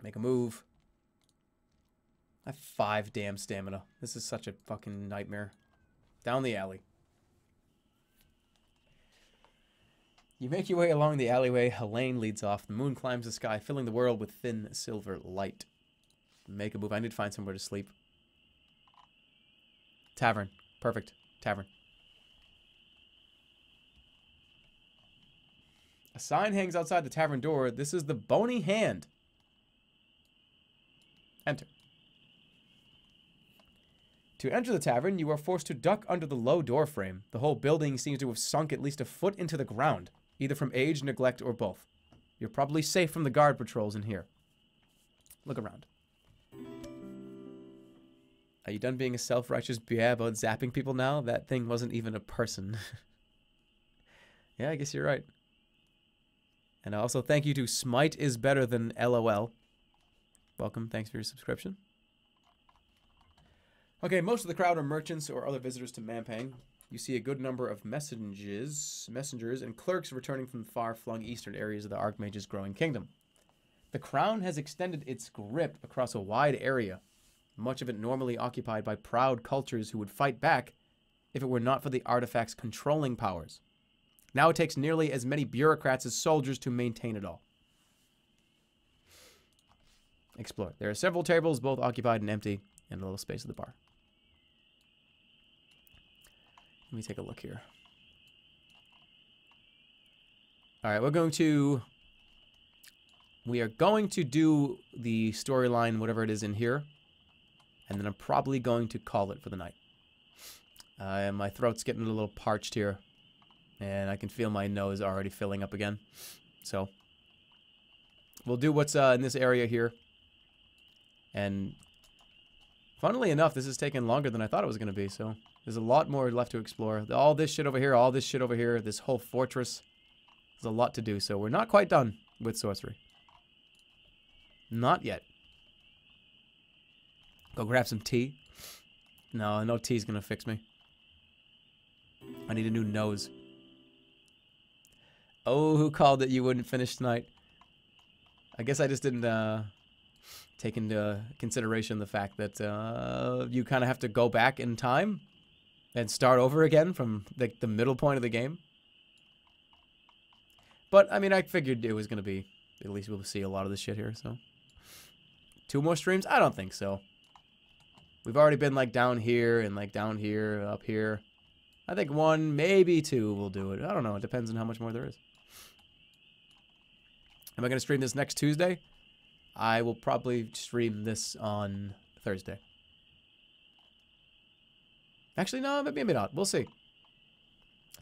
Make a move. I have 5 damn stamina. This is such a fucking nightmare. Down the alley. You make your way along the alleyway. Helene leads off. The moon climbs the sky, filling the world with thin silver light. Make a move. I need to find somewhere to sleep. Tavern. Perfect. Tavern. A sign hangs outside the tavern door. This is the Bony Hand. Enter. To enter the tavern, you are forced to duck under the low door frame. The whole building seems to have sunk at least a foot into the ground, either from age, neglect, or both. You're probably safe from the guard patrols in here. Look around. Are you done being a self-righteous biat about zapping people now? That thing wasn't even a person. Yeah, I guess you're right. And also thank you to Smite is better than LOL. Welcome, thanks for your subscription. Okay, most of the crowd are merchants or other visitors to Mampang. You see a good number of messengers and clerks returning from the far-flung eastern areas of the Archmage's growing kingdom. The crown has extended its grip across a wide area, much of it normally occupied by proud cultures who would fight back if it were not for the artifact's controlling powers. Now it takes nearly as many bureaucrats as soldiers to maintain it all. Explore. There are several tables, both occupied and empty, and a little space at the bar. Let me take a look here. Alright, we are going to do the storyline, whatever it is in here. And then I'm probably going to call it for the night. My throat's getting a little parched here. And I can feel my nose already filling up again. So, we'll do what's in this area here. And funnily enough, this is taking longer than I thought it was going to be, so there's a lot more left to explore. All this shit over here, all this shit over here, this whole fortress. There's a lot to do, so we're not quite done with sorcery. Not yet. Go grab some tea. No tea's going to fix me. I need a new nose. Oh, who called that you wouldn't finish tonight? I guess I just didn't take into consideration the fact that you kind of have to go back in time and start over again from the middle point of the game. But, I mean, I figured it was going to be, at least we'll see a lot of this shit here, so. 2 more streams? I don't think so. We've already been, like, down here and, like, down here, up here. I think 1, maybe 2 will do it. I don't know. It depends on how much more there is. Am I going to stream this next Tuesday? I will probably stream this on Thursday. Actually, no, maybe not. We'll see.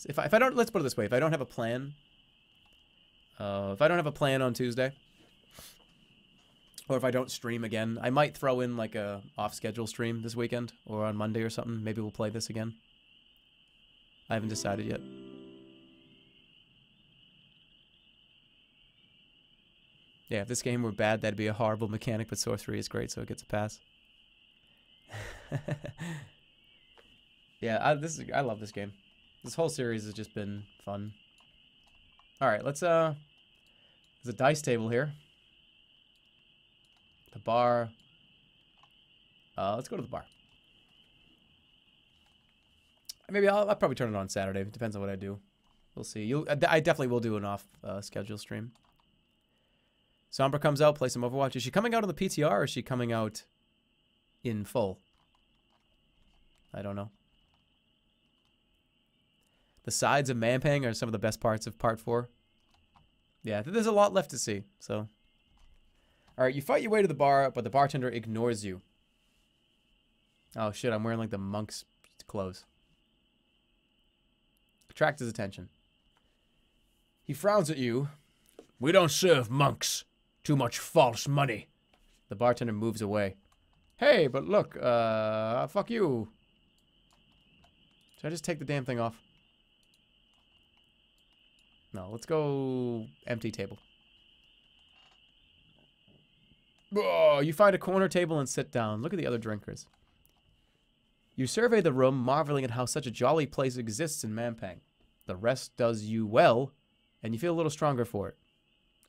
If I don't, let's put it this way. If I don't have a plan, on Tuesday, or if I don't stream again, I might throw in like a off-schedule stream this weekend or on Monday or something. Maybe we'll play this again. I haven't decided yet. Yeah, if this game were bad, that'd be a horrible mechanic, but sorcery is great, so it gets a pass. Yeah, I love this game. This whole series has just been fun. All right, let's there's a dice table here. The bar. Let's go to the bar. Maybe I'll probably turn it on Saturday. It depends on what I do. We'll see. I definitely will do an off schedule stream. Sombra comes out, play some Overwatch. Is she coming out on the PTR or is she coming out in full? I don't know. The sides of Mampang are some of the best parts of Part 4. Yeah, there's a lot left to see, so. Alright, you fight your way to the bar, but the bartender ignores you. Oh shit, I'm wearing like the monk's clothes. Attract his attention. He frowns at you. We don't serve monks. Too much false money. The bartender moves away. Hey, but look, fuck you. Should I just take the damn thing off? No, let's go empty table. Oh, you find a corner table and sit down. Look at the other drinkers. You survey the room, marveling at how such a jolly place exists in Mampang. The rest does you well, and you feel a little stronger for it.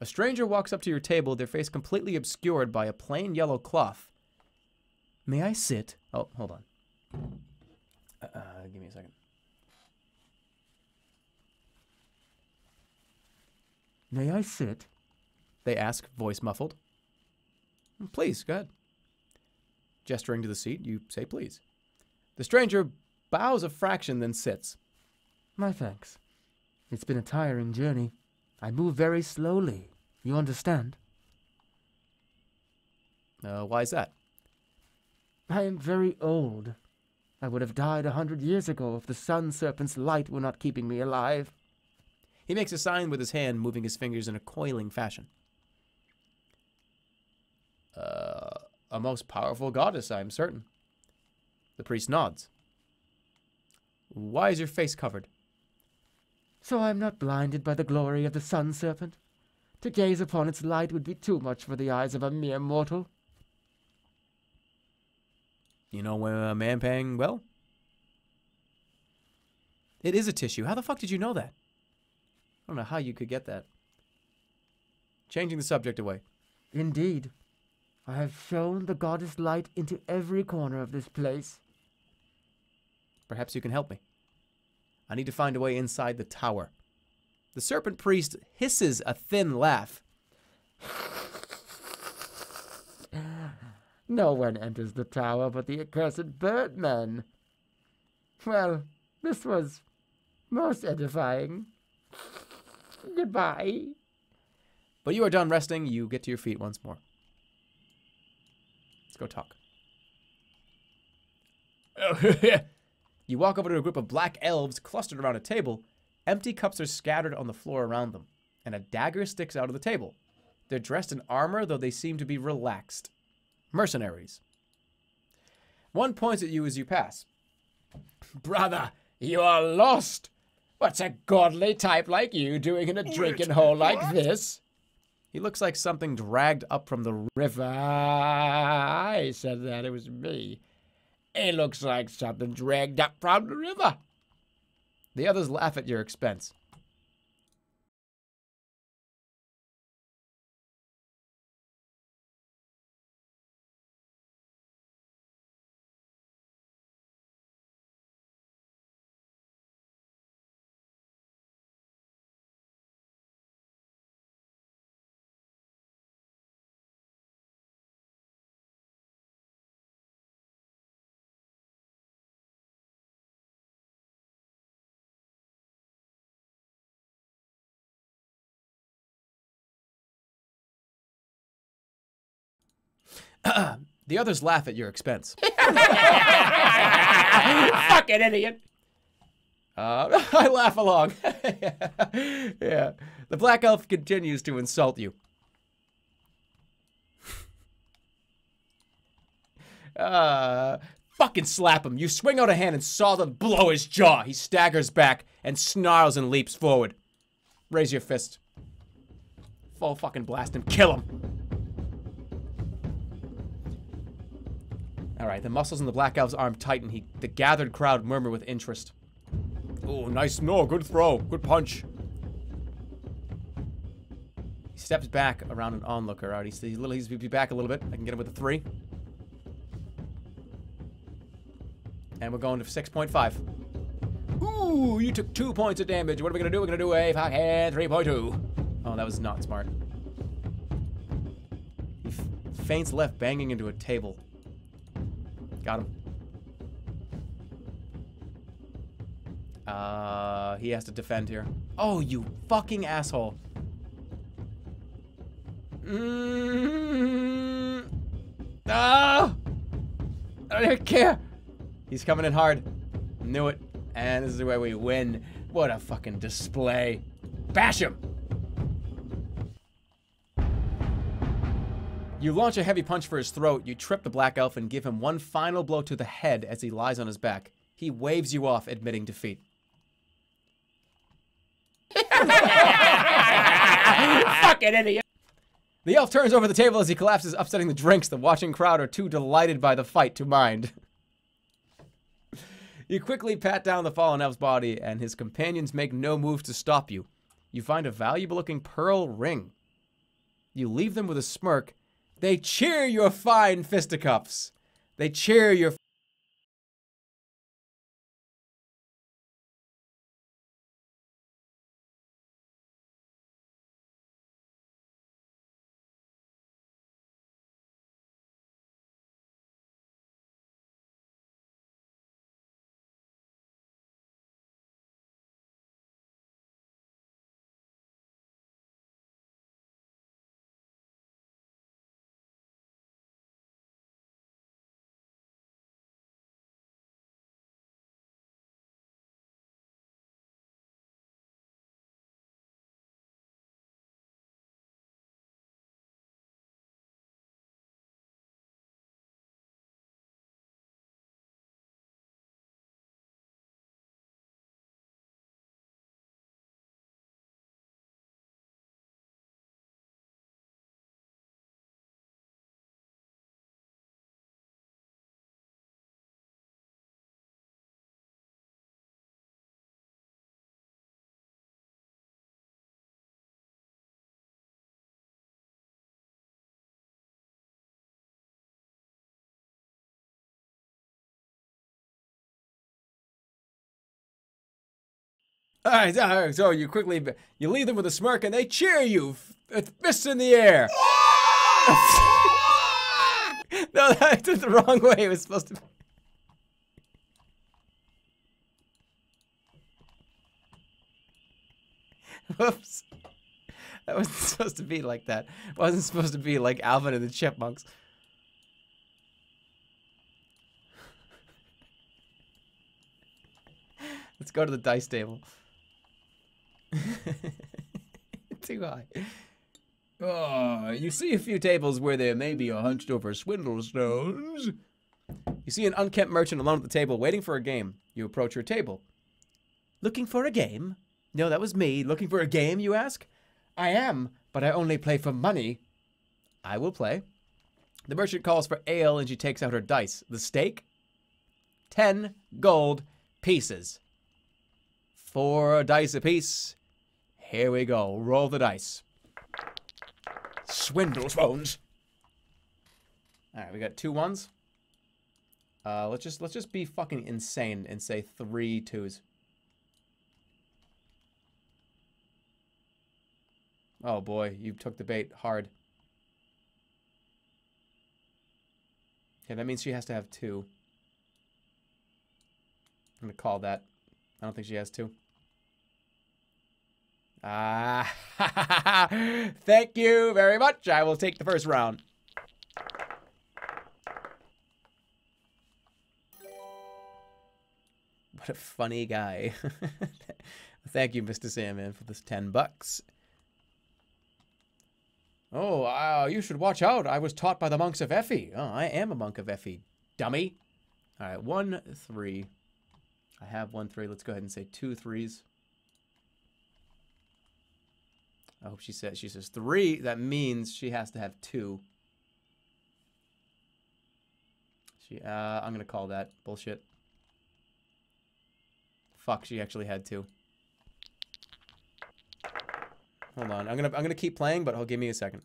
A stranger walks up to your table, their face completely obscured by a plain yellow cloth. May I sit? Oh, hold on. Give me a second. May I sit? They ask, voice muffled. Please, go ahead. Gesturing to the seat, you say please. The stranger bows a fraction, then sits. My thanks. It's been a tiring journey. I move very slowly. You understand? Why is that? I am very old. I would have died 100 years ago if the sun serpent's light were not keeping me alive. He makes a sign with his hand, moving his fingers in a coiling fashion. A most powerful goddess, I am certain. The priest nods. Why is your face covered? So I am not blinded by the glory of the sun serpent. To gaze upon its light would be too much for the eyes of a mere mortal. You know Mampang well? It is a tissue. How the fuck did you know that? I don't know how you could get that. Changing the subject away. Indeed. I have shown the goddess light into every corner of this place. Perhaps you can help me. I need to find a way inside the tower. The serpent priest hisses a thin laugh. No one enters the tower but the accursed birdmen. Well, this was most edifying. Goodbye. But you are done resting. You get to your feet once more. Let's go talk. You walk over to a group of black elves clustered around a table. Empty cups are scattered on the floor around them, and a dagger sticks out of the table. They're dressed in armor, though they seem to be relaxed. Mercenaries. One points at you as you pass. Brother, you are lost. What's a godly type like you doing in a drinking hole like this? He looks like something dragged up from the river. I said that, it was me. It looks like something dragged up from the river. The others laugh at your expense. The others laugh at your expense. Fucking idiot. I laugh along. Yeah. The black elf continues to insult you. fucking slap him. You swing out a hand and saw them blow his jaw. He staggers back and snarls and leaps forward. Raise your fist. Full fucking blast him. Kill him. Alright, the muscles in the Black Elf's arm tighten. The gathered crowd murmur with interest. Oh, nice. No, good throw. Good punch. He steps back around an onlooker. Alright, he's back a little bit. I can get him with a 3. And we're going to 6.5. Ooh, you took 2 points of damage. What are we going to do? We're going to do a fucking 3.2. Oh, that was not smart. He feints left, banging into a table. Got him. He has to defend here. Oh, you fucking asshole. Ah! I don't care. He's coming in hard. Knew it. And this is where we win. What a fucking display. Bash him! You launch a heavy punch for his throat. You trip the Black Elf and give him one final blow to the head as he lies on his back. He waves you off, admitting defeat. Fucking idiot. The elf turns over the table as he collapses, upsetting the drinks. The watching crowd are too delighted by the fight to mind. You quickly pat down the fallen elf's body, and his companions make no move to stop you. You find a valuable-looking pearl ring. You leave them with a smirk. They cheer your fine fisticuffs. They cheer your... All right, so you quickly, you leave them with a smirk and they cheer you, fists in the air. No, that's the wrong way. It was supposed to be. Whoops. That wasn't supposed to be like that. It wasn't supposed to be like Alvin and the Chipmunks. Let's go to the dice table. Too high. Oh, you see a few tables where there may be a hunched over swindle stones. You see an unkempt merchant alone at the table waiting for a game. You approach your table. Looking for a game? No, that was me. Looking for a game, you ask? I am, but I only play for money. I will play. The merchant calls for ale and she takes out her dice. The stake? 10 gold pieces. 4 dice apiece. Here we go. Roll the dice. Swindle phones. All right, we got 2 ones. Let's just be fucking insane and say 3 2s. Oh boy, you took the bait hard. Okay, that means she has to have 2. I'm gonna call that. I don't think she has 2. Thank you very much. I will take the first round. What a funny guy. Thank you, Mr. Sandman, for this $10. Oh, you should watch out. I was taught by the monks of Effie. Oh, I am a monk of Effie, dummy. All right, 1, 3. I have 1, 3. Let's go ahead and say 2 3s. I hope she says 3. That means she has to have 2. I'm gonna call that bullshit. Fuck, she actually had 2. Hold on, I'm gonna keep playing, but give me a second.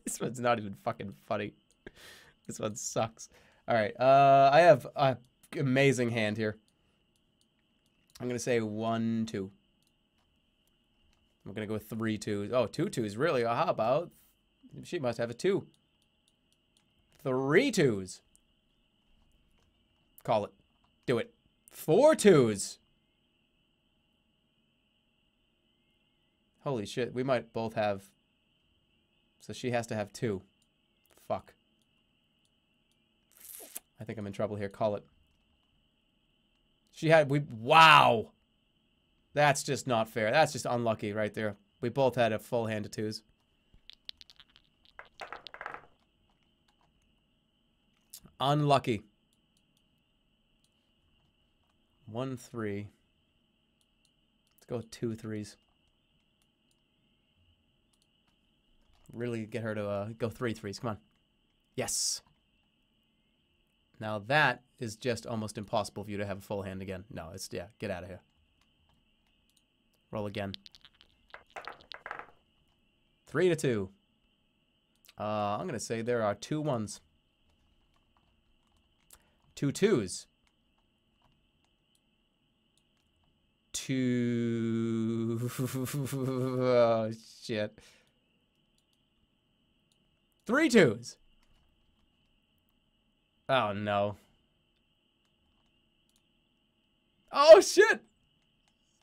This one's not even fucking funny. This one sucks. All right, I have an amazing hand here. I'm gonna say 1 2. I'm gonna go with 3 2s. Oh, 2 2s, really? How about? She must have a 2. 3 2s. Call it. Do it. 4 2s. Holy shit, we might both have. So she has to have 2. Fuck. I think I'm in trouble here. Call it. She had, wow. That's just not fair. That's just unlucky right there. We both had a full hand of 2s. Unlucky. 1 3. Let's go with 2 3s. Really get her to go 3 3s. Come on. Yes. Now that is just almost impossible for you to have a full hand again. No, it's, yeah, get out of here. Roll again. 3 to 2. I'm going to say there are 2 1s. 2 2s. 2... oh, shit. 3 2s. Oh, no. Oh, shit!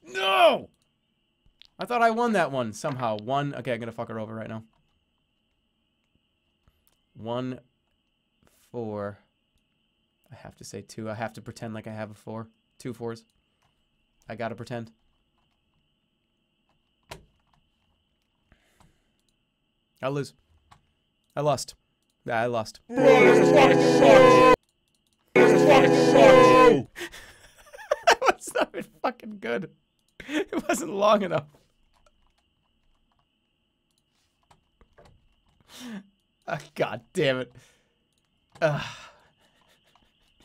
No! I thought I won that one somehow. 1. Okay, I'm gonna fuck her over right now. 1 4. I have to say 2. I have to pretend like I have a 4. 2 4s. I gotta pretend. I'll lose. I lost. Yeah, I lost. That was not even fucking good. It wasn't long enough. God damn it. It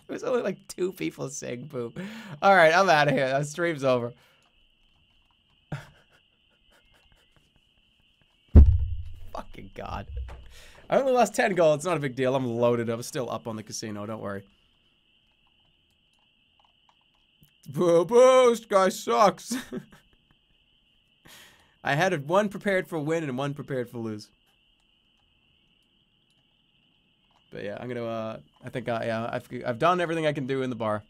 was only like 2 people saying boo. Alright, I'm out of here. That stream's over. Fucking God. I only lost 10 gold. It's not a big deal. I'm loaded. I'm still up on the casino. Don't worry. Boo boo. This guy sucks. I had 1 prepared for win and 1 prepared for lose. But yeah, I'm gonna. I think yeah, I've done everything I can do in the bar.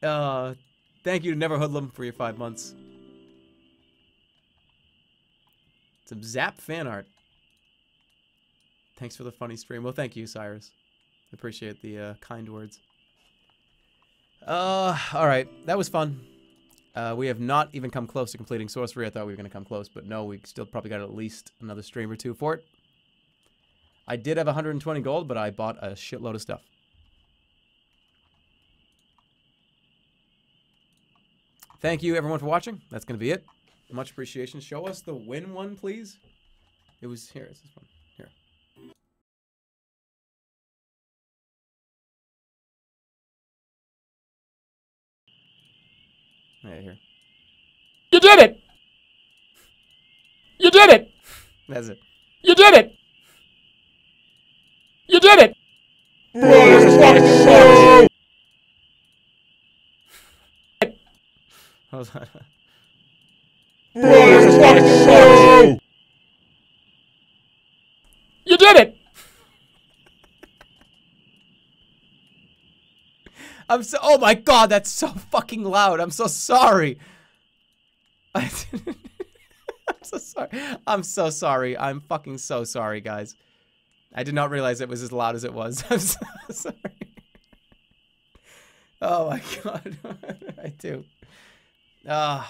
Thank you to Never Hoodlum for your 5 months. Some Zap fan art. Thanks for the funny stream. Well, thank you, Cyrus. Appreciate the kind words. Alright. That was fun. We have not even come close to completing Sorcery. I thought we were going to come close, but no, we still probably got at least another stream or 2 for it. I did have 120 gold, but I bought a shitload of stuff. Thank you, everyone, for watching. That's going to be it. Much appreciation. Show us the win one, please. It was here. It's this one. Here. Yeah, here. You did it! You did it! That's it. You did it! You did it! Hold on. You did it! I'm so. Oh my god, that's so fucking loud. I'm so sorry. I'm so sorry. I'm so sorry. I'm fucking so sorry, guys. I did not realize it was as loud as it was. I'm so sorry. Oh my god. I do. Have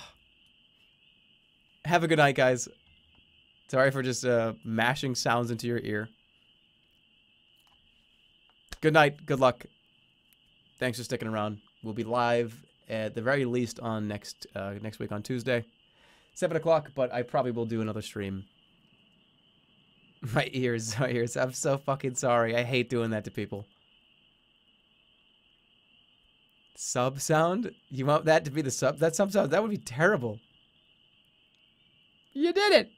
a good night, guys. Sorry for just mashing sounds into your ear. Good night. Good luck. Thanks for sticking around. We'll be live at the very least on next week on Tuesday, 7 o'clock. But I probably will do another stream. My ears. I'm so fucking sorry. I hate doing that to people. Sub sound? You want that to be the sub? That sub sound? That would be terrible. You did it.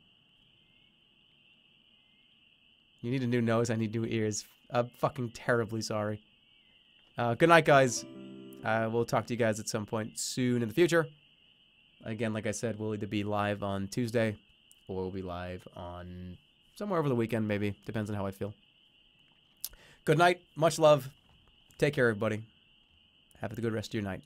You need a new nose. I need new ears. I'm fucking terribly sorry. Good night, guys. We'll talk to you guys at some point soon in the future. Again, like I said, we'll either be live on Tuesday or we'll be live on somewhere over the weekend, maybe. Depends on how I feel. Good night. Much love. Take care, everybody. Have a good rest of your night.